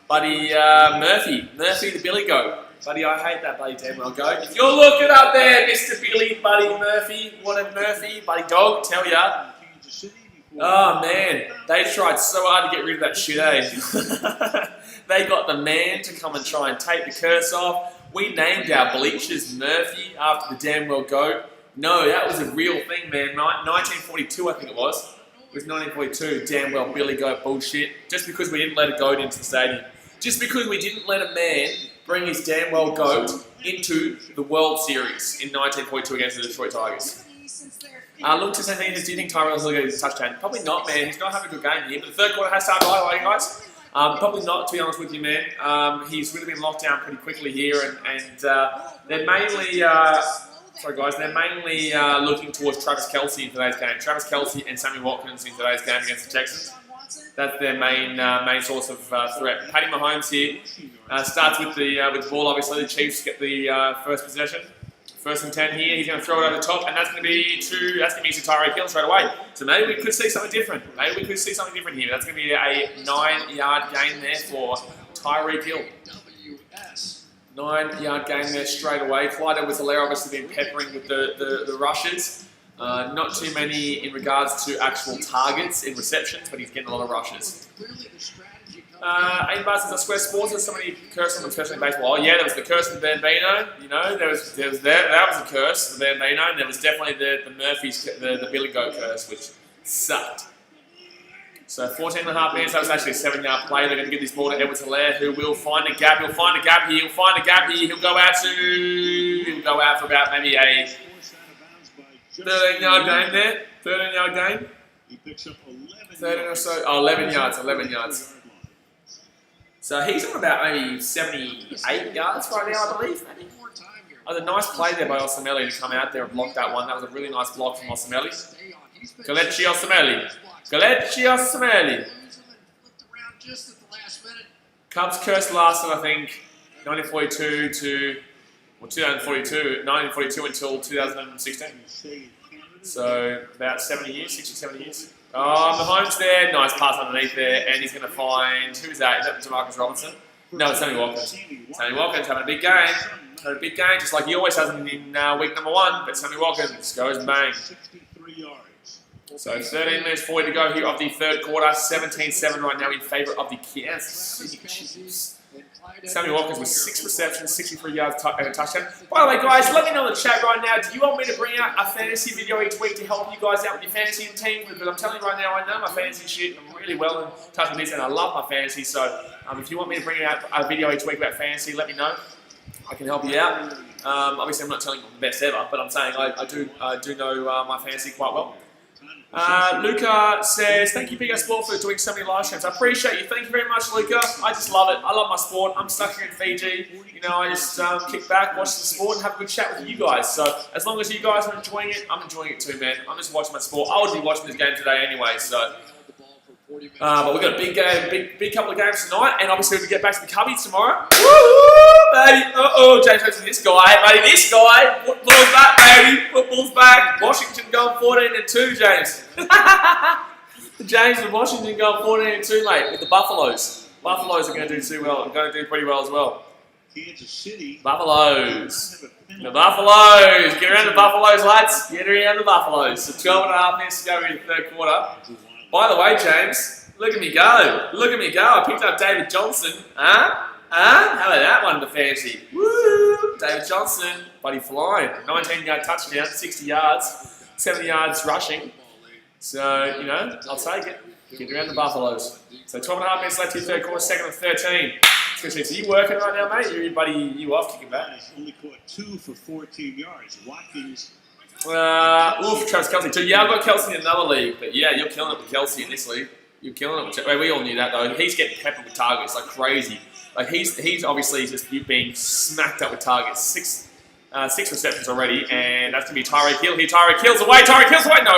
Buddy Murphy. Murphy the Billy Goat. Buddy, I hate that bloody damn well goat. If you're looking up there, Mr. Billy, Buddy Murphy, what a Murphy, Buddy Dog, tell ya. Oh man, they tried so hard to get rid of that shit, eh? They got the man to come and try and take the curse off. We named our bleachers Murphy after the damn well goat. No, that was a real thing, man. 1942, I think it was. It was 1942, damn well Billy Goat bullshit. Just because we didn't let a goat into the stadium. Just because we didn't let a man bring his damn well goat into the World Series in 1942 against the Detroit Tigers. Look to say, do you think Tyrell's going to get his touchdown? Probably not, man. He's not having a good game here. But the third quarter has started right away, guys. Probably not, to be honest with you, man. He's really been locked down pretty quickly here, and they're mainly, they're mainly looking towards Travis Kelce in today's game. Travis Kelce and Sammy Watkins in today's game against the Texans. That's their main source of threat. Patty Mahomes here starts with the ball. Obviously, the Chiefs get the first possession. First and 10 here. He's going to throw it over the top, and that's going to be to Tyreek Hill straight away. So maybe we could see something different. Maybe we could see something different here. That's going to be a 9-yard gain there for Tyreek Hill. 9-yard gain there straight away. Clyde Edwards-Helaire obviously been peppering with the rushes. Not too many in regards to actual targets in receptions, but he's getting a lot of rushes. Aiden Barnes says, I swear sports has so many curses on them, especially in baseball. Oh yeah, there was the curse of the Bambino, you know, that was a curse, the Bambino, and there was definitely the Murphy's, the Billy Goat curse, which sucked. So 14.5 minutes, that was actually a 7-yard play. They're going to give this ball to Edwards-Helaire, who will find a gap. He'll find a gap here. He'll go out for about maybe a 13-yard gain there. 13-yard gain. He picks up 13 or so. Oh, 11 yards. So he's on about maybe 78 yards right now, I believe. Maybe. Oh, the nice play there by Osamele to come out there and block that one. That was a really nice block from Osamele. Kelechi Osamele. Cubs cursed lasted, I think, 1942 until 2016. So about 70 years, 60, 70 years. Oh, Mahomes there, nice pass underneath there, and he's going to find, who is that? Is that Demarcus Robinson? No, it's Sammy Watkins. Sammy Watkins having a big game. Just like he always has in week number 1, but Sammy Watkins goes bang. So 13 minutes 40 to go here of the third quarter, 17-7 right now in favour of the Kansas City Chiefs. Sammy Watkins with 6 receptions, 63 yards and a touchdown. By the way, guys, let me know in the chat right now, do you want me to bring out a fantasy video each week to help you guys out with your fantasy team? Because I'm telling you right now, I know my fantasy shit. I'm really well in touch with this, and I love my fantasy. So if you want me to bring out a video each week about fantasy, let me know. I can help you out. Obviously, I'm not telling you I'm the best ever, but I'm saying I do know my fantasy quite well. Luca says, thank you, Big Sport, for doing so many live streams. I appreciate you. Thank you very much, Luca. I just love it. I love my sport. I'm stuck here in Fiji. You know, I just kick back, watch the sport, and have a good chat with you guys. So as long as you guys are enjoying it, I'm enjoying it too, man. I'm just watching my sport. I would be watching this game today anyway, so... but we've got a big game, big couple of games tonight, and obviously we get back to the Cubbies tomorrow. Woo, baby! James Jones, this guy, buddy, this guy. Football's back, baby. Football's back. Washington going 14-2, James. James with Washington going 14-2, mate, with the Buffaloes. Buffaloes are going to do too well. Going to do pretty well as well. Kansas City. Buffaloes. The Buffaloes. Get around the Buffaloes, lads. Get around the Buffaloes. So 12.5 minutes to go in the third quarter. By the way, James, look at me go. Look at me go. I picked up David Johnson. Huh? How about that one to fancy? Woo! David Johnson, buddy flying. 19-yard touchdown, 60 yards, 70 yards rushing. So, you know, I'll take it. Get around the Buffaloes. So 12.5 minutes left in the third quarter, second and 13. So you working right now, mate? You off kicking back? Only caught 2 for 14 yards. Watkins. Travis Kelce too. Yeah, I've got Kelce in another league, but yeah, you're killing it with Kelce in this league. You're killing it with. We all knew that though. He's getting peppered with targets like crazy. Like he's obviously just being smacked up with targets. 6 receptions already, and that's gonna be Tyreek Hill here. Tyreek Hill's away. No,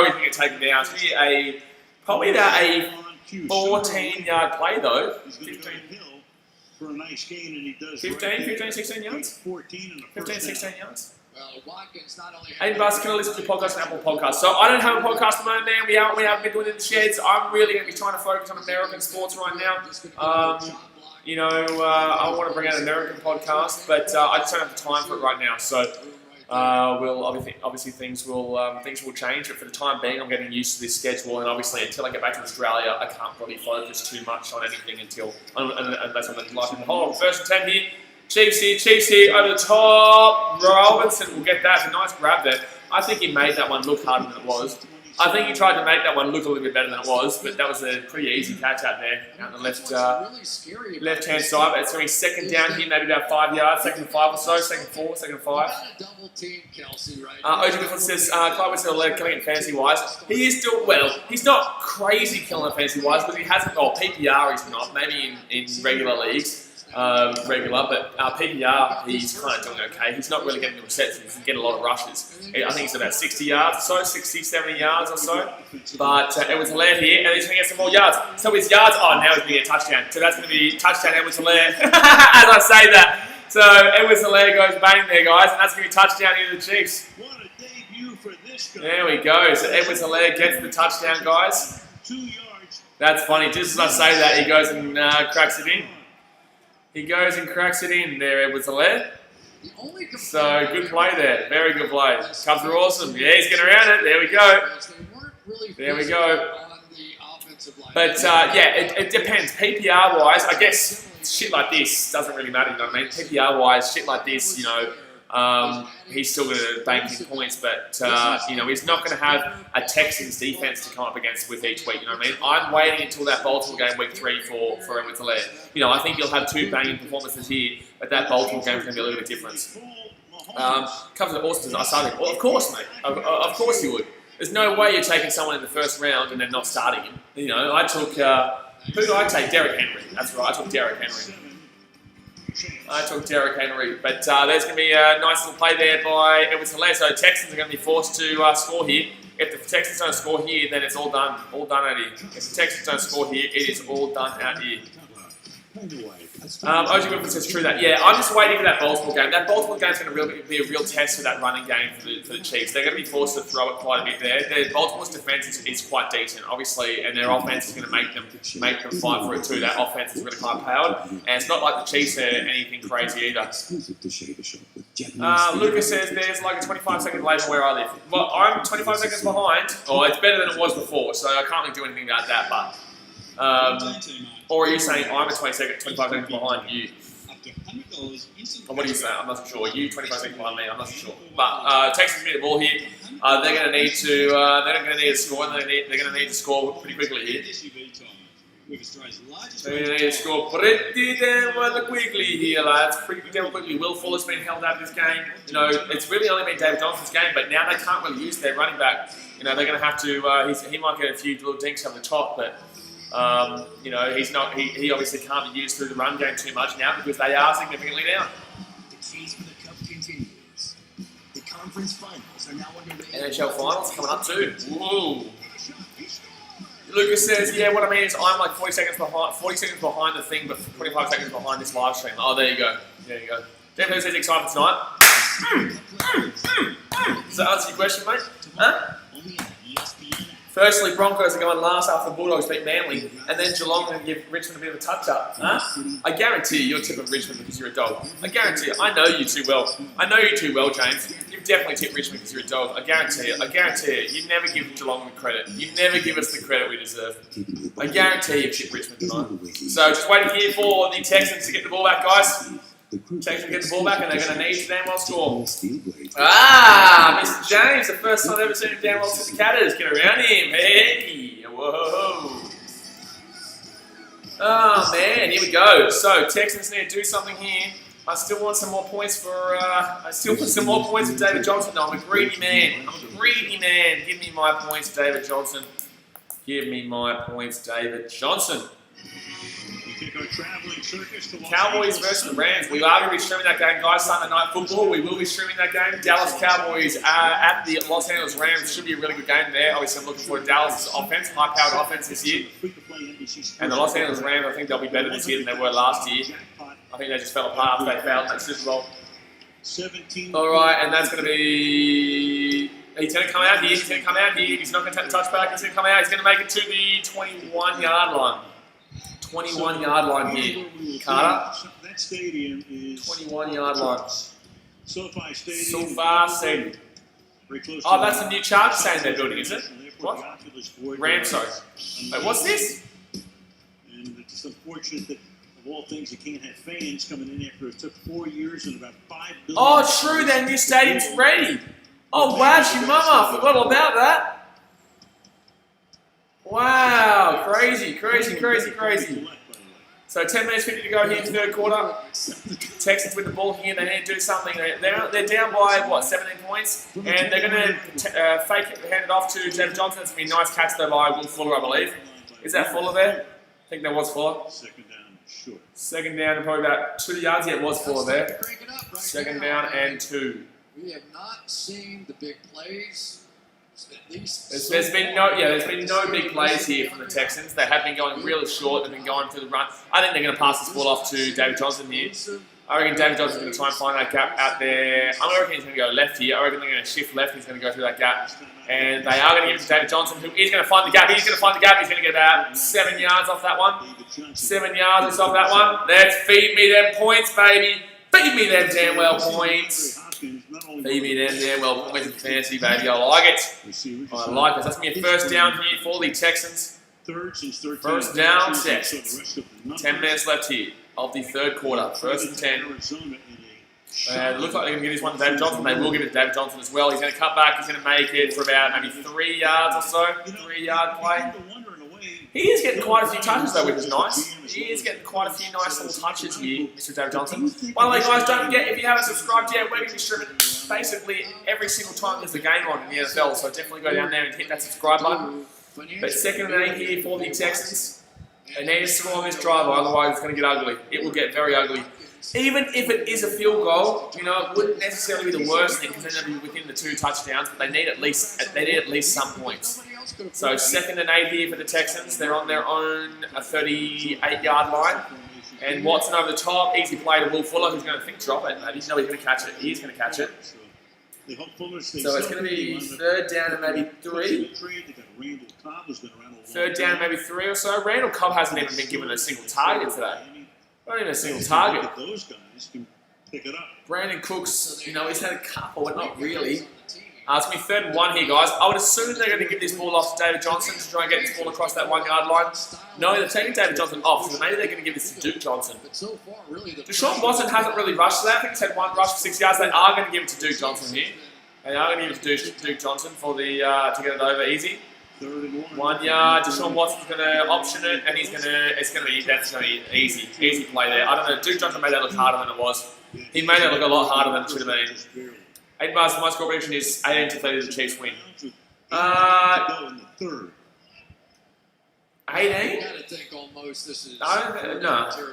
he's gonna take him down. It's gonna be probably a 14-yard play though. 15. For a nice gain, and he does 15, 16 yards? 14 and a 15, 16 yards? Well, Watkins not only Hey, Bus, can I listen to your podcast on Apple Podcasts? So I don't have a podcast at the moment, man. We haven't been doing it in the sheds. I'm really going to be trying to focus on American sports right now. You know, I want to bring out an American podcast, but I just don't have the time for it right now. So we'll obviously things will change. But for the time being, I'm getting used to this schedule, and obviously until I get back to Australia, I can't really focus too much on anything unless I'm in life in the whole. First and 10 here. Chiefs here, over the top. Robinson will get that. It's a nice grab there. I think he made that one look harder than it was. I think he tried to make that one look a little bit better than it was, but that was a pretty easy catch out there, out the left-hand side. But it's going to be second down here, maybe about 5 yards, second and 5 or so, second 4, second 5. OG Griffin says, Clive was still killing it fantasy-wise. He is still, well, he's not crazy killing it fantasy-wise, but he hasn't, PPR he's not, maybe in regular leagues. But PPR, he's kind of doing okay. He's not really getting the receptions. He's getting a lot of rushes. I think it's about 60 yards or so, 60, 70 yards or so. But Edwards Hilaire here, and he's going to get some more yards. So his yards, now he's going to get a touchdown. So that's going to be touchdown Edwards Hilaire, as I say that. So Edwards Hilaire goes bang there, guys, and that's going to be touchdown here to the Chiefs. What a debut for this guy. There we go. So Edwards Hilaire gets the touchdown, guys. 2 yards. That's funny. Just as I say that, he goes and cracks it in. He goes and cracks it in there, Edwards Hilaire. So, good play there. Very good play. Cubs are awesome. Yeah, he's getting around it. There we go. There we go. But, it depends. PPR-wise, I guess shit like this doesn't really matter, you know what I mean? PPR-wise, shit like this, you know, he's still going to bank in points, but, you know, he's not going to have a Texans defense to come up against with each week, you know what I mean? I'm waiting until that Baltimore game week 3 for Edwards Hilaire. You know, I think he'll have 2 banging performances here, but that Baltimore game is going to be a little bit different. Comes with Austin, I started. Well, of course, mate. Of course you would. There's no way you're taking someone in the first round and then not starting him. You know, I took, who did I take? Derrick Henry. That's right, I took Derrick Henry. But there's going to be a nice little play there by Edwards Hilaire. So Texans are going to be forced to score here. If the Texans don't score here, then it's all done. All done out here. If the Texans don't score here, it is all done out here. OG Griffin says true that. Yeah, I'm just waiting for that Baltimore game. That Baltimore game is going to be a real test for that running game for the Chiefs. They're going to be forced to throw it quite a bit there. Baltimore's defense is quite decent, obviously, and their offense is going to make them fight for it too. That offense is really high powered, and it's not like the Chiefs are anything crazy either. Lucas says there's like a 25-second delay from where I live. Well, I'm 25 seconds behind. Oh, it's better than it was before, so I can't really do anything about that. But or are you saying I'm a 25 seconds behind you? Or what are you saying? I'm not sure. You 25 seconds behind me. I'm not sure. But Texans get the ball here. They're going to need to. They're going to need to score. And they're going to need to score pretty quickly here. They're going to need to score pretty damn quickly here, lads. Pretty damn quickly. Will Fuller's been held out of this game. You know, it's really only been David Johnson's game, but now they can't really use their running back. You know, they're going to have to. He might get a few little dinks over the top, but. You know, he's not. He obviously can't be used through the run game too much now because they are significantly down. The chase for the cup continues. The conference finals are now underway. NHL finals coming up too. Whoa. Lucas says, yeah, what I mean is I'm like 40 seconds behind the thing, but 25 seconds behind this live stream. Oh, there you go. There you go. Definitely says excited tonight. Does that answer your question, mate? Huh? Firstly, Broncos are going last after the Bulldogs beat Manly, and then Geelong are going to give Richmond a bit of a touch-up. Huh? I guarantee you're tipping Richmond because you're a dog. I guarantee it. I know you too well. I know you too well, James. You've definitely tipped Richmond because you're a dog. I guarantee it. I guarantee it. You never give Geelong the credit. You never give us the credit we deserve. I guarantee you've tipped Richmond tonight. So just waiting here for the Texans to get the ball back, guys. Texans get the ball back and they're going to need to damn well score. Mr. James, the first time I've ever seen him damn well to the Catters. Get around him. Hey, whoa. Oh, man, here we go. So, Texans need to do something here. I still want some more points for, David Johnson. No, I'm a greedy man. Give me my points, David Johnson. Give me my points, David Johnson. Cowboys versus the Rams. We are going to be streaming that game, guys. Sunday Night Football. We will be streaming that game. Dallas Cowboys at the Los Angeles Rams. Should be a really good game there. Obviously, I'm looking forward to Dallas' offense, high-powered offense this year. And the Los Angeles Rams, I think they'll be better this year than they were last year. I think they just fell apart after they failed in that Super Bowl. 17. All right, and that's going to be... He's going to come out here. He's going to come out here. He's not going to take the touchback. He's going to come out. He's going to make it to the 21-yard line. 21-yard line here. Carter. That stadium is 21-yard line. SoFi Stadium. SoFi Stadium. Very close Oh, to that's the new Chargers stadium they're building, is it? What? Ramso. Wait, what's this? And it's just unfortunate that, of all things, you can't have fans coming in after it took 4 years and about $5 billion. Oh, true. Their new stadium's ready. Oh, wow, your mama. I forgot all about that. Wow. Crazy, crazy, crazy, crazy. So 10 minutes 50 to go here in the third quarter. Texans with the ball here. They need to do something. They're down by, what, 17 points? And they're going to fake it, hand it off to David Johnson. It's going to be a nice catch though by Will Fuller, I believe. Is that Fuller there? I think there was Fuller. Second down, short. Second down and probably about 2 yards. Yeah, it was Fuller there. Second down and 2. We have not seen the big plays. At least There's been no big plays here from the Texans. They have been going really short. They've been going to the run. I think they're going to pass this ball off to David Johnson here. I reckon David Johnson's going to try and find that gap out there. I reckon he's going to go left here. I reckon they're going to shift left. He's going to go through that gap. And they are going to give it to David Johnson, who is going to find the gap. He's going to find the gap. He's going to get about 7 yards off that one. 7 yards off that one. Let's feed me them points, baby. Feed me them damn well points. Feed me them damn well points in fantasy, baby. I like it. I like it. That's going to be a first down here for the Texans. First down, Texans. 10 minutes left here of the third quarter. First and 10. It looks like they're going to give this one to David Johnson. They will give it to David Johnson as well. He's going to cut back. He's going to make it for about maybe 3 yards or so. 3-yard play. He is getting quite a few touches though, which is nice. He is getting quite a few nice little touches here, Mr. David Johnson. By the way, guys, don't forget, if you haven't subscribed yet, we're going to be streaming basically every single time there's a game on in the NFL, so definitely go down there and hit that subscribe button. But second and 8 here for the Texans. They need to score on this drive, otherwise it's going to get ugly. It will get very ugly. Even if it is a field goal, you know, it wouldn't necessarily be the worst thing because then they'll be within the 2 touchdowns, but they need at least some points. So second and 8 here for the Texans. They're on their own 38-yard line. And Watson over the top. Easy play to Will Fuller, who's going to drop it. Maybe. No, he's going to catch it. He's going to catch it. So it's going to be third down and maybe 3. Third down and maybe 3 or so. Randall Cobb hasn't even been given a single target today. Not even a single target. Brandon Cooks, you know, he's had a couple, but not really. It's going to be third and 1 here, guys. I would assume they're going to give this ball off to David Johnson to try and get this ball across that 1-yard line. No, they're taking David Johnson off, so maybe they're going to give this to Duke Johnson. DeShaun Watson hasn't really rushed today. I think he's had 1 rush for 6 yards. They are going to give it to Duke Johnson here. They are going to give it to Duke Johnson for the to get it over easy. 1 yard. DeShaun Watson's going to option it, and that's going to be easy play there. I don't know. Duke Johnson made that look harder than it was. He made that look a lot harder than it should have been. 8 bars. My score prediction is 18-30. The Chiefs win. 18. I gotta think almost this is. I'm getting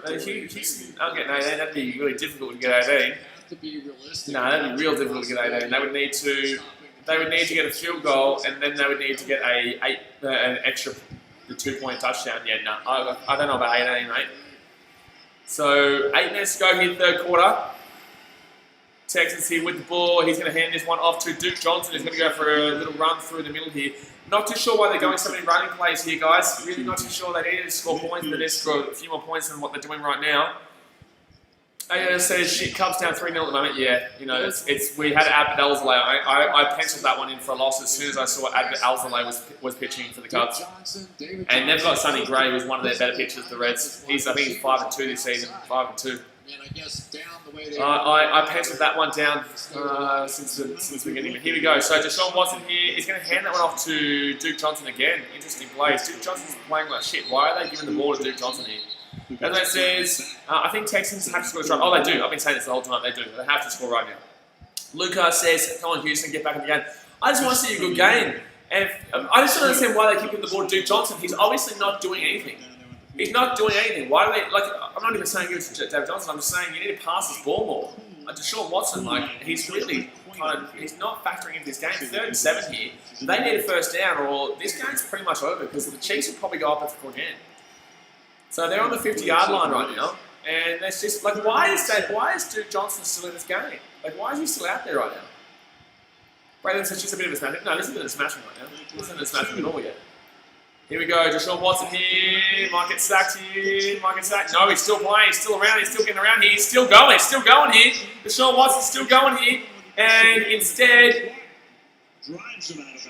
18. That'd be really difficult to get 18. To be realistic. No, that'd be real difficult to get 18. They would need to get a field goal, and then they would need to get an extra 2-point touchdown. Yeah, no, I don't know about 18, mate. So 8 minutes to go here, third quarter. Texans here with the ball. He's going to hand this one off to Duke Johnson. He's going to go for a little run through the middle here. Not too sure why they're going so many running plays here, guys. Really not too sure. They needed to score points, but they need to score a few more points than what they're doing right now. AO says shit comes down 3-0 at the moment. Yeah, you know, we had Albert Alzolay. I penciled that one in for a loss as soon as I saw Albert Alzolay was pitching for the Cubs. And they've got Sonny Gray, who's one of their better pitchers, the Reds. I think he's 5-2 this season. 5-2. I penciled that one down since the beginning. But here we go. So DeShaun Watson here is going to hand that one off to Duke Johnson again. Interesting plays. Duke Johnson's playing like shit. Why are they giving the ball to Duke Johnson here? As it says, I think Texans have to score a try. Oh, they do. I've been saying this the whole time. They do. They have to score right now. Lucas says, come on, Houston, get back in the game. I just want to see a good game. And I just don't understand why they keep giving the ball to Duke Johnson. He's obviously not doing anything. He's not doing anything. Why do they, like, I'm not even saying give it to David Johnson. I'm just saying you need to pass this ball more. DeShaun Watson, like, he's really he's not factoring into this game. 3rd and 7 here. They need a first down or this game's pretty much over because the Chiefs will probably go up and score again. So they're on the 50-yard line right now. And that's just like, why is Duke Johnson still in this game? Like, why is he still out there right now? Braylon says just a bit of a smashing. No, this isn't a smashing right now. This isn't a smashing at all yet. Here we go, DeShaun Watson here, might get sacked here, might get sacked. No, he's still playing, he's still around, he's still getting around here, he's still going here. DeShaun Watson's still going here, and instead, Drives him out of bounds.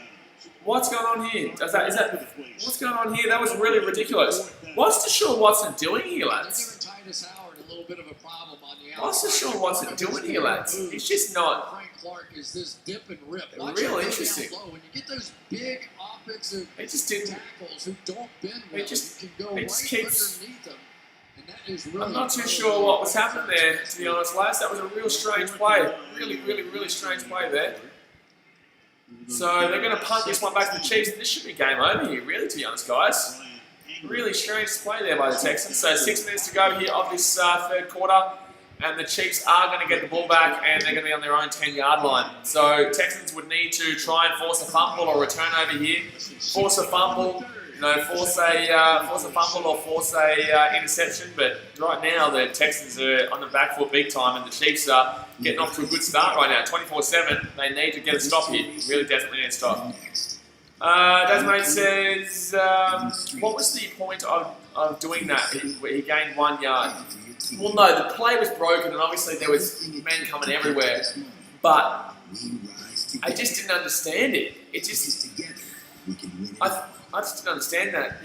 what's going on here? What's going on here? That was really ridiculous. What's DeShaun Watson doing here, lads? They're giving Titus Howard a little bit of a problem on the outside. What's DeShaun Watson doing here, lads? He's just not. Frank Clark is this dip and rip. Real him go down interesting. low. When you get those big offensive He just didn't. tackles who don't bend well, It just- you can go it right just keeps- underneath them. And that is really I'm not too sure what was happening there, to be honest, lads. That was a real strange play. Really strange play there. So they're going to punt this one back to the Chiefs, and this should be game over here, really, to be honest, guys. Really strange play there by the Texans. So 6 minutes to go here of this third quarter, and the Chiefs are going to get the ball back, and they're going to be on their own 10-yard line. So Texans would need to try and force a fumble or return over here. Force a fumble, force a fumble or force a interception. But right now the Texans are on the back foot big time, and the Chiefs are getting off to a good start right now. 24-7. They need to get a stop here. Really desperately need a stop. Desmond says, what was the point of doing that? He gained 1 yard. Well, no, the play was broken, and obviously there was men coming everywhere. But I just didn't understand it. I just didn't understand that.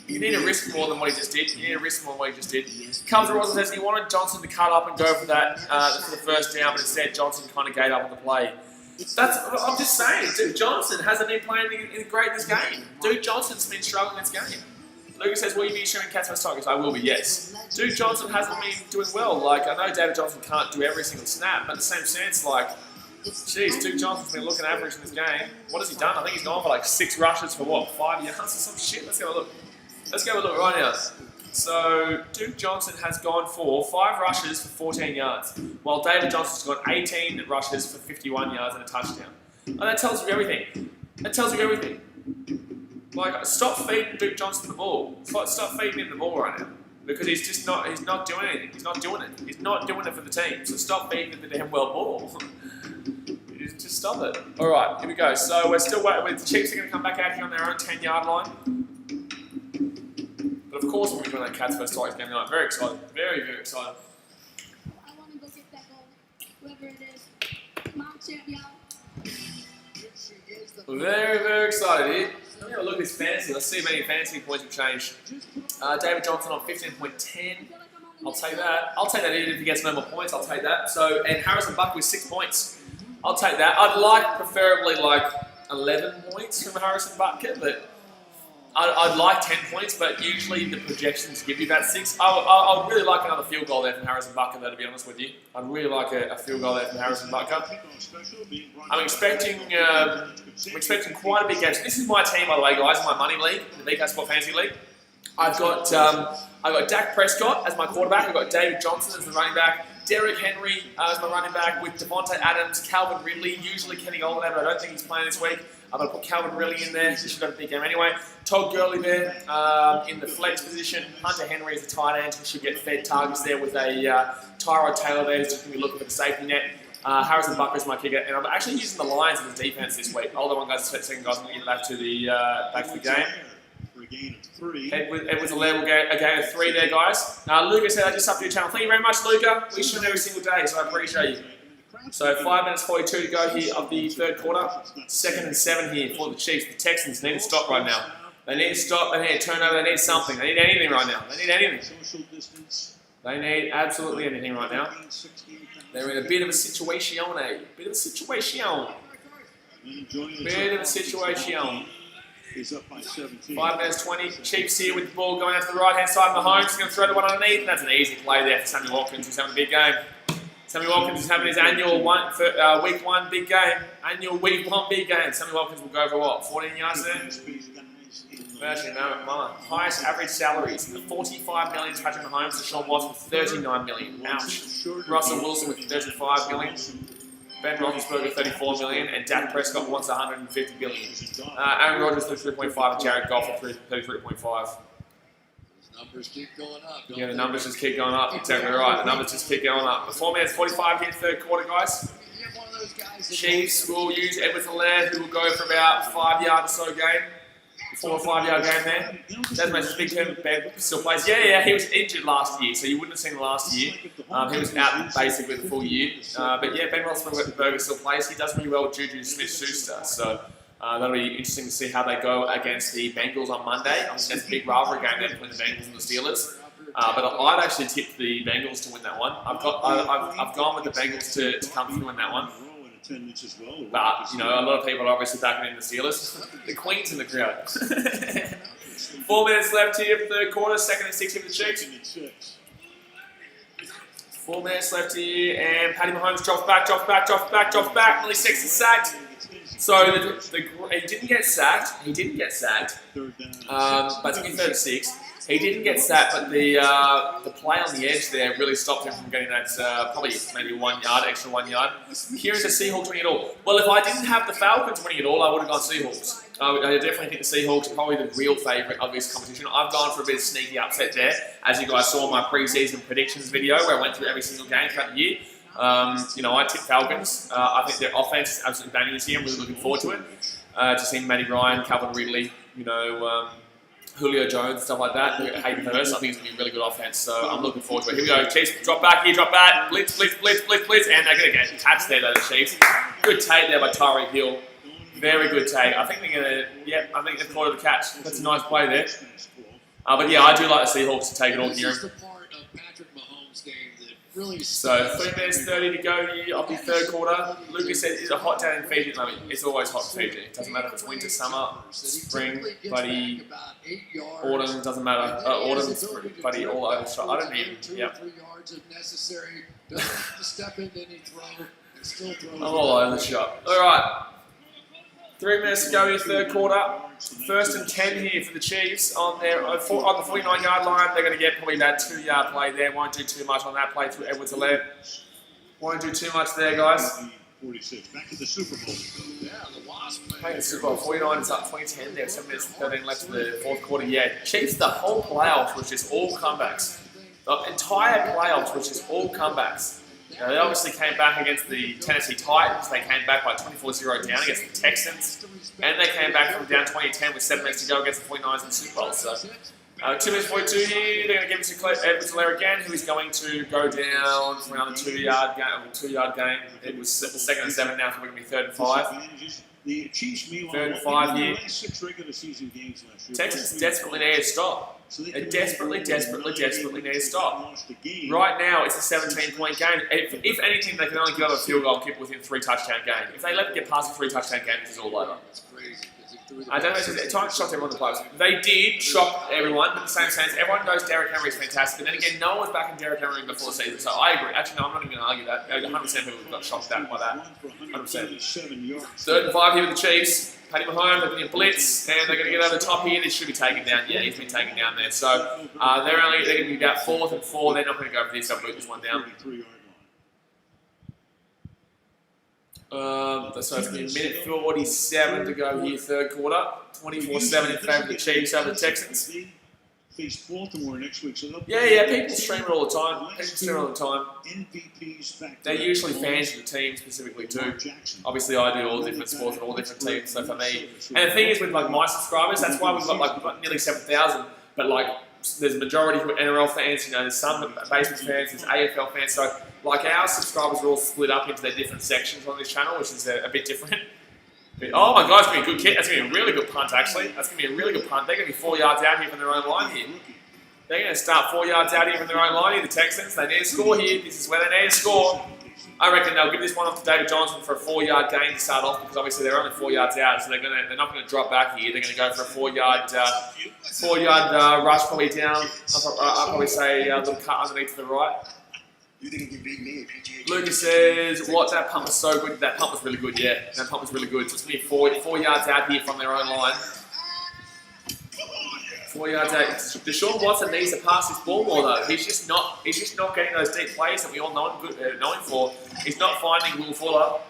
You need to risk more than what he just did. Cubs Ross says he wanted Johnson to cut up and go for that for the first down, but instead Johnson kind of gave up on the play. I'm just saying, Duke Johnson hasn't been playing great in this game. Duke Johnson's been struggling in this game. Lucas says, will you be showing Cats vs Tigers? I will be, yes. Duke Johnson hasn't been doing well. Like, I know David Johnson can't do every single snap, but in the same sense, like, geez, Duke Johnson's been looking average in this game. What has he done? I think he's gone for like 6 rushes for what, 5 yards or some shit? Let's go look. Let's go look right now. So Duke Johnson has gone for 5 rushes for 14 yards, while David Johnson's gone 18 rushes for 51 yards and a touchdown. And that tells you everything. Like, stop feeding Duke Johnson the ball. Stop feeding him the ball right now. Because he's not doing anything. He's not doing it. He's not doing it for the team. So stop feeding him the damn well ball. Just stop it. Alright, here we go. So we're still waiting. The Chiefs are going to come back out here on their own 10-yard line. But of course we'll be doing that Cats vs Tigers game tonight. Very excited. Very excited. I want to go get that goal. Whoever it is. Come on, champ, y'all. Very excited here. Let me have a look at this fantasy. Let's see how many fantasy points have changed. David Johnson on 15.10. I'll take that. I'll take that even if he gets no more points. I'll take that. So, and Harrison Buck with 6 points. I'll take that. I'd like preferably like 11 points from Harrison Butker, but I'd like 10 points, but usually the projections give you about 6. I'd really like another field goal there from Harrison Butker, though, to be honest with you. I'd really like a field goal there from Harrison Butker. I'm expecting quite a big game. So this is my team, by the way, guys, my money league, the BK Sport Fantasy League. I've got Dak Prescott as my quarterback. I've got David Johnson as the running back. Derrick Henry as my running back with Devontae Adams, Calvin Ridley, usually Kenny Golladay, but I don't think he's playing this week. I'm going to put Calvin Ridley in there. He should have a big game anyway. Todd Gurley there in the flex position. Hunter Henry is a tight end. He should get fed targets there with a Tyrod Taylor there who's just going to be looking for the safety net. Harrison Butker is my kicker, and I'm actually using the Lions as a defense this week. Hold on, guys. Second, guys, I'm going to get back to the game. Edwards a level a game of 3 there, guys. Luca said I just up to your channel. Thank you very much, Luca. We stream every single day, so I appreciate you. So 5 minutes 42 to go here of the third quarter. 2nd and 7 here for the Chiefs. The Texans need to stop right now. They need to stop. They need a turnover. They need something. They need anything right now. They need anything. They need absolutely anything right now. They're in a bit of a situation, Bit of a situation. He's up by 17. 5 minutes 20. Chiefs here with the ball going out to the right-hand side. Mahomes is going to throw the one underneath. And that's an easy play there for Sammy Watkins, who's having a big game. Sammy Watkins is having his annual week 1 big game. Sammy Watkins will go for what? 14 yards there? Actually, no, mama. Highest average salaries. The 45 million is Patrick Mahomes. DeShaun Watson with 39 million. Ouch. Russell Wilson with 35 million. Ben Roethlisberger 34 million, and Dak Prescott wants 150 billion. Aaron Rodgers 33.5 and Jared Goff at 33.5. Numbers keep going up. Yeah, the numbers just keep going up. Exactly right. The numbers just keep going up. 4 minutes 45 here, third quarter, guys. Chiefs will use Edwards-Helaire, who will go for about 5 yards or so game. 4 or 5 yard game there. Desmond's big term, Ben still plays. Yeah, he was injured last year, so you wouldn't have seen him last year. He was out basically the full year. But yeah, Ben Roethlisberger still plays. He does really well with Juju Smith-Schuster. So that'll be interesting to see how they go against the Bengals on Monday. I think that's a big rivalry game there between the Bengals and the Steelers. But I'd actually tip the Bengals to win that one. I've gone with the Bengals to come through in that one. But, you know, a lot of people are obviously backing in the Steelers. The Queen's in the crowd. 4 minutes left here, third quarter, 2nd and 6 here for the Chiefs. 4 minutes left here, and Patty Mahomes drops back, nearly 6 sacked. So he didn't get sacked, but to be 3rd and 6. He didn't get sacked, but the play on the edge there really stopped him from getting that probably maybe 1 yard, extra 1 yard. Here's the Seahawks winning it all. Well, if I didn't have the Falcons winning it all, I would have gone Seahawks. I definitely think the Seahawks are probably the real favourite of this competition. I've gone for a bit of sneaky upset there, as you guys saw in my pre-season predictions video where I went through every single game throughout the year. You know, I tipped Falcons. I think their offense is absolutely banging this year. I'm really looking forward to it. To see Matty Ryan, Calvin Ridley, you know, Julio Jones, stuff like that. Hayden Hurst, I think it's going to be a really good offense, so I'm looking forward to it. Here we go, Chiefs, drop back, blitz, and they're going to get touched there, though, the Chiefs. Good take there by Tyreek Hill. Very good take. I think they're going to, I think they've caught the catch. That's a nice play there. But yeah, I do like the Seahawks to take it all here. So 3 minutes 30 to go here of the third quarter. Lucas said it's a hot day in Fiji. I mean, it's always hot in Fiji. It doesn't matter if it's winter, summer, spring, buddy, autumn, doesn't matter. Autumn, spring, buddy, all over the shot. I don't even, I'm all over the shot. All right. 3 minutes to go here, third quarter. 1st and 10 here for the Chiefs on the 49-yard line. They're going to get probably about 2 yard play there. Won't do too much on that play through Edwards-Helaire. Won't do too much there, guys. 46. Back to the Super Bowl. Yeah, the Wasp. Playing the Super Bowl. 49 is up 2010 there. 7 minutes 13 left in the fourth quarter. Yeah, Chiefs, the whole playoffs was just all comebacks. The entire playoffs was just all comebacks. Now, they obviously came back against the Tennessee Titans. They came back by 24-0 down against the Texans. And they came back from down 2010 with 7 minutes to go against the 49ers in the Super Bowl. So, 2 minutes 42 here. They're going to give it to Edwards-Helaire again, who is going to go down for another 2 yard game. It was the 2nd and 7 now, so we're going to be 3rd and 5. The Chiefs, meanwhile, 3rd and 5 here. 6 regular season games last year. Texans desperately need a stop. They desperately need a stop. Right now, it's a 17-point game. If anything, they can only give up a field goal and keep it within 3 touchdown game. If they let them get past the 3 touchdown game, it's all over. I don't know if it's time to shock everyone in the playoffs. They did shock everyone, but in the same sense, everyone knows Derrick Henry is fantastic. But then again, no one was backing Derrick Henry before the season, so I agree. Actually, no, I'm not even going to argue that. 100% people got shocked by that. 100%. 3rd and 5 here with the Chiefs. Patty Mahomes, they're going to blitz, and they're going to get over the top here. This should be taken down. Yeah, he's been taken down there. So they're going to be about 4th and 4. They're not going to go for this. They'll boot this one down. So it's going to be a minute 47 to go here, third quarter. 24-7 in favour of the Chiefs over the Texans. Face Baltimore next week, so yeah, people stream it all the time. They're usually fans of the team specifically too. Obviously, I do all different sports and all different teams. So for me, and the thing is with like my subscribers, that's why we've got nearly 7,000. But like, there's a majority who are NRL fans. You know, there's some baseball fans, there's AFL fans. So like our subscribers are all split up into their different sections on this channel, which is a bit different. Oh my God, it's going to be a good kick. That's going to be a really good punt, actually. That's going to be a really good punt. They're going to be 4 yards out here from their own line here. They're going to start 4 yards out here from their own line here, the Texans. They need to score here. This is where they need to score. I reckon they'll give this one off to David Johnson for a 4 yard gain to start off, because obviously they're only 4 yards out, so they're not going to drop back here. They're going to go for a 4 yard rush, probably down. I'll probably say a little cut underneath to the right. You think you can beat me at PGA? Lucas says, what, that pump was so good. That pump was really good, yeah. That pump was really good. So it's going to be 4 yards out here from their own line. 4 yards out. DeShaun Watson needs to pass this ball more though. He's just not getting those deep plays that we all know him for. He's not finding Will Fuller.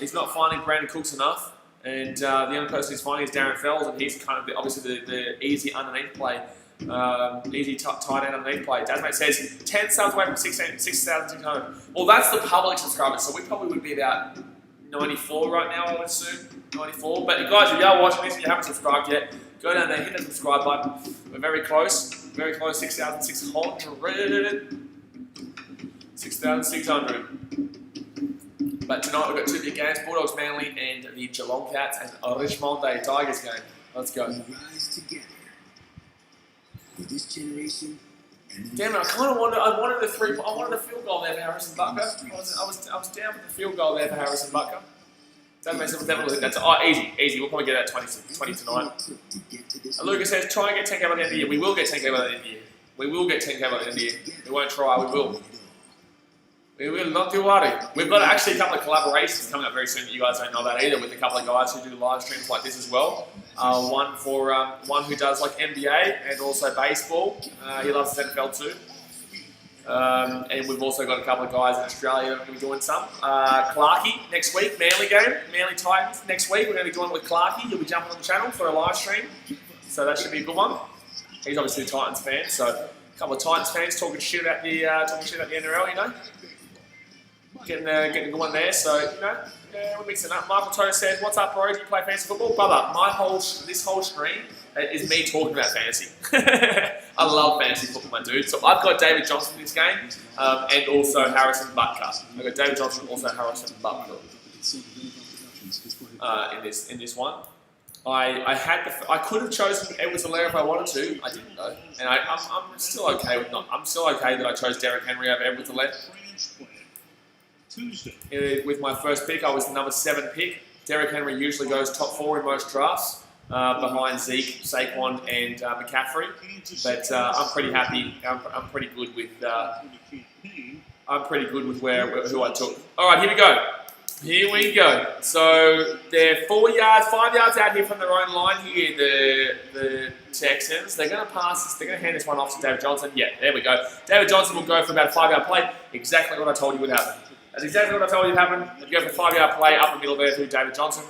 He's not finding Brandon Cooks enough. And the only person he's finding is Darren Fells, and he's kind of obviously the easy underneath play Easy tight end underneath play. Dasmate says 10 subs away from 6,600. Well, that's the public subscribers, so we probably would be about 94 right now, I would assume. 94. But you guys, if you are watching this and you haven't subscribed yet, go down there, hit the subscribe button. We're very close. Very close, 6,600. 6,600. But tonight we've got two big games, Bulldogs Manly and the Geelong Cats and Richmond Tigers game. Let's go. We rise together for this generation. Damn it! I kind of wanted. I wanted the field goal there for Harrison Butker. I was down for the field goal there for Harrison Butker. That makes it definitely. That's easy. We'll probably get that 20 tonight. And Lucas says, try and get 10k by the end of the year. We will get 10k by the end of the year. We will get 10k by the end of the year. We won't try. We will. We will not do worry. We've got actually a couple of collaborations coming up very soon that you guys don't know about either, with a couple of guys who do live streams like this as well. One who does like NBA and also baseball. He loves NFL too. And we've also got a couple of guys in Australia that are going to be doing some. Clarkey next week, Manly game, Manly Titans next week. We're going to be doing it with Clarkey. He'll be jumping on the channel for a live stream, so that should be a good one. He's obviously a Titans fan, so a couple of Titans fans talking shit about the NRL, you know. Getting a good one there, so you know, we're mixing up. Michael Toto says, "What's up, bro? Do you play fantasy football, brother?" This whole stream is me talking about fantasy. I love fantasy football, my dude. So I've got David Johnson in this game, and also Harrison Butker. I've got David Johnson and also Harrison Butker in this one. I could have chosen Edwards-Helaire if I wanted to. I didn't though, and I'm still okay with not. I'm still okay that I chose Derrick Henry over Edwards-Helaire. With my first pick, I was the number 7 pick. Derrick Henry usually goes top 4 in most drafts, behind Zeke, Saquon, and McCaffrey. But I'm pretty happy. I'm pretty good with. I'm pretty good with who I took. All right, here we go. Here we go. So they're 5 yards out here from their own line here. The Texans. They're going to pass this. They're going to hand this one off to David Johnson. Yeah, there we go. David Johnson will go for about a 5-yard play. Exactly what I told you would happen. That's exactly what I told you would happen. They'd go for a 5-yard play up the middle there through David Johnson.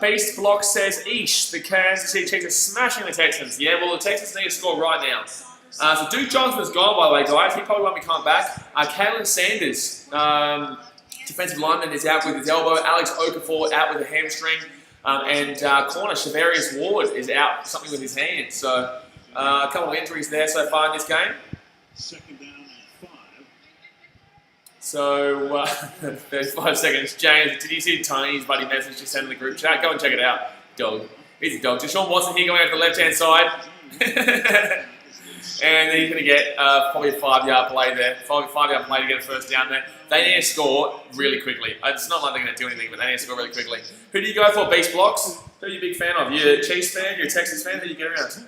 Beast Block says, "Eesh, the Kansas City Chiefs are smashing the Texans." Yeah, well, the Texans need to score right now. So Duke Johnson is gone, by the way, guys. He probably won't be coming back. Kalen Sanders, defensive lineman, is out with his elbow. Alex Okafor out with a hamstring. And corner Shavarius Ward is out, something with his hand. So a couple of injuries there so far in this game. Second down and 5. So, 35 seconds. James, did you see Tony's buddy message just sent in the group chat? Go and check it out. Dog. He's a dog. DeShaun Watson here going out to the left-hand side. And he's going to get probably a 5-yard play there. 5-yard play to get a first down there. They need to score really quickly. It's not like they're going to do anything, but they need to score really quickly. Who do you go for, Beast Blocks? Who are you a big fan of? You're a Chiefs fan? You're a Texans fan? Who do you get around?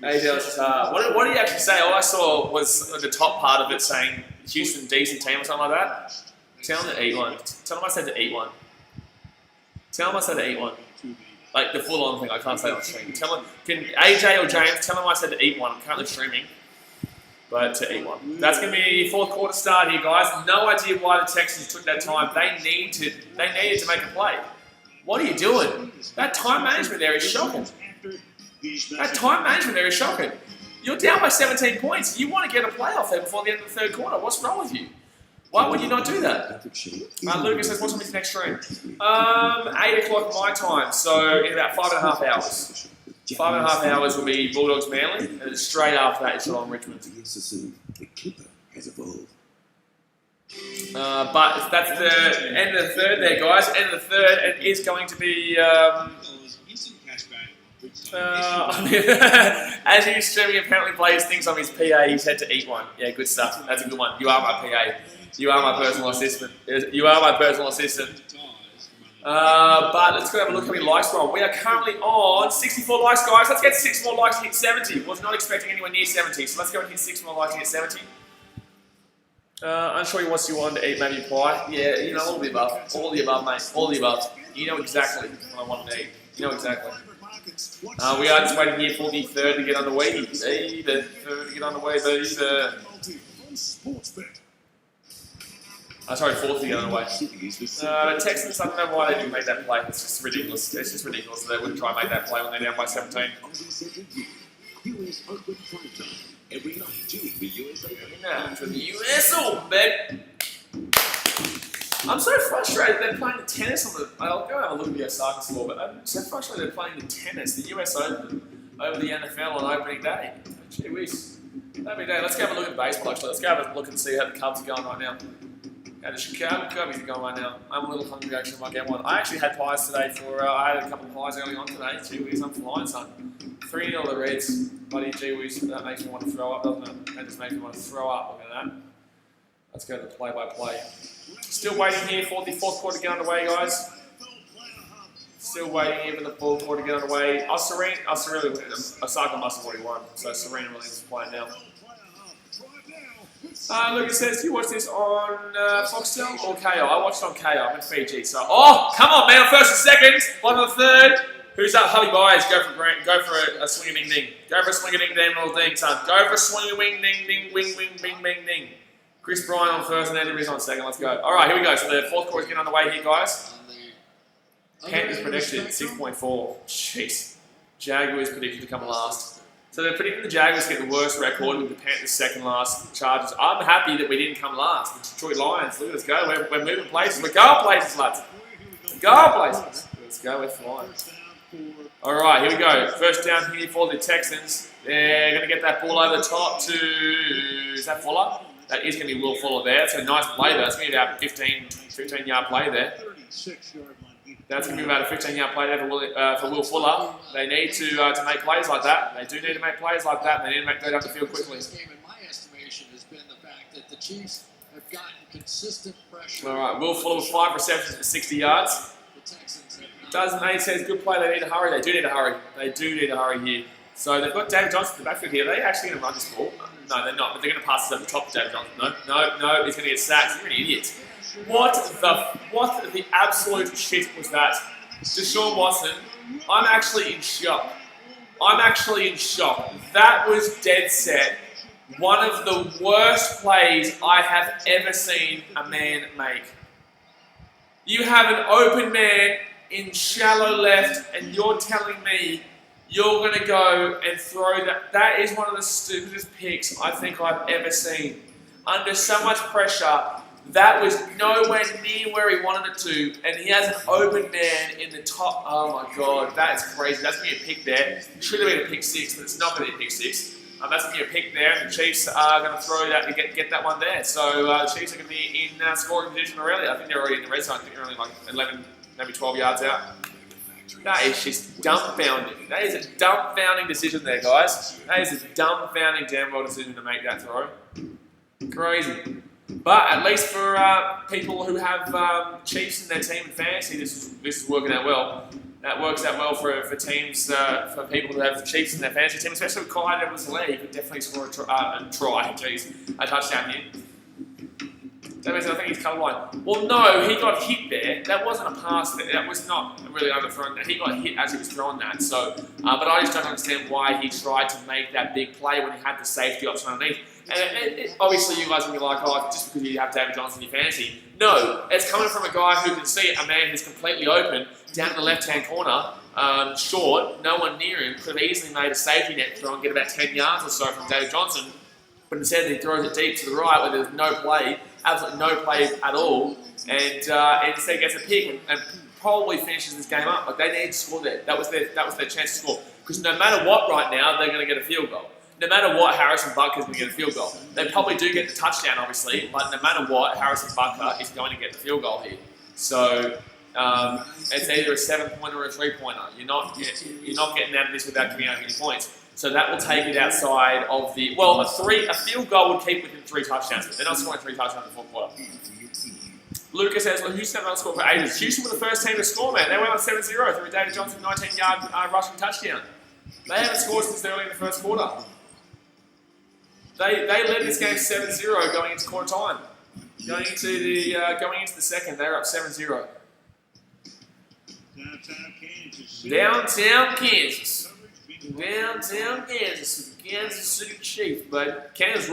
What did he actually say? All I saw was the top part of it saying Houston decent team or something like that. Tell him to eat one. Tell him I said to eat one. Tell him I said to eat one. Like the full-on thing. I can't say it on stream. Tell him. Can AJ or James tell him I said to eat one? I'm currently streaming, but to eat one. That's going to be 4th quarter start here, guys. No idea why the Texans took that time. They needed to make a play. What are you doing? That time management there is shocking. That time management there is shocking. You're down by 17 points. You want to get a play off there before the end of the 3rd quarter. What's wrong with you? Why would you not do that? Lucas says, what's on this next stream? 8 o'clock my time, so in about 5.5 hours. 5.5 hours will be Bulldogs Manly, and then straight after that is Geelong Richmond. The Clipper has evolved. But that's the end of the 3rd there, guys. End of the 3rd, and it is going to be... as he's streaming, apparently plays things on his PA. He's had to eat one. Yeah, good stuff. That's a good one. You are my PA. You are my personal assistant. You are my personal assistant. But let's go have a look how many likes we're on. We are currently on 64 likes, guys. Let's get 6 more likes to hit 70. Was not expecting anyone near 70, so let's go and hit 6 more likes to hit 70. Unsure what you want to eat, maybe pie. Yeah, you know, all the above. All the above, mate. All the above. You know exactly what I want to eat. You know exactly. We are just waiting here for the 3rd to get underway. The 3rd to get underway. Sorry, 4th to get underway. The Texans, I don't know why they didn't make that play. It's just ridiculous. It's just ridiculous that they wouldn't try and make that play when they're down by 17. US Oakwood Primetime. Every night during the USA Open. Now for the US Open, baby. I'm so frustrated they're playing the tennis on the. I'll go have a look at the Osaka score, but I'm so frustrated they're playing the tennis, the US Open, over the NFL on opening day. Gee whiz. Opening day. Let's go have a look at baseball actually. Let's go have a look and see how the Cubs are going right now. How the Chicago Cubs are going right now. I'm a little hungry actually, I might get one. I actually had pies today for, I had a couple of pies early on today. Gee whiz, I'm flying, son. 3-0 the Reds. Buddy, gee whiz, that makes me want to throw up, doesn't it? That just makes me want to throw up. Look at that. Let's go to the play-by-play. Still waiting here for the fourth quarter to get underway, guys. Still waiting here for the fourth quarter to get underway. Osaka must have already won, so Serena Williams is playing now. Look, it says, do you watch this on Foxtel or KO? I watched it on KO. I'm in Fiji, so... Oh, come on, man. First and second. One on the third. Who's up? Hubby Byers. Go for a swing a ding ding. Go for a swing a ding ding little ding, son. Go for a swing a wing ding ding wing wing bing bing ding. Chris Bryan on first and Andy Riz on second. Let's go. All right, here we go. So the fourth quarter's getting underway here, guys. Panthers predicted 6.4. Jeez. Jaguars predicted to come last. So they're predicting the Jaguars get the worst record with the Panthers second last. Chargers. I'm happy that we didn't come last. The Detroit Lions. Look at us go. We're moving places. We're going places, lads. We're going places. Let's go. We're flying. All right, here we go. First down here for the Texans. They're going to get that ball over the top to... Is that Fuller? That is going to be Will Fuller there. It's a nice play there. It's going to be about a 15-yard play there. That's going to be about a 15-yard play there for Will Fuller. They need to make plays like that. They do need to make plays like that. They need to go down the field quickly. This game, in my estimation, has been the fact that the Chiefs have gotten consistent pressure. All right, Will Fuller with 5 receptions for 60 yards. The Texans have Doesn't he says good play. They need to hurry. They do need to hurry. They do need to hurry here. So they've got David Johnson in the backfield here. Are they actually going to run this ball? No, they're not. But they're going to pass this over the top to David Johnson. No. He's going to get sacked. You're an idiot. What the absolute shit was that? DeShaun Watson, I'm actually in shock. That was dead set. One of the worst plays I have ever seen a man make. You have an open man in shallow left and you're telling me you're going to go and throw that. That is one of the stupidest picks I think I've ever seen. Under so much pressure, that was nowhere near where he wanted it to, and he has an open man in the top. Oh my God, that's crazy. That's going to be a pick there. Should have been a pick six, but it's not going to be a pick six. That's going to be a pick there, and the Chiefs are going to throw that to get that one there. So the Chiefs are going to be in scoring position already. I think they're already in the red zone. I think they're only like 11, maybe 12 yards out. That is just dumbfounding. That is a dumbfounding decision there, guys. That is a dumbfounding damn well decision to make that throw. Crazy. But at least for people who have Chiefs in their team and fantasy, this is working out well. That works out well for teams, for people who have Chiefs in their fantasy team, especially with Clyde Edwards-Helaire. He could definitely score a touchdown here. That means I think he's colorblind. Well, no, he got hit there. That wasn't a pass there. That was not really underthrown. He got hit as he was throwing that. So, but I just don't understand why he tried to make that big play when he had the safety option underneath. And obviously, you guys will be like, oh, just because you have David Johnson in your fantasy. No, it's coming from a guy who can see a man who's completely open down in the left-hand corner, short, no one near him, could have easily made a safety net throw and get about 10 yards or so from David Johnson. But instead, he throws it deep to the right where there's no play, absolutely no play at all, and instead gets a pick and probably finishes this game up. Like, they need to score there. That was their chance to score. Because no matter what, right now, they're going to get a field goal. No matter what, Harrison Butker is going to get a field goal. They probably do get the touchdown, obviously, but no matter what, Harrison Butker is going to get the field goal here. So it's either a 7-pointer or a 3-pointer. You're not getting out of this without giving out any points. So that will take it outside of the... Well, a field goal would keep within 3 touchdowns, but they're not scoring 3 touchdowns in the fourth quarter. Lucas says, well, Houston have not scored for ages. Houston were the first team to score, man. They went on 7-0 through a David Johnson 19-yard rushing touchdown. They haven't scored since early in the first quarter. They led this game 7-0 going into quarter time. Going into the second, they were up 7-0. Downtown Kansas. Kansas City Chiefs. But Kansas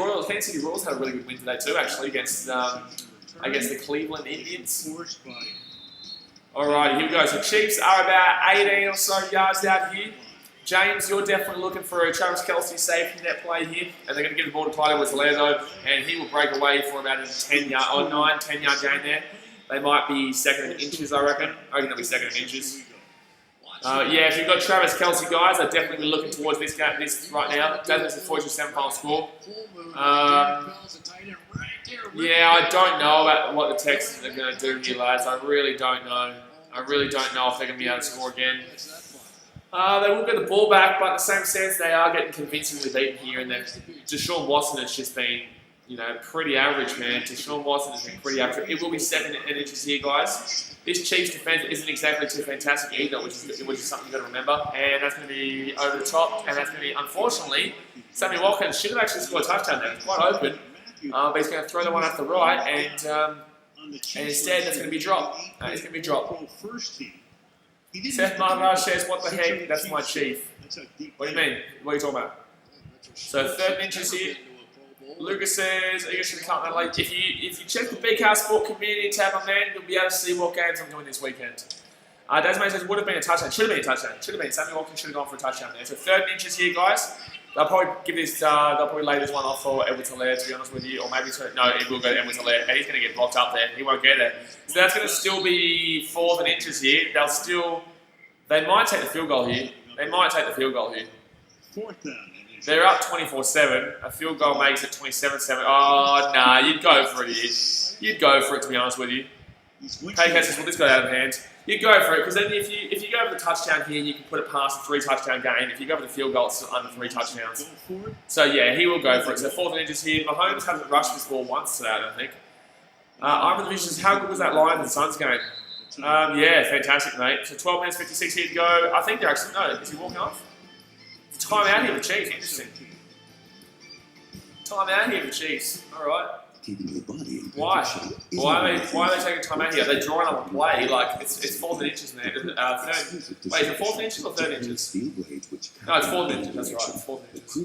City Royals had a really good win today too, actually, against the Cleveland Indians. Alrighty, here we go. So Chiefs are about 18 or so yards out here. James, you're definitely looking for a Travis Kelce safety net play here, and they're going to give the ball to Clyde Edwards-Helaire, and he will break away for about a 10-yard or 10-yard gain there. They might be second in inches, I reckon. I reckon they'll be second in inches. Yeah, if you've got Travis Kelce, guys, I'd definitely be looking towards this game, this right now. That's a 47 final score. Yeah, I don't know about what the Texans are going to do here, lads. I really don't know. I really don't know if they're going to be able to score again. They will get the ball back, but in the same sense, they are getting convincingly beaten here. And then DeShaun Watson has just been, you know, pretty average, man. DeShaun Watson has been pretty average. It will be second in inches here, guys. This Chiefs defense isn't exactly too fantastic either, which is something you've got to remember. And that's going to be over the top, and that's going to be, unfortunately, Sammy Watkins should have actually scored a touchdown there. It's quite open, but he's going to throw the one off the right, and instead that's going to be dropped. It's going to be dropped. Seth Marvin says, what the heck, that's my Chief. What do you mean? What are you talking about? So third inches here. Lucas says, are you going to come that late? If you check the BKR Sport Community tab on there, you'll be able to see what games I'm doing this weekend. Desmond says, would have been a touchdown. Should have been a touchdown. Should have been. Sammy Watkins should have gone for a touchdown there. So third inches here, guys. They'll probably give this. They'll probably lay this one off for Edwards-Helaire, to be honest with you, or maybe no, it will go to Edwards-Helaire, and he's going to get blocked up there. He won't get there. So that's going to still be fourth and inches here. They might take the field goal here. They might take the field goal here. Fourth down. They're up 24-7. A field goal makes it 27-7. Oh, nah, you'd go for it here. You'd go for it, to be honest with you. KK says, well, this got out of hand. You'd go for it, because then if you go for the touchdown here, you can put it past a 3-touchdown game. If you go for the field goal, it's under 3 touchdowns. So, yeah, he will go for it. So, fourth and inches here. Mahomes hasn't rushed this ball once today, I don't think. Ivan Division says, how good was that Lions and Suns game? Yeah, fantastic, mate. So, 12 minutes, 56 here to go. I think they're actually, no, is he walking off? Time out here with Chiefs, interesting. Time out here with Chiefs, alright. Keeping your body in Why? shape Why are they taking time out here? Are they drawing up a play? Like, it's fourth and inches in there. Wait, is it fourth inches or third inches? No, it's fourth inches, that's right, it's fourth inches.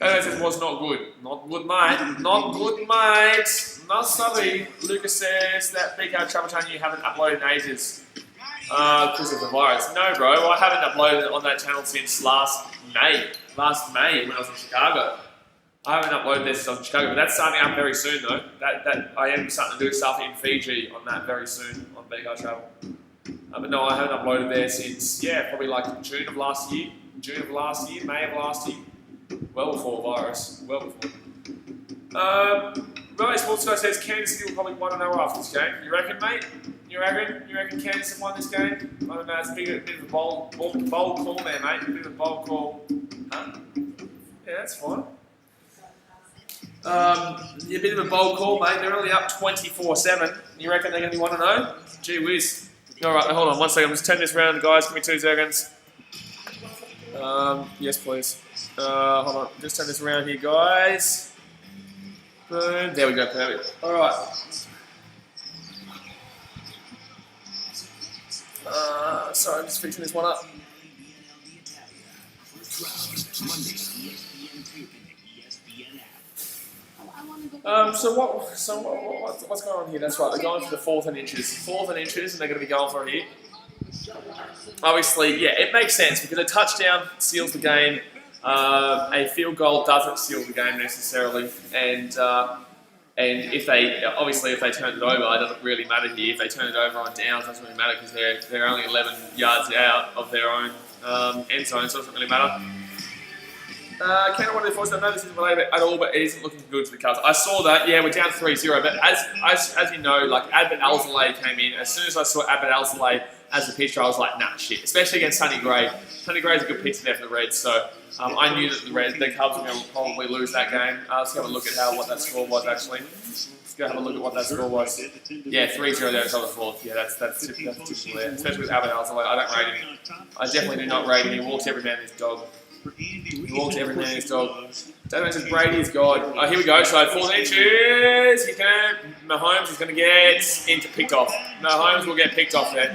It was not good. Not good, mate. Not good, mate. Not sorry. Lucas says that BK Tramatani you haven't uploaded in ages. Because of the virus. No, bro, I haven't uploaded on that channel since last May when I was in Chicago. I haven't uploaded this since I was in Chicago, but that's starting up very soon though. That I am starting to do stuff in Fiji on that very soon on BK Travel. But no, I haven't uploaded there since, yeah, probably like June of last year, May of last year. Well before virus, well before. Riley Sports Guy says Kansas City will probably 1-0 after this game. You reckon, mate? You reckon Kansas have won this game? I don't know, it's a bit of a bold call there, mate. A bit of a bold call. Huh? Yeah, that's fine. Yeah, a bit of a bold call, mate. They're only up 24-7. You reckon they're going to be 1-0? Gee whiz. Alright, hold on 1 second. I'm just turning this around, guys. Give me 2 seconds. Yes, please. Hold on. Just turn this around here, guys. Boom. There we go. Perfect. Alright. Sorry, I'm just fixing this one up. What's going on here? That's right, they're going for the fourth and inches, and they're going to be going for it here. Obviously, yeah, it makes sense because a touchdown seals the game. A field goal doesn't seal the game necessarily, and if they turn it over, it doesn't really matter here. If they turn it over on downs, it doesn't really matter because they're only 11 yards out of their own end zone, so it doesn't really matter. Can I want to force? I know this isn't related at all, but it isn't looking good for the Cubs. I saw that. Yeah, we're down 3-0. But as you know, like Abbott Alzolay came in. As soon as I saw Abbott Alzolay as the pitcher, I was like, nah, shit. Especially against Sonny Gray. Sonny Gray's a good pitcher there for the Reds, so I knew that the Cubs were going to probably lose that game. Let's have a look at what that score was actually. Let's go have a look at what that score was. Yeah, 3-0 there at the fourth. Yeah, that's typical there. Especially with Abbott Alzolay. I don't rate him. I definitely do not rate him. He walks every man in his dog. He walks every man in his dog. That says Brady is God. Here we go. So 4 inches. Mahomes is going to get picked off. Mahomes will get picked off there.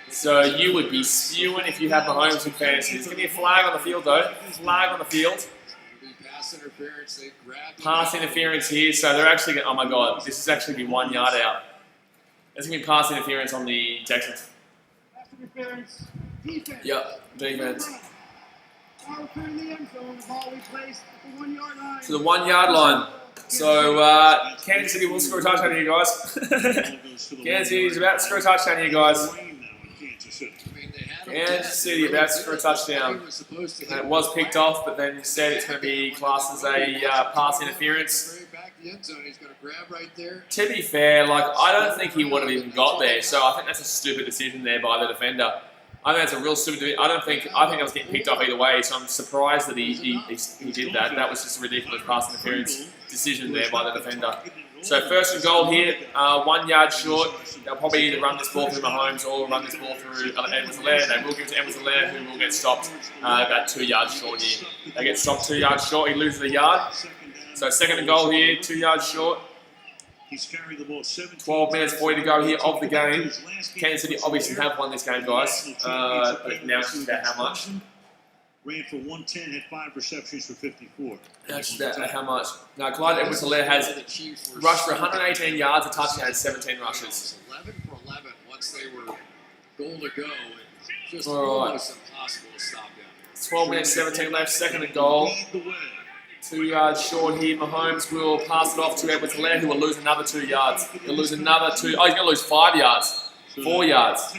So you would be spewing if you had Mahomes in fantasy. There's going to be a flag on the field though. Flag on the field. Pass interference here. So they're actually going to, oh my God, this is actually going to be 1 yard out. There's going to be pass interference on the Texans. Defense. Yep, defense. Now return to the end zone. The ball we placed at the 1 yard line. To the 1 yard line. So, Kansas City will score a touchdown here, guys. Kansas City is about to score a touchdown here, guys. Kansas City about to score a touchdown. And it was picked off, but then said it's going to be classed as a pass interference. To be fair, like, I don't think he would have even got there, so I think that's a stupid decision there by the defender. I think that's a real stupid. I think I was getting picked off either way, so I'm surprised that he did that. That was just a ridiculous pass interference decision there by the defender. So first and goal here, 1 yard short. They'll probably either run this ball through Mahomes or run this ball through Edwards-Helaire. They will give it to Edwards-Helaire, who will get stopped about 2 yards short here. They get stopped 2 yards short. He loses a yard. So second and goal here, 2 yards short. 12 minutes 40 to go here of the game. Kansas City obviously have won this game, guys. But now it's just about how much. Ran for 110, had 5 receptions for 54. That's just about how much. Now, Clyde Edwards-Helaire has rushed for 118 yards, a touchdown, and 17 rushes. 11 for 11 once they were goal to go. It just All right. almost impossible to stop them. 12 minutes 17 left, second and goal. 2 yards short here. Mahomes will pass it off to Edwards-Helaire, who will lose another 2 yards. He'll lose another 2. Oh, he's going to lose 5 yards. 4 yards.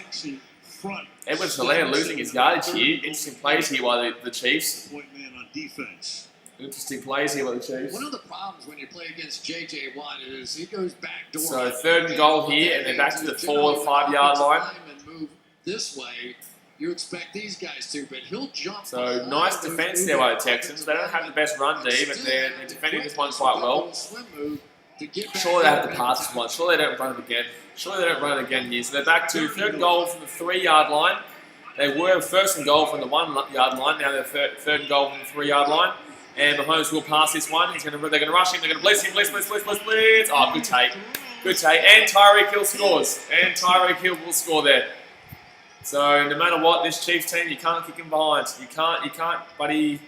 Edwards-Helaire losing his yardage here. Interesting plays here by the Chiefs. Interesting plays here by the Chiefs. One of the problems when you play against J.J. Watt is he goes back door. So third and goal here, and they're back to the 4 or 5 yard line. And move this way. You expect these guys to, but he'll jump. So nice defense there by the Texans. They don't have the best run D, but they're defending this one quite well. Sure they have to pass this one. Sure they don't run it again. Sure they don't run it again here. So they're back to third and goal from the 3 yard line. They were first and goal from the 1 yard line. Now they're third and goal from the 3 yard line. And Mahomes will pass this one. They're going to rush him. They're going to blitz him. Blitz. Oh, good take. Good take. And Tyreek Hill scores. And Tyreek Hill will score there. So no matter what, this Chiefs team, you can't kick him behind. You can't, buddy.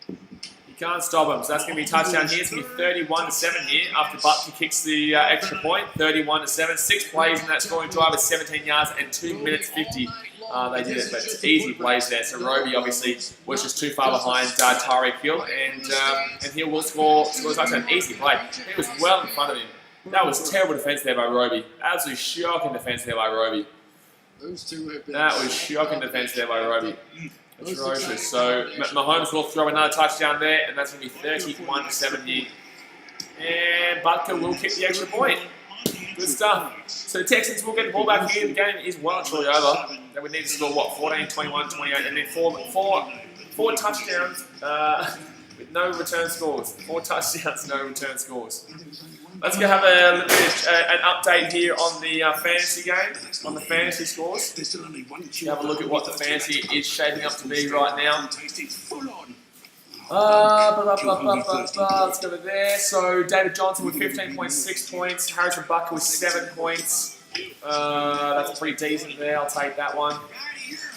You can't stop him. So that's going to be a touchdown here. It's going to be 31-7 here after Butker kicks the extra point. 31-7. 6 plays in that scoring drive with 17 yards and 2 minutes 50. They did it, but it's easy plays there. So Roby obviously was just too far behind Tyreek Hill, and Hill will score a touchdown. Easy play. He was well in front of him. That was terrible defense there by Roby. Absolutely shocking defense there by Roby. That was shocking defense there by Roby. Atrocious. So Mahomes will throw another touchdown there, and that's going to be 31-7 here. And Butker will kick the extra point. Good stuff. So the Texans will get the ball back here. The game is well and truly over. They would need to score, what, 14, 21, 28, and then four touchdowns with no return scores. 4 touchdowns, no return scores. Let's go have a little bit an update here on the fantasy game, on the fantasy scores. Have a look at what the fantasy is shaping up to be right now. Let's go over there. So David Johnson with 15.6 points, Harrison Butker with 7 points. That's pretty decent there. I'll take that one.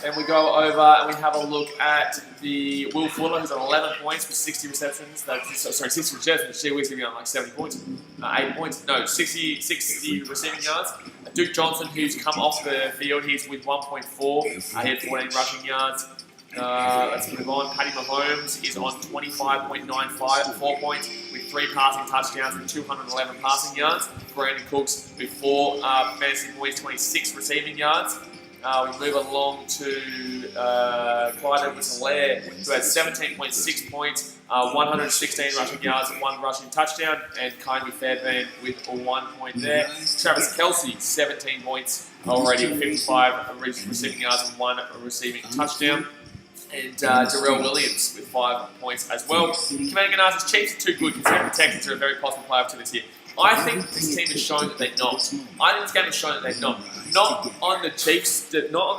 Then we go over and we have a look at the Will Fuller, who's on 11 points with 60 receptions. 60 receptions. Gee, we're going to be on like 70 points. 8 points. No, 60 receiving yards. Duke Johnson, who's come off the field, he's with 1.4. He had 14 rushing yards. Let's move on. Patty Mahomes is on 25.95, 4 points with 3 passing touchdowns and 211 passing yards. Brandon Cooks with 4 fantasy points, 26 receiving yards. We move along to Clyde Edwards-Helaire, who has 17.6 points, 116 rushing yards and 1 rushing touchdown, and Kindly Fairbairn with 1 point there. Travis Kelce, 17 points already with 55 receiving yards and 1 receiving touchdown. And Darrell Williams with 5 points as well. Commander Ganaz's Chiefs are too good, considering the Texans are a very possible playoff team this year. I think this team has shown that they're not. I think this game has shown that they're not. Not on the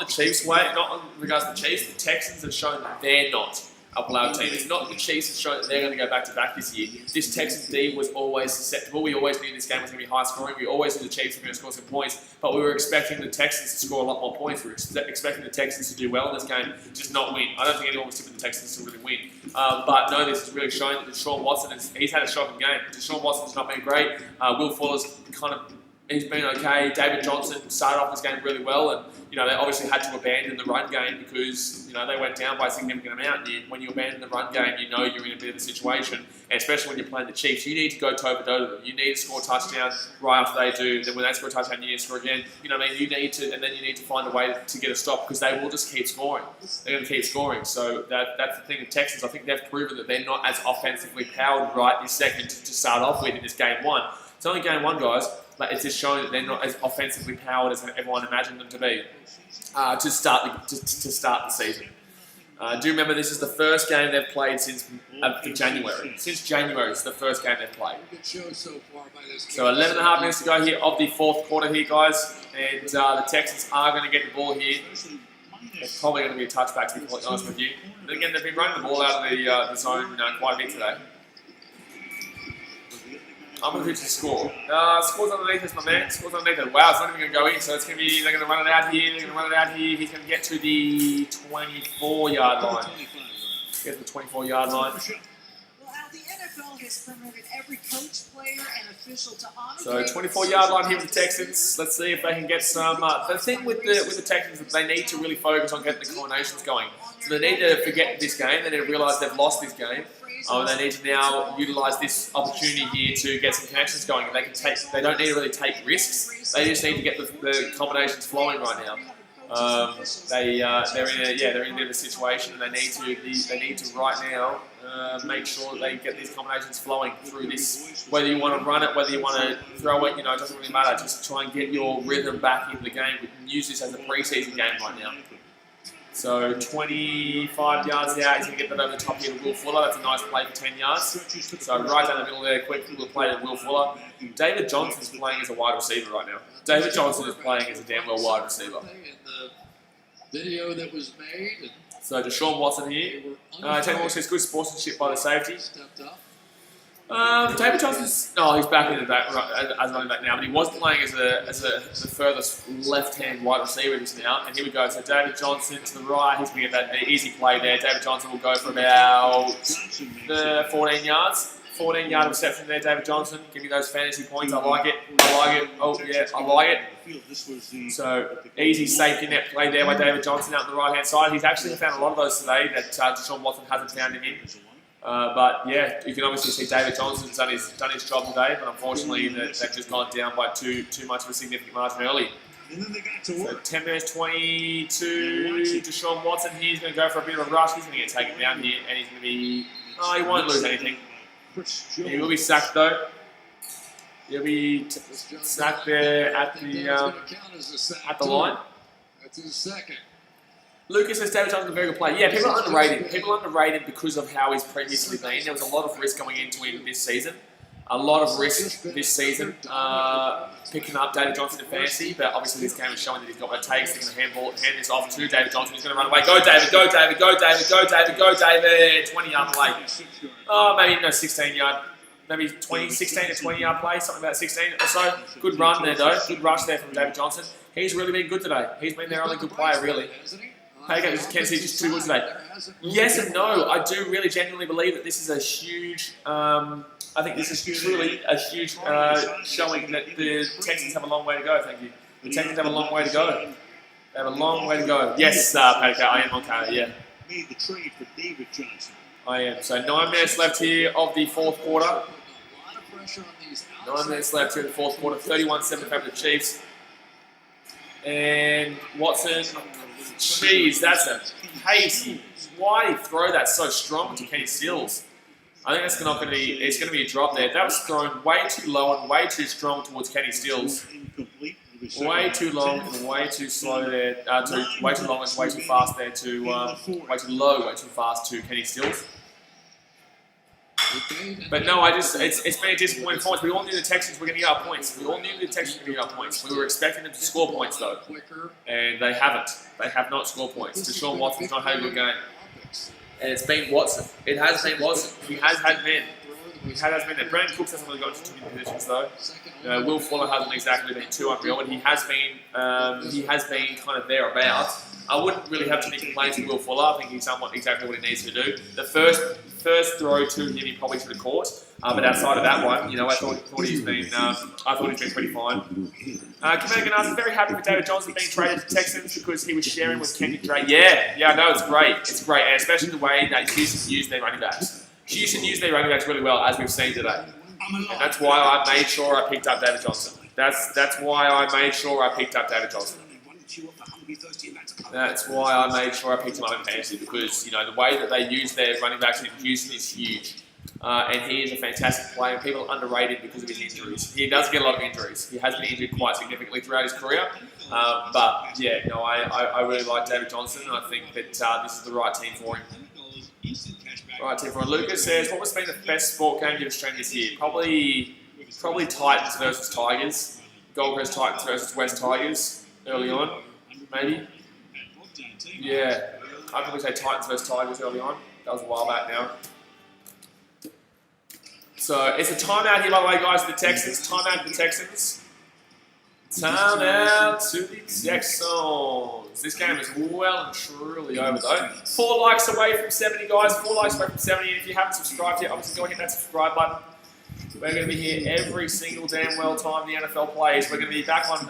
Chiefs way, not on regards to the Chiefs. The Texans have shown that they're not a playoff team. It's not the Chiefs have shown that they're going to go back-to-back this year. This Texans D was always susceptible. We always knew this game was going to be high scoring. We always knew the Chiefs were going to score some points, but we were expecting the Texans to score a lot more points. We were expecting the Texans to do well in this game, just not win. I don't think anyone was tipping the Texans to really win. But no, this is really showing that DeShaun Watson, he's had a shocking game. DeShaun Watson's not been great. Will Fuller's kind of He's been okay. David Johnson started off this game really well, and they obviously had to abandon the run game because they went down by a significant amount. When you abandon the run game, you're in a bit of a situation, and especially when you're playing the Chiefs, you need to go toe-to-toe to them. You need to score a touchdown right after they do. Then when they score a touchdown, you need to score again. You need to, and then you need to find a way to get a stop because they will just keep scoring. They're going to keep scoring. So that's the thing with Texans. I think they've proven that they're not as offensively powered right this second to start off with in this game one. It's only game one, guys. But it's just showing that they're not as offensively powered as everyone imagined them to be to start the season. Do remember this is the first game they've played since January. Since January, it's the first game they've played. So 11.5 minutes to go here of the fourth quarter here, guys. And the Texans are going to get the ball here. It's probably going to be a touchback, to be quite honest with you. But again, they've been running the ball out of the zone quite a bit today. I'm going to pitch the score. Score's underneath us, my man. Score's underneath it. Wow, it's not even going to go in, so it's going to be, they're going to run it out here, He's going to get to the 24-yard line. Get to the 24-yard line. Well, Al, the NFL has promoted every coach, player, and official to honor. So 24-yard line here with the Texans. Let's see if they can get some. The thing with the Texans is they need to really focus on getting the coordinations going. So they need to forget this game. They need to realise they've lost this game. They need to now utilise this opportunity here to get some connections going. And they don't need to really take risks. They just need to get the combinations flowing right now. They're in a bit of a situation, and they need to right now make sure that they get these combinations flowing through this. Whether you want to run it, whether you want to throw it, it doesn't really matter. Just try and get your rhythm back into the game. We can use this as a preseason game right now. So 25 yards out, he's going to get that over the top here to Will Fuller. That's a nice play for 10 yards. So right down the middle there, quick little play to Will Fuller. David Johnson's playing as a wide receiver right now. David Johnson is playing as a damn well wide receiver. Video that was made. So DeShaun Watson here. Taking a look, it's good sportsmanship by the safety. David Johnson's he's back in the back as running back now, but he was playing as the furthest left-hand wide receiver just now. And here we go. So David Johnson to the right. He's going to get that easy play there. David Johnson will go for about 14 yards. 14-yard reception there, David Johnson. Give me those fantasy points. I like it. Oh, yeah, I like it. So, easy safety net play there by David Johnson out on the right-hand side. He's actually found a lot of those today that DeShaun Watson hasn't found him in. But, yeah, you can obviously see David Johnson's done his job today, but unfortunately they've just gone down by too much of a significant margin early. So 10 minutes 22, DeShaun Watson, he's going to go for a bit of a rush. He's going to get taken down here, and he's going to be... he won't lose anything. He will be sacked though. He'll be sacked there at the line. That's his second. Lucas says David Johnson's a very good player. Yeah, people are underrated. People are underrated because of how he's previously been. There was a lot of risk going into him this season. A lot of risk this season picking up David Johnson in fantasy, but obviously this game is showing that he's got what it takes. He's going to hand this off to David Johnson. He's going to run away. Go David, go David, go David, go David, go David. 20-yard play. Maybe 16-yard. Maybe 16 to 20-yard play, something about 16 or so. Good run there though. Good rush there from David Johnson. He's really been good today. He's been their only good player really. Hey guys, Kenzie's just too good today. Yes and no. I do really genuinely believe that this is a huge... I think this is truly a huge showing that the Texans have a long way to go, thank you. The Texans have a long way to go. They have a long way to go. Yes, Patrick, I am on camera, yeah. Made the trade for David Johnson. I am. So 9 minutes left here of the fourth quarter. 9 minutes left here in the fourth quarter. 31-7 favor the Chiefs. And Watson, jeez, that's a pacey. Why did he throw that so strong to Kenny Stills? I think that's not going to be. It's going to be a drop there. That was thrown way too low and way too strong towards Kenny Stills. Way too long and way too slow there. Way too long and way too fast there to. Way too low, way too fast to Kenny Stills. But no, it's been a disappointing performance. We all knew the Texans were going to get our points. We all knew the Texans were going to get our points. We were expecting them to score points though, and they haven't. They have not scored points. DeShaun Watson's not had a good game. And it's been Watson. It has been Watson. He has had men. has been there. Brandon Cooks hasn't really got into too many positions though. Will Fuller hasn't exactly been too unreal, but he has been kind of thereabouts. I wouldn't really have too many complaints with Will Fuller. I think he's somewhat exactly what he needs to do. The first throw to him, he probably should have caught. But outside of that one, I thought he's been pretty fine. Commander Ganaz is very happy with David Johnson being traded to Texans because he was sharing with Kenyon Drake. Yeah, no, it's great. It's great, and especially the way that Houston used their running backs. Houston used their running backs really well, as we've seen today. And that's why I made sure I picked up David Johnson. That's why I made sure I picked up David Johnson. That's why I made sure I picked him up in fantasy, because the way that they use their running backs in Houston is huge. And he is a fantastic player. People underrate him because of his injuries. He does get a lot of injuries. He has been injured quite significantly throughout his career. But yeah, no, I really like David Johnson, and I think that this is the right team for him. Right team for him. Lucas says, what was been the best sport game you've streamed this year? Probably Titans versus Tigers. Gold Coast Titans versus West Tigers early on, maybe. Yeah, I'd probably say Titans versus Tigers early on. That was a while back now. So it's a timeout here, by the way, guys, to the Texans. Timeout to the Texans. Timeout to the Texans. This game is well and truly over, though. 4 likes away from 70, guys. 4 likes away from 70. And if you haven't subscribed yet, obviously go and hit that subscribe button. We're going to be here every single damn well time the NFL plays. We're going to be back on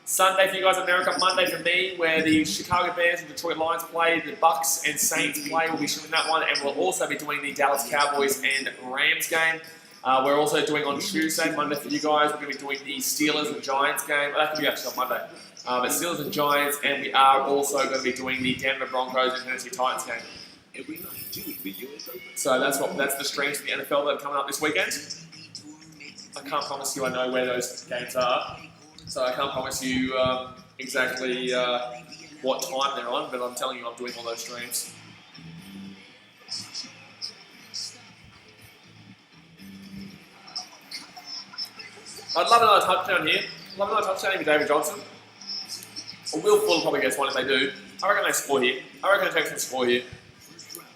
Sunday for you guys in America, Monday for me, where the Chicago Bears and Detroit Lions play, the Bucks and Saints play. We'll be shooting that one, and we'll also be doing the Dallas Cowboys and Rams game. We're also doing on Tuesday, Monday for you guys. We're going to be doing the Steelers and Giants game. That could be actually on Monday. But Steelers and Giants, and we are also going to be doing the Denver Broncos and Tennessee Titans game. So that's the streams for the NFL that are coming up this weekend. I can't promise you I know where those games are. So I can't promise you exactly what time they're on, but I'm telling you I'm doing all those streams. I'd love another touchdown here. Love another touchdown with David Johnson. Or Will Fuller probably gets one if they do. I reckon they score here. I reckon the Texans score here.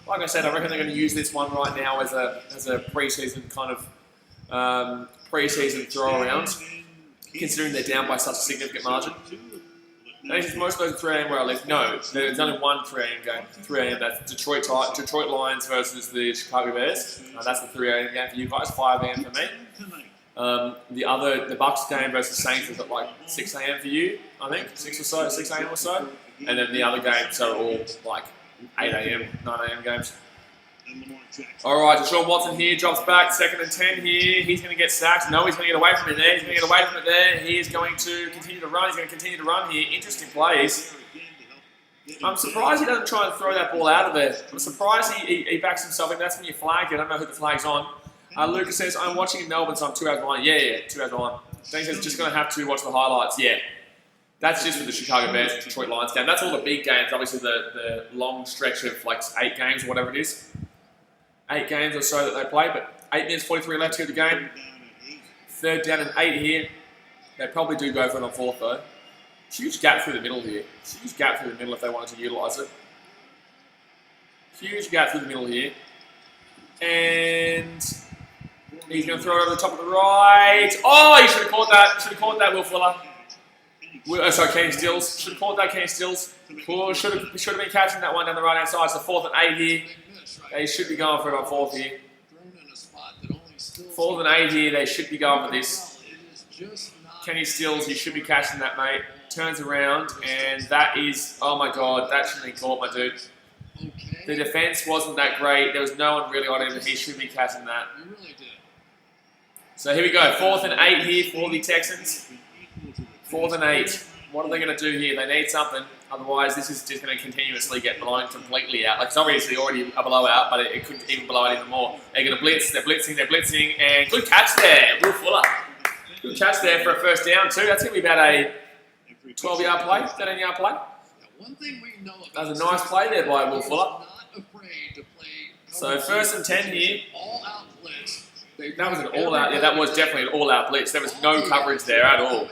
Like I said, I reckon they're going to use this one right now as a pre-season kind of pre-season throw around, considering they're down by such a significant margin. Most of those are 3 a.m. where I live. No, there's only one 3 a.m. game. 3 a.m. That's Detroit Lions versus the Chicago Bears. That's the 3 a.m. game for you guys. 5 a.m. for me. The Bucks game versus Saints is at like 6 a.m. for you, I think. 6 a.m. or so. And then the other games are all like 8 a.m., 9 a.m. games. Alright, DeShaun Watson here, drops back, 2nd and 10 here. He's going to get sacked. No, he's going to get away from it there. He's going to get away from it there. He is going to continue to run. He's going to continue to run here. Interesting plays. I'm surprised he doesn't try and throw that ball out of there. I'm surprised he backs himself in. That's when you flag it. I don't know who the flag's on. Lucas says, I'm watching in Melbourne, so I'm 2 hours behind. Yeah, 2 hours behind. Then he says, just going to have to watch the highlights. Yeah. That's just for the Chicago Bears and Detroit Lions game. That's all the big games. Obviously, the long stretch of like 8 games or whatever it is. 8 games or so that they play, but 8 minutes 43 left here of the game. 3rd down and 8 here. They probably do go for it on 4th though. Huge gap through the middle here. Huge gap through the middle if they wanted to utilise it. Huge gap through the middle here. And he's going to throw it over the top of the right. Oh, he should have caught that. Should have caught that, Will Fuller. Kenny Stills. Should have caught that, Kenny Stills. Should have been catching that one down the right-hand side. So 4th and 8 here. They should be going for it on 4th here. 4th and 8 here, they should be going for this. Kenny Stills, you should be catching that, mate. Turns around, and that is, oh my god, that shouldn't be caught, my dude. The defense wasn't that great. There was no one really on him, and he should be catching that. So here we go, 4th and 8 here for the Texans. 4th and 8. What are they going to do here? They need something. Otherwise, this is just going to continuously get blown completely out. Like, it's obviously already a blowout, but it could even blow out even more. They're going to blitz. They're blitzing, and good catch there, Will Fuller. Good catch there for a 1st down too. That's going to be about a 12-yard play, 13-yard play. That was a nice play there by Will Fuller. So 1st and 10 here. That was an all-out. Yeah, that was definitely an all-out blitz. There was no coverage there at all.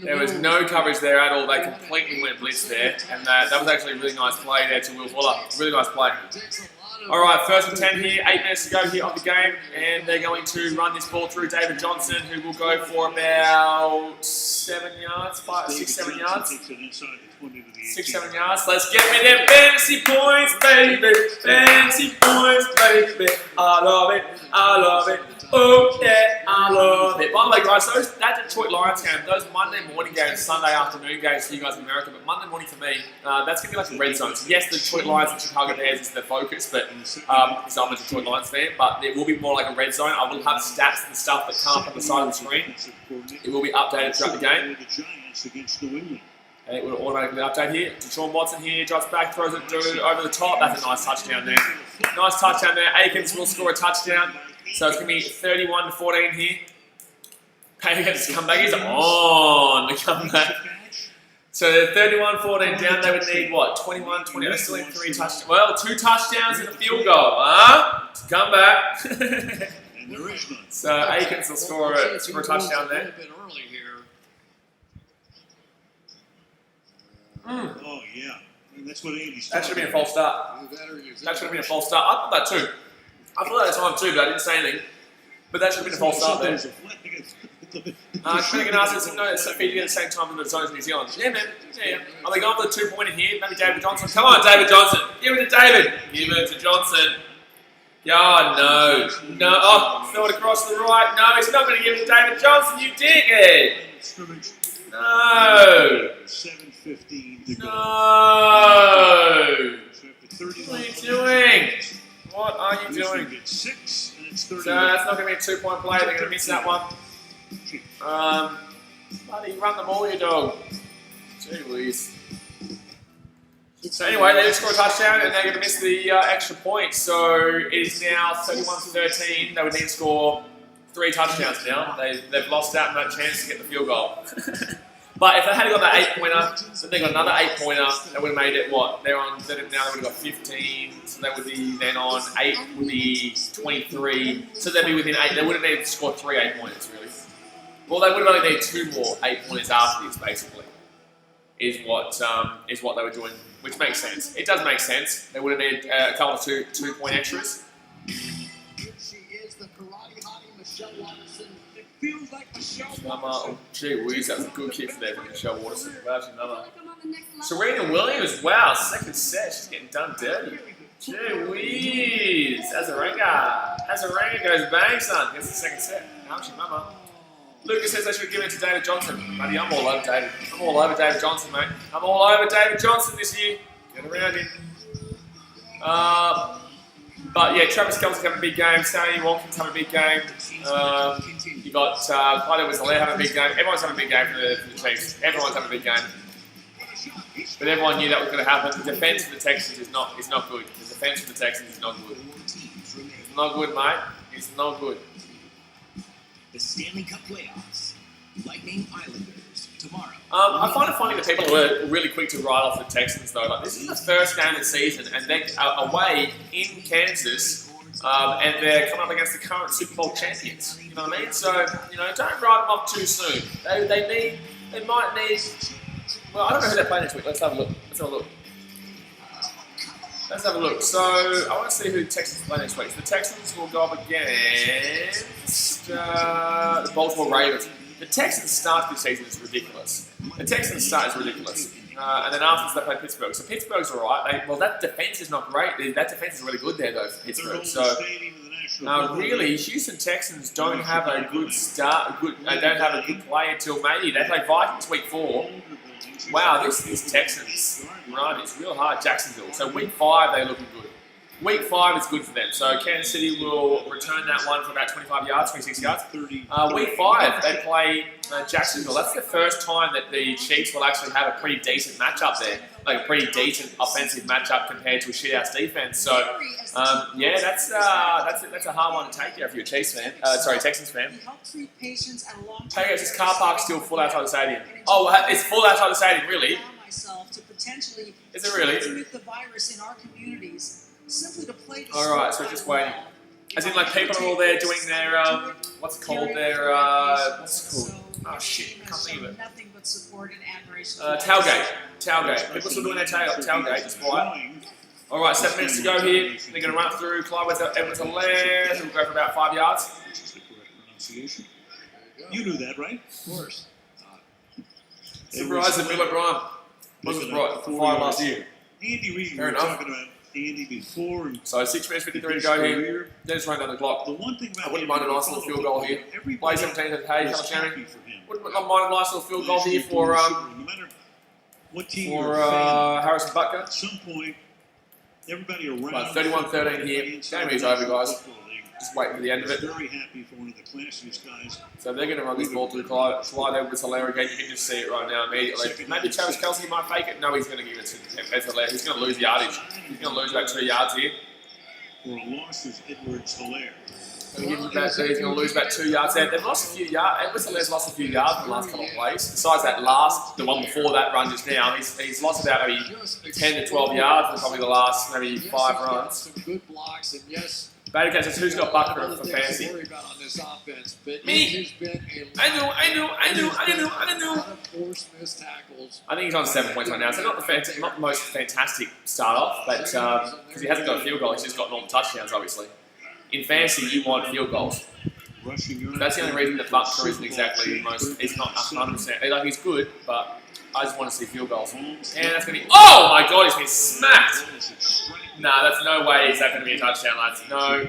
There was no coverage there at all. They completely went blitz there, and that was actually a really nice play there to Will Fuller. Really nice play. All right, first and 10 here, 8 minutes to go here of the game, and they're going to run this ball through David Johnson, who will go for about 7 yards, 6, 7 yards. 6, 7 yards. Let's get me them fantasy points, baby. Fantasy points, baby. I love it. I love it. Oh, yeah, I love it. By the way, guys, that Detroit Lions game, those Monday morning games, Sunday afternoon games for you guys in America, but Monday morning for me, that's going to be like a red zone. So yes, the Detroit Lions and Chicago Bears is their focus, but because I'm a Detroit Lions fan, but it will be more like a red zone. I will have stats and stuff that come up on the side of the screen. It will be updated throughout the game. And it will automatically update here. DeShaun Watson here, drops back, throws it over the top. That's a nice touchdown there. Nice touchdown there. Akins will score a touchdown. So it's going to be 31-14 here. Akins' comeback is on the comeback. So 31-14 down. They would need what? 21-20. They still need 3 touchdowns. Well, 2 touchdowns and a field goal. Huh? Come back. So Akins will score a touchdown there. Oh, yeah. That's what Andy's That should have been a false start. That should have been a false start. I thought that too. I thought that at the time too, but I didn't say anything. But that should have been a false start there. Finnegan asks us, no, it's Fiji at the same time in the zones of New Zealand. Yeah, man. Yeah. Are they going for the 2-pointer here? Maybe David Johnson. Come on, David Johnson. Give it to David. Give it to Johnson. God, no. No. Oh, throw it across the right. No, he's not going to give it to David Johnson, you dickhead. No. 7:15 to go. No. What are you doing? What are you doing? So that's not going to be a 2-point play. They're going to miss that one. Bloody run the ball, you dog. Gee whiz. So anyway, they did score a touchdown and they're going to miss the extra point. So it is now 31-13. They would need to score 3 touchdowns now. They've lost out on that chance to get the field goal. But if they had got that 8-pointer, then they got another 8-pointer, they would have made it what? Now they would have got 15, so they would be then on 8 would be 23. So they'd be within 8. They would have needed to score 3 8-pointers really. Well, they would have only needed 2 more 8-pointers after this, basically. Is what they were doing, which makes sense. It does make sense. They would have needed a couple of 2-point extras. Here she is, the karate hottie Michelle Watson. It feels like Michelle Watson. Oh, gee whiz, that was a good kick there from Michelle Watson. Wow, she's another. Like I'm on the next level. Serena Williams, wow, second set, she's getting done dirty. Gee whiz, Azarenka goes bang, son. Gets the second set. How's your mama? Lucas says they should give it to David Johnson. Buddy, I'm all over David. I'm all over David Johnson, mate. I'm all over David Johnson this year. Get around him. But yeah, Travis Kelce's having a big game. Sammy Watkins having a big game. You got Clyde Edwards-Helaire having a big game. Everyone's having a big game for the Chiefs. Everyone's having a big game. But everyone knew that was going to happen. The defense for the Texans is not good. The defense for the Texans is not good. It's not good, mate. It's not good. The Stanley Cup playoffs. Lightning Islanders tomorrow. I find it funny that people are really quick to write off the Texans, though. Like, this is the first game of the season, and they're away in Kansas, and they're coming up against the current Super Bowl champions. You know what I mean? So, don't write them off too soon. They might need. Well, I don't know who they're playing this week. Let's have a look. Let's have a look. So, I want to see who the Texans play next week. So the Texans will go up against the Baltimore Ravens. The Texans' start this season is ridiculous. And then after they play Pittsburgh. So Pittsburgh's all right. That defense is not great. That defense is really good there, though, for Pittsburgh. So, really, Houston Texans don't have a good start. They don't have a good play until maybe they play Vikings week 4. Wow, this Texans run is real hard. Jacksonville. So week 5, they're looking good. Week 5 is good for them. So Kansas City will return that one for about 25 yards, 26 yards. Week 5, they play Jacksonville. That's the first time that the Chiefs will actually have a pretty decent matchup there. Like a pretty decent offensive matchup compared to a shit-house defense. So, yeah, that's a hard one to take there if you're a Chiefs fan. Texans fan. Hey, is this car park still full outside the stadium? Oh, it's full outside the stadium, really? Is it really? The virus in our communities. Simply to play the Alright, so just waiting. As in, like, people are all there doing their, what's it called? Their, what's it called? Oh, shit, I can't think of it. Nothing but support and admiration. Tailgate. People still doing their tailgate, just quiet. All right, 7 minutes to go here. They're going to run through. Clyde Edwards on left. We'll go for about 5 yards. Which is the correct pronunciation. You knew that, right? Of course. Surprise that Bill O'Brien wasn't right for 5 last year. Andy Reid, we Fair were enough. talking about Andy before. And So 6 minutes 53 to go here. They're just running down the clock. the one thing about I wouldn't him, mind a nice little field goal here. everybody Play 17 says, hey, was hello, happy Jeremy. for him. Wouldn't mind a nice little field goal Last here year, for no matter what team you're a fan, Harrison Butker. at some point, everybody around. Right, 31-13 here. Game is over, guys. Just waiting for the end of it. Very happy for one of the classiest guys. So they're going to run this ball through Clyde Edwards Hilaire again. You can just see it right now immediately. Maybe Travis Kelce might fake it. No, he's going to give it to Edwards Hilaire. He's going to lose yardage. He's going to lose about 2 yards here. For a loss is Edwards Hilaire. He's going to lose about 2 yards there. They've lost a few yards. Edwards Hilaire's lost a few yards in the last couple of plays. Besides that the one before that run just now, he's lost about maybe 10 to 12 yards in probably the last maybe 5 runs. Some good blocks, and yes. Beta says, who's got Butker for fantasy? Worry about on this offense, but Me. it has been a I know. lot of forced missed tackles. I think he's on 7 points right now. So not the most fantastic start off, but because he hasn't got a field goal, he's just gotten all the touchdowns, obviously. In fantasy, you want field goals. That's the only reason that Butker isn't exactly the most. He's not 100%. Like, he's good, but I just want to see field goals. And that's going to be. Oh my god, he's been smacked! Nah, that's no way is that going to be a touchdown, lads. No.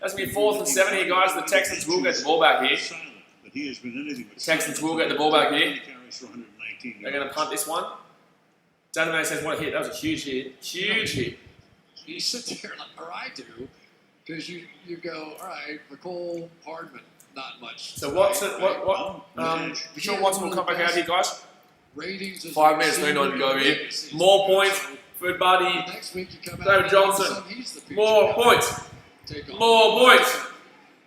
That's going to be 4th and 7 here, guys. The Texans will get the ball back here. Texans will get the ball back here. They're going to punt this one. Database says, what a hit. That was a huge hit. Huge hit. You sit there, or I do, because you go, all right, Nicole Hardman, not much. So DeShaun Watson will come back out here, guys. Ratings 5 minutes, 39 to go here. More points for buddy Next week you come David out Johnson. he's the future. More points. Take on. More points.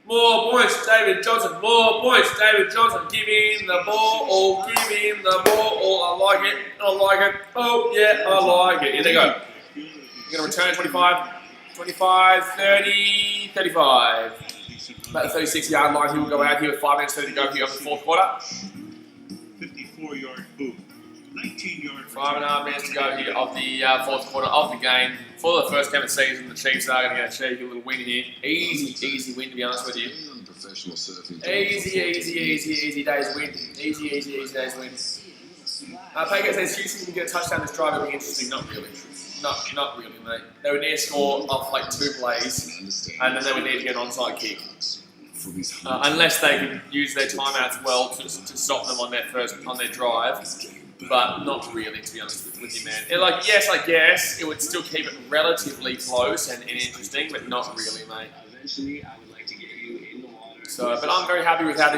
More points, David Johnson. More points, David Johnson. Give him the ball. Oh, give him the ball. Oh, I like it. I like it. Oh, yeah, I like it. Here they go. You're going to return 25, 30, 35. About the 36-yard line. He will go out here with 5 minutes 30 to go here of the 4th quarter. 54-yard boot. 19-yard. 5.5 minutes to go here of the 4th quarter of the game. For the first game of the season, the Chiefs are going to get a cheeky little win here. Easy win, to be honest with you. Easy days win. Easy days win. Pagan says Houston can get a touchdown this drive. It'll be interesting. Not really. Not really, mate. They would need to score off like 2 plays, and then they would need to get an onside kick. Unless they can use their timeouts well to stop them on their drive. But not really, to be honest with you, man. Like, yes, I guess it would still keep it relatively close and interesting, but not really, mate. Eventually, I would like to get you in the water. So, but I'm very happy with how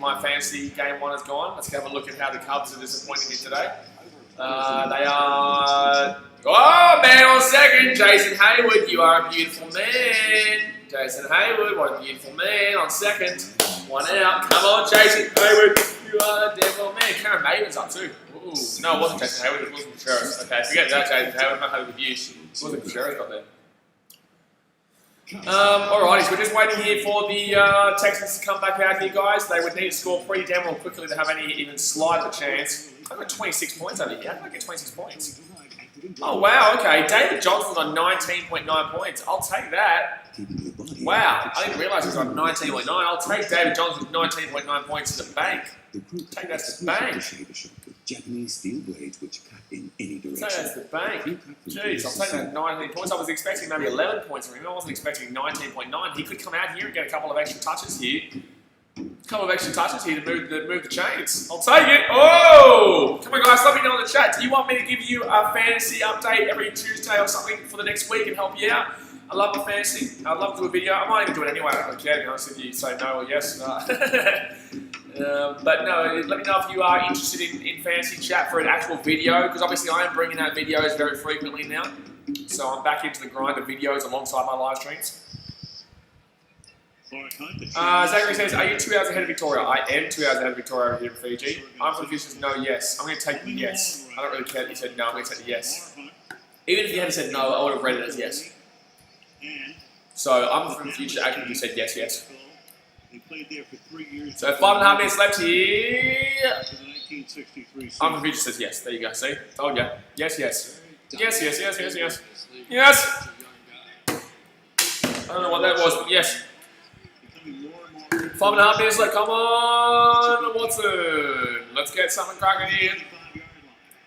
my fantasy game 1 has gone. Let's have a look at how the Cubs are disappointing me today. They are. Oh, man, on second, Jason Hayward, you are a beautiful man. Jason Hayward, what a beautiful man. On second, 1 out. Come on, Jason Hayward, you are a devil man. Karen Maven's up too. Ooh. No, it wasn't Jason Hayward, it wasn't Contreras. Okay, forget that, Jason Hayward. I'm not happy with you. It wasn't Contreras got there. Alrighty, so we're just waiting here for the Texans to come back out here, guys. They would need to score pretty damn well quickly to have any even slight of a chance. I've got 26 points over here. How did I get 26 points? Oh, wow, okay. David Johnson's on 19.9 points. I'll take that. Wow, I didn't realise he was on 19.9. I'll take David Johnson's 19.9 points to the bank. Take that to the bank. Japanese steel blades which cut in any direction. Take that to the bank. Jeez, I'll take that 19 points. I was expecting maybe 11 points from him. I wasn't expecting 19.9. He could come out here and get a couple of extra touches here. A couple of extra touches here to move the chains. I'll take it. Oh! Come on, guys, let me know in the chat. Do you want me to give you a fantasy update every Tuesday or something for the next week and help you out? I love the fantasy. I'd love to do a video. I might even do it anyway. I don't care, to be honest, if you say no or yes. But no, let me know if you are interested in fantasy chat for an actual video, because obviously I am bringing out videos very frequently now. So I'm back into the grind of videos alongside my live streams. Zachary says, are you 2 hours ahead of Victoria? I am 2 hours ahead of Victoria over here in Fiji. I'm confused as no, yes. I'm going to take the yes. I don't really care that you said no, I'm going to take the yes. Even if you hadn't said no, I would have read it as yes. So I'm from the future acting if you said yes. So 5.5 minutes left here. 1963 I'm the future says yes. There you go. See? Told ya. Yes, yes. Yes, yes, yes, yes, yes. Yes! I don't know what that was, but yes. 5.5 minutes left. Come on, Watson. Let's get something cracking here.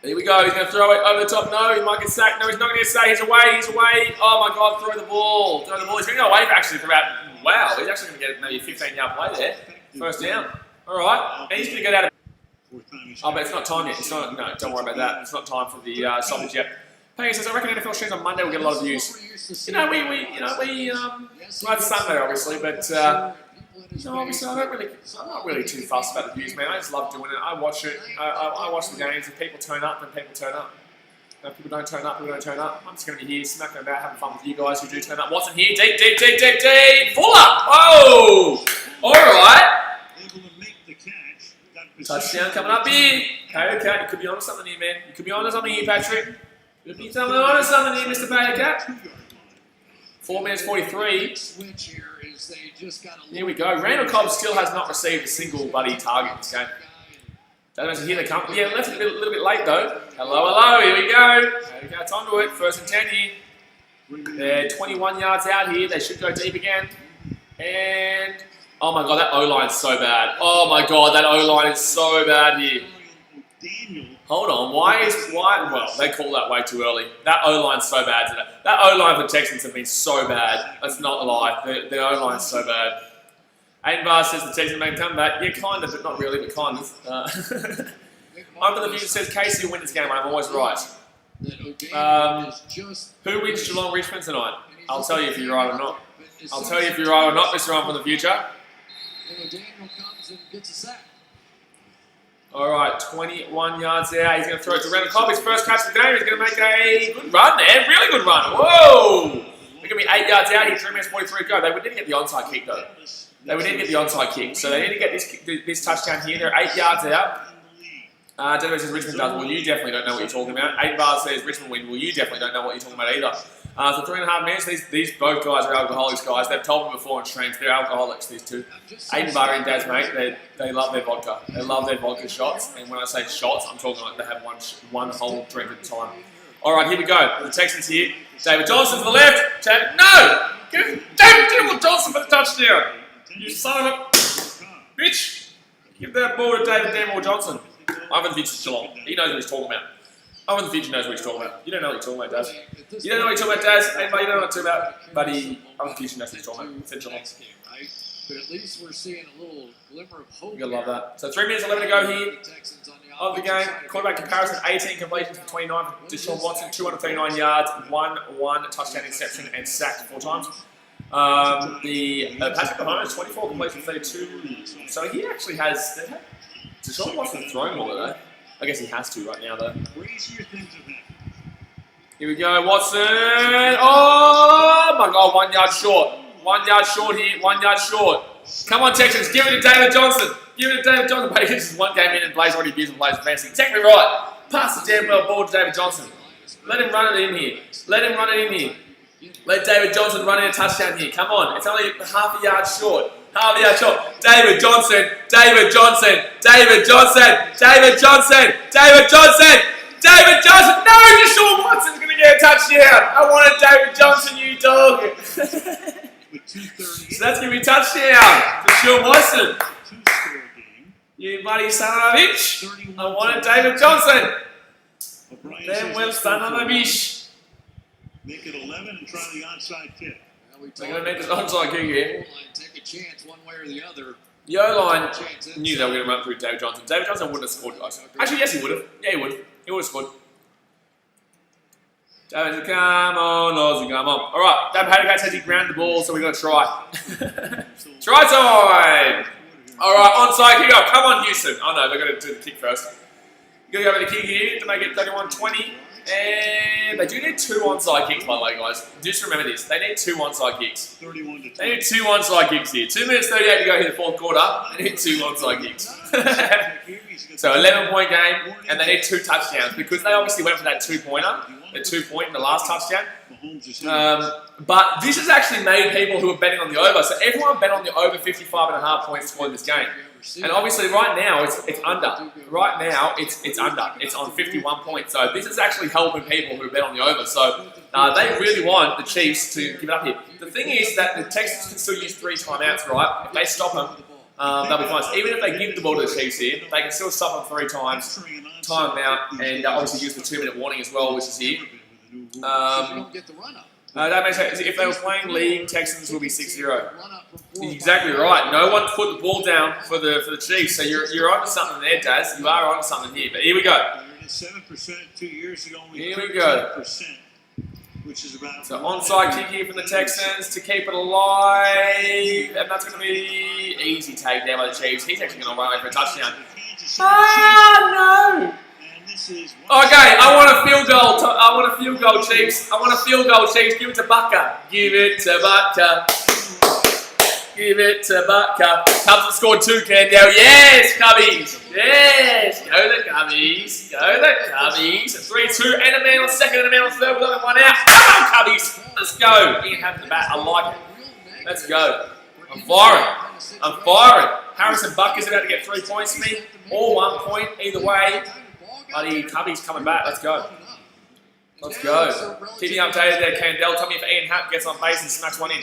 Here we go. He's going to throw it over the top. No, he might get sacked. No, he's not going to get sacked. He's away. He's away. Oh my God, throw the ball. Throw the ball. He's going to go away actually for about, wow, he's actually going to get maybe a 15-yard play there. First down. All right. And he's going to get out of. Oh, but it's not time yet. It's not, no, don't worry about that. It's not time for the stoppage yet. Hey, says I reckon NFL streams on Monday will get a lot of views. We it's Sunday obviously, but obviously I'm not really too fussed about the views, man. I just love doing it. I watch it. I watch the games. If people turn up, then people turn up. If people don't turn up, people don't turn up. I'm just going to be here smacking about, having fun with you guys who do turn up. Watson here, deep. Fuller. Oh, all right. Touchdown coming up here. Okay, you could be onto something here, man. You could be onto something here, Patrick. You could be onto something here, Mr. Patrick. 4 minutes 43. Here we go. Randall Cobb still has not received a single bloody target in this game. Doesn't here they come. Yeah, left a little bit late though. Hello. Here we go. There we go. It's onto it. 1st and 10 here. They're 21 yards out here. They should go deep again. And oh my God, that O-line's so bad. Oh my God, that O-line is so bad here. Hold on, why? Well, they call that way too early. That O-line's so bad today. That O-line for the Texans have been so bad. That's not a lie. The O-line's so bad. Aiden Barr says the Texans make a comeback. Yeah, kind of, but not really, but kind of. Under the Future says Casey will win this game. I'm always right. Who wins Geelong Richmond tonight? I'll tell you if you're right or not. I'll tell you if you're right or not, Mr. On from the Future. All right, 21 yards there. He's going to throw it to Randall Cobb. His first catch of the game. He's going to make a good run there. Really good run. Whoa! They're going to be 8 yards out here. 3 minutes 43 to go. They would need to get the onside kick, though. They would need to get the onside kick. So they need to get this touchdown here. They're 8 yards out. Denver says Richmond does. Well, you definitely don't know what you're talking about. 8 bars says Richmond win. Well, you definitely don't know what you're talking about either. So 3.5 minutes. These both guys are alcoholics, guys. They've told me before in streams. They're alcoholics, these two. Aiden Barr and Daz, mate, they love their vodka. They love their vodka shots. And when I say shots, I'm talking like they have one whole drink at a time. All right, here we go. The Texans here. David Johnson to the left. No! Give David Johnson for the touchdown. You son of a bitch. Give that ball to David Danmore Johnson. I'm in the future Geelong. He knows what he's talking about. I'm in the future knows what he's talking about. You don't know what you're talking about, Daz. You don't know what you're talking about, Daz. Hey, buddy, you don't know what you're talking about. Buddy, I'm in the future knows what he's talking about. It's Geelong. But at least we're seeing a little glimmer of hope. You're going to love that. So 3 minutes 11 to go here of the game. Quarterback comparison, 18 completions for 29 for DeShaun Watson, 239 yards, 1 touchdown interception, and sacked 4 times. Patrick Mahomes, 24 completions, 32. So he actually has. DeShaun Watson throwing more though. I guess he has to right now though. Here we go, Watson. Oh my God, 1 yard short. 1 yard short here. 1 yard short. Come on, Texans, give it to David Johnson. Give it to David Johnson. But this is 1 game in and Blaze already abusing Blaze advancing. Exactly right. Pass the damn well ball to David Johnson. Let him run it in here. Let him run it in here. Let David Johnson run in a touchdown here. Come on. It's only half a yard short. Half a yard short. David Johnson. David Johnson. David Johnson. David Johnson. David Johnson. David Johnson. No, DeShaun Watson's going to get a touchdown. I wanted David Johnson, you dog. So that's going to be a touchdown. DeShaun Watson. You bloody son of a bitch. I wanted David Johnson. Then well, son of a bitch. Make it 11 and try the onside kick. They're going to make this onside kick here. Take a chance one way or the other. The O-line knew they were going to run through David Johnson. David Johnson wouldn't have scored, guys. Actually, yes, he would have. Yeah, he would. He would have scored. David, come on, Ozzy, come on. All right, David Haddington says he grounded the ball, so we've got to try. Try time! All right, onside kick off. Come on, Houston. Oh, no, they're going to do the kick first. You're going to go with the kick here to make it 31-20. And they do need 2 onside kicks, by the way, guys. Just remember this. They need 2 onside kicks. They need 2 onside kicks here. 2 minutes 38 to go here in the 4th quarter. They need 2 onside kicks. So 11-point game, and they need 2 touchdowns because they obviously went for that 2-pointer. a 2-point in the last touchdown. But this has actually made people who are betting on the over. So everyone bet on the over 55.5 points scored in this game. And obviously right now it's under. Right now it's under. It's on 51 points. So this is actually helping people who bet on the over. So they really want the Chiefs to give it up here. The thing is that the Texans can still use 3 timeouts, right? If they stop them, they'll be fine. So even if they give the ball to the Chiefs here, they can still stop them 3 times, time them out, and obviously use the 2-minute warning as well, which is here. That makes sense. If they were playing league, Texans will be 6-0. Exactly right. No one put the ball down for the Chiefs, so you're onto something there, Daz. You are onto something here. But here we go. 7% 2 years ago. Here we go. Which is about so onside kick here from the Texans to keep it alive, and that's going to be easy take there by the Chiefs. He's actually going to run away for a touchdown. No! Okay, I want a field goal. I want a field goal, Chiefs. I want a field goal, Chiefs. Give it to Butker. Give it to Butker. Give it to Butker. Cubs have scored 2, Candale. Yes, Cubbies. Yes. Go the Cubbies. Go the Cubbies. 3-2 and a man on second and a man on third with only 1 out. Come on, Cubbies. Let's go. Ian Happ in the bat. I like it. Let's go. I'm firing. I'm firing. Harrison Butker's about to get 3 points for me. Or 1 point. Either way. Bloody Cubbies coming back. Let's go. Let's go. Keeping updated there, Candale. Tell me if Ian Happ gets on base and smacks one in.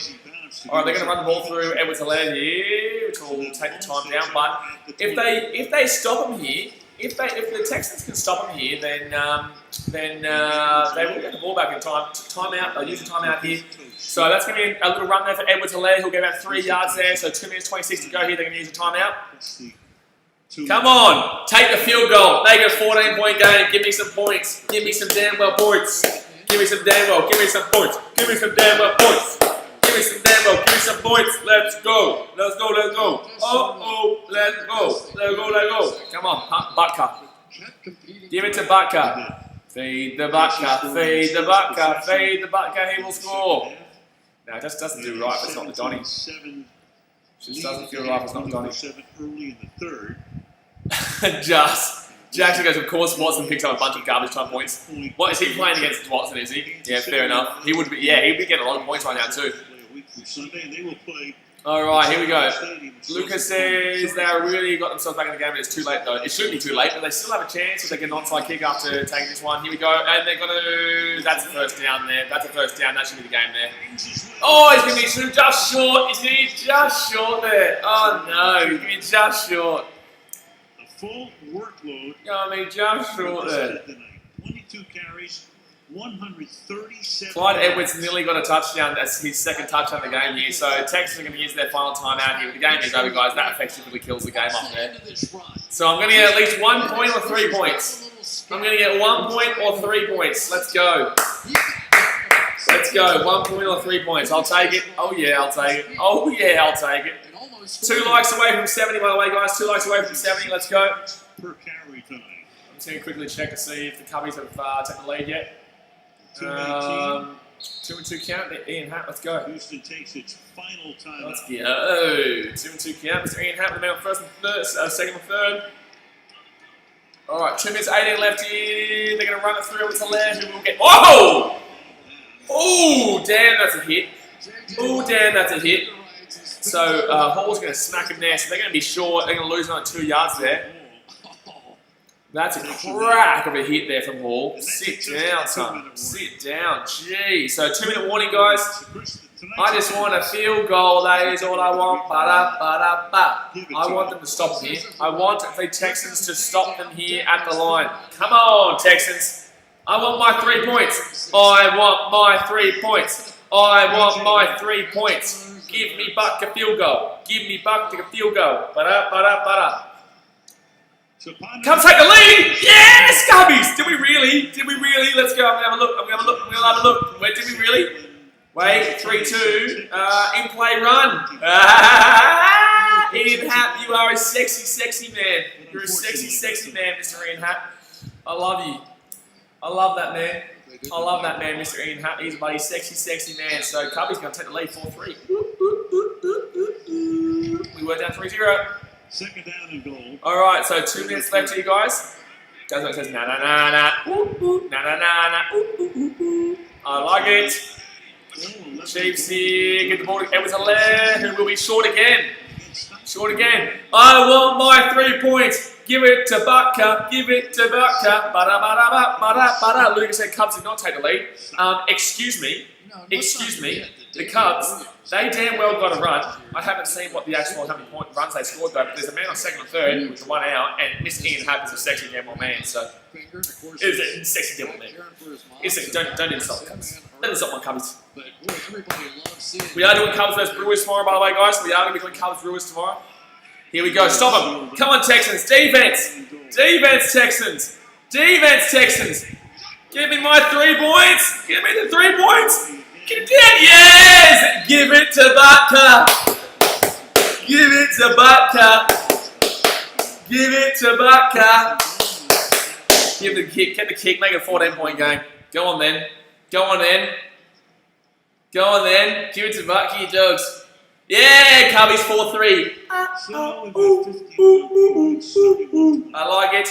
Alright, they're going to run the ball through Edwards-Helaire here, which will take the time down. But if they stop him here, if the Texans can stop him here, then they will get the ball back in time. Timeout. They'll use the timeout here. So that's going to be a little run there for Edwards-Helaire. He'll get about 3 yards there. So 2 minutes 26 to go here. They're going to use the timeout. Come on, take the field goal. Make it a 14-point game. Give me some points. Give me some damn well points. Give me some damn well. Give me some points. Give me some damn well points. Give me some damn well. Give me some points. Let's go. Let's go. Let's go. Oh, let's go. Let's go. Let's go. Come on, Butker. Give it to Butker. Feed the Butker. Feed the Butker. Feed the Butker. He will score. No, it just doesn't do right if it's not the Donny. Just doesn't feel right if it's not the Donny. Early in the third. Jackson goes, of course, Watson picks up a bunch of garbage time points. What, is he playing against Watson, is he? Yeah, fair enough. He would be, yeah, he'd be getting a lot of points right now too. Alright, here we go. Lucas says they really got themselves back in the game, but it's too late though. It shouldn't be too late, but they still have a chance if they get an onside kick after taking this one. Here we go, and they're going to... That's a first down there. That's a first down. That should be the game there. Oh, he's going to be just short. He's going to be just short there. Oh no, he's going to be just short. Full workload. I mean, just short there. 22 carries, 137. Clyde Edwards nearly got a touchdown. That's his second touchdown of the game here. So Texans are going to use their final timeout here. The game is over, guys. That effectively kills the game off there. So I'm going to get at least 1 point or 3 points. I'm going to get 1 point or 3 points. Let's go. Let's go. 1 point or 3 points. I'll take it. Oh yeah, I'll take it. Oh yeah, I'll take it. 2 likes away from 70, by the way, guys. 2 likes away from 70. Let's go. Per carry time. I'm just going to quickly check to see if the Cubbies have taken the lead yet. 2-2 count. Ian Happ, let's go. Houston takes its final time. Let's go. 2-2 count. Mr. Ian Happ, the man on first and third, second and third. All right, 2 minutes 18 left here. They're going to run it through with Helaire, who will get. Oh! Oh, damn, that's a hit. Oh, damn, that's a hit. So Hall's going to smack him there, so they're going to be short. They're going to lose another 2 yards there. That's a crack of a hit there from Hall. Sit down, son. Sit down. Gee. So 2-minute warning, guys. I just want a field goal. That is all I want. Ba-da-ba-da-ba. I want them to stop here. I want the Texans to stop them here at the line. Come on, Texans. I want my 3 points. I want my 3 points. I want my 3 points. Give me Butker field goal. Give me Butker field goal. Ba-da-ba-da-ba-da. Come take the lead! Yes, Cubbies! Did we really? Did we really? Let's go. I'm going to have a look. I'm going to have a look. I'm going to have a look. Wait, did we really? Wait, 3-2. In play run. Ian Happ, you are a sexy, sexy man. You're a sexy, sexy man, Mr. Ian Happ. I love you. I love that man. I love that man, Mr. Ian Happ. He's a bloody sexy, sexy man. So Cubbies going to take the lead 4-3. We were down 3-0. Second down and goal. All right, so 2 minutes left here, guys. That's what it says. Na na na na. Ooh, ooh. Na na na na. Ooh, ooh, ooh, ooh. I like it. Chiefs here. Get the ball. It was a left. Who will be short again? Short again. I want my 3 points. Give it to Butker. Give it to Butker. Ba-da-ba-da-ba-ba-da-ba-da. Lucas said Cubs did not take the lead. Excuse me. Excuse me. The Cubs, they damn well got a run. I haven't seen what the actual how many runs they scored though, but there's a man on second and third with the 1 out, and Mr. Ian Happ is a sexy damn old man, so it's a sexy damn old man. Don't insult the Cubs. Don't insult my Cubs. We are doing Cubs versus Brewers tomorrow, by the way, guys. We are going to be doing Cubs Brewers tomorrow. Here we go. Stop them. Come on, Texans. Defense. Defense, Texans. Defense, Texans. Give me my 3 points. Give me the 3 points. Get it down. Yes! Give it to Butker. Give it to Butker. Give it to Butker. Give the kick. Get the kick. Make it a 14-point game. Go on then. Go on then. Go on then. Give it to Butker, you dogs. Yeah, Cubbies 4-3. I like it.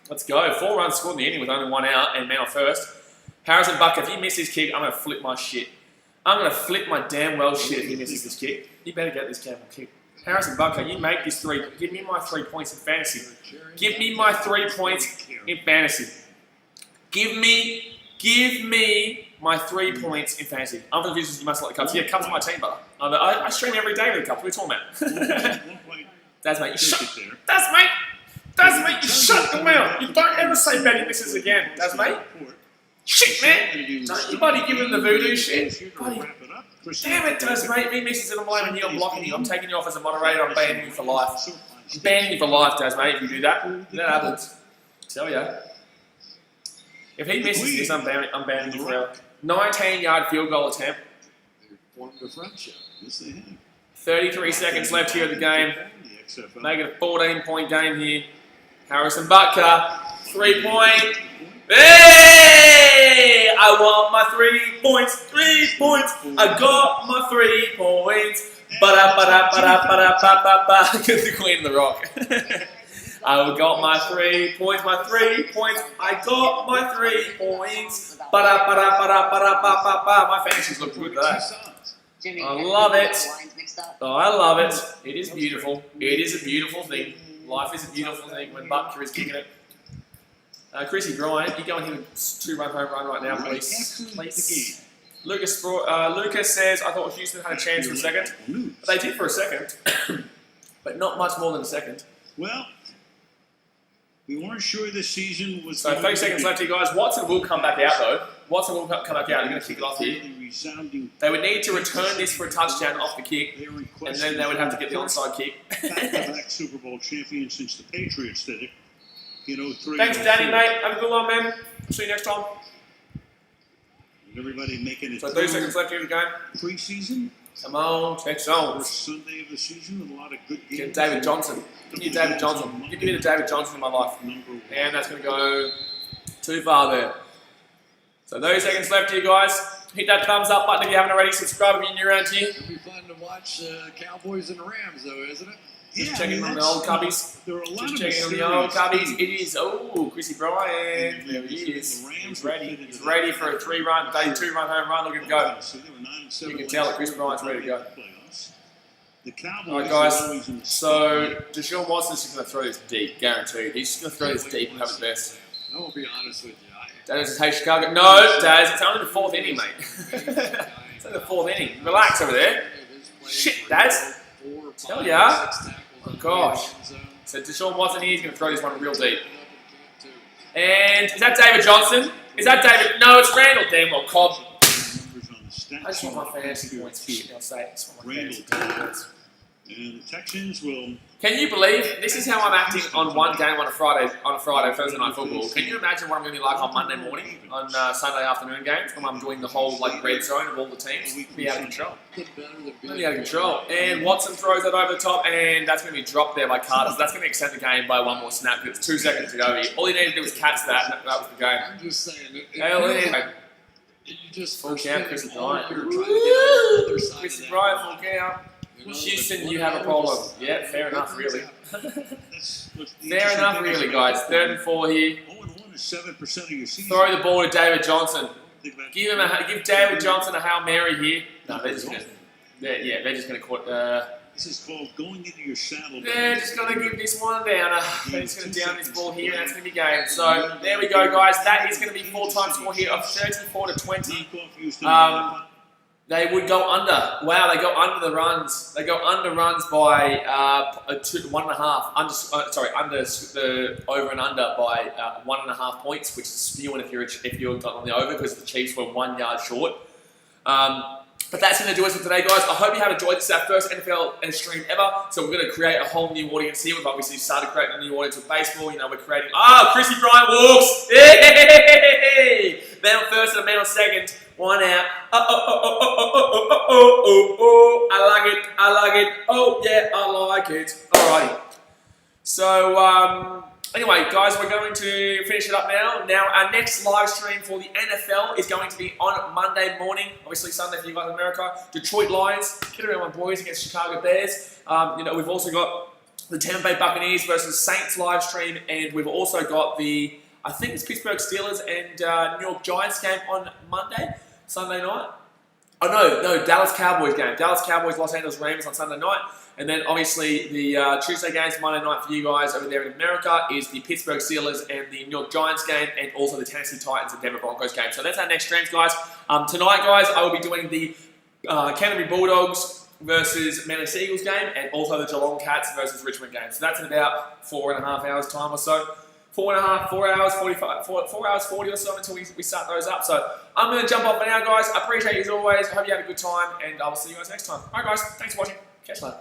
Let's go. 4 runs scored in the inning with only 1 out and man on first. Harrison Butker, if you miss his kick, I'm going to flip my shit. I'm going to flip my damn well shit if he misses this kick. You better get this damn kick. Harrison Butker, you make this 3. Give me my 3 points in fantasy. Give me my 3 points in fantasy. Give me my 3 points in fantasy. I'm going to use this, you must like the Cubs. Yeah, Cubs are my team, brother. I stream every day with the Cubs. What are you talking about? That's mate, you shut. That's mate. That's mate, you shut the mouth. You don't ever say Betty misses again. That's mate. Shit, man! Don't you buddy give him the voodoo shit? Buddy. Damn it, does mate. If he misses it, I'm blaming you, I'm blocking you. I'm taking you off as a moderator, I'm banning you for life. I'm banning you for life, Daz, mate, if you do that. That happens. Tell ya. If he misses this, I'm banning you forever. 19-yard field goal attempt. 33 seconds left here of the game. Make it a 14-point game here. Harrison Butker, 3-point. Hey! I want my 3 points. 3 points. I got my 3 points. Ba-da-ba-da-ba-da-ba-da-ba-ba-ba. Because the Queen of the Rock. I got my 3 points. My 3 points. I got my 3 points. Ba-da-ba-da-ba-da-ba-da-ba-ba-ba. My fantasies look good today. I love it. Oh, I love it. It is beautiful. It is a beautiful thing. Life is a beautiful thing when Butker is kicking it. Chrissy Bryant, you go and hit a 2-run home run right now, please. Please. Lucas says, I thought Houston had a chance for a second. But they did for a second. But not much more than a second. Well, we weren't sure this season was... So 30 seconds left here, guys. Watson will come back out, though. Watson will come back out. They're going to kick it off here. They would need to return this for a touchdown off the kick, and then they would have to get the onside kick. Back-to-back Super Bowl champion since the Patriots did it. Thanks, Danny, mate. Have a good one, man. See you next time. Everybody making it. So 30 seconds left here in the game. Preseason. Come on, Texans. First Sunday of the season with a lot of good games. Get David Johnson. Give me David Johnson. Give me the David Johnson in my life. And that's going to go too far there. So 30 seconds left here, guys. Hit that thumbs up button if you haven't already. Subscribe if you're new around here. It'll be fun to watch Cowboys and Rams, though, isn't it? Just checking on the old Cubbies. Just checking on the old Cubbies. It is, Chrissy Bryant. There he is. He's ready. He's ready for a 2-run home run. Look at him go. You can tell that Chris Bryant's ready to go. Alright, guys. So, DeShaun Watson's just going to throw this deep, guaranteed. He's just going to throw this deep and have it best. I'll be honest with you. Daz says, hey, Chicago. No, Daz, it's only the 4th inning, mate. It's only the 4th inning. Relax over there. Shit, Daz. Tell ya. Oh, gosh. So DeShaun Watson here is going to throw this one real deep. And is that David Johnson? Is that David? No, it's Randall. Damn well, Cobb. I just want my fantasy points here. I'll say it. I just want my fantasy points. And the Texans will... Can you believe this is how I'm acting on one game on a Friday, Thursday night football? Can you imagine what I'm going to be like on Monday morning, on Sunday afternoon games, when I'm doing the whole red zone of all the teams? It'll be out of control. It'll be out of control. And Watson throws that over the top, and that's going to be dropped there by Carter. So that's going to extend the game by 1 more snap because it's 2 seconds to go here. All you need to do is catch that, and that was the game. I'm just saying. You just full count, Chrissy Bryant. Chrissy Bryant, full count. Houston, you have a problem. Yeah, fair enough, really. Fair enough, really, guys. 3rd and 4 here. 7% of your season. Throw the ball to David Johnson. Think about Give David Johnson a Hail Mary here. No, they're just gonna. They're just gonna. This is called going into your saddle. They're just gonna give this one down. They're just gonna down this ball here, and that's gonna be game. So there we go, guys. That is gonna be full-time score here of 34-20. They would go under. Wow, they go under the runs. They go under runs by 1.5. Under the over and under by 1.5 points, which is spewing if you're on the over because the Chiefs were 1 yard short. But that's going to do it for today, guys. I hope you have enjoyed this. Our first NFL stream ever. So we're going to create a whole new audience here. We've obviously started creating a new audience with baseball. You know, we're creating... Chrissy Bryant walks! Hey! Man on first and a man on second. One out. I like it. Oh, yeah, I like it. Alrighty. So, anyway, guys, we're going to finish it up now. Now, our next live stream for the NFL is going to be on Monday morning. Obviously, Sunday for you guys in America. Detroit Lions, get around my boys against Chicago Bears. We've also got the Tampa Bay Buccaneers versus Saints live stream, and we've also got the, I think it's Pittsburgh Steelers and New York Giants game on Sunday night. Oh, no, Dallas Cowboys game. Dallas Cowboys, Los Angeles Rams on Sunday night. And then, obviously, the Tuesday games, Monday night for you guys over there in America is the Pittsburgh Steelers and the New York Giants game, and also the Tennessee Titans and Denver Broncos game. So that's our next streams, guys. Tonight, guys, I will be doing the Canterbury Bulldogs versus Manly Seagulls game, and also the Geelong Cats versus Richmond game. So that's in about 4.5 hours time or so. 4 hours 40 or so until we start those up. So I'm going to jump off for now, guys. I appreciate you as always. I hope you had a good time, and I will see you guys next time. All right, guys. Thanks for watching. Catch you later.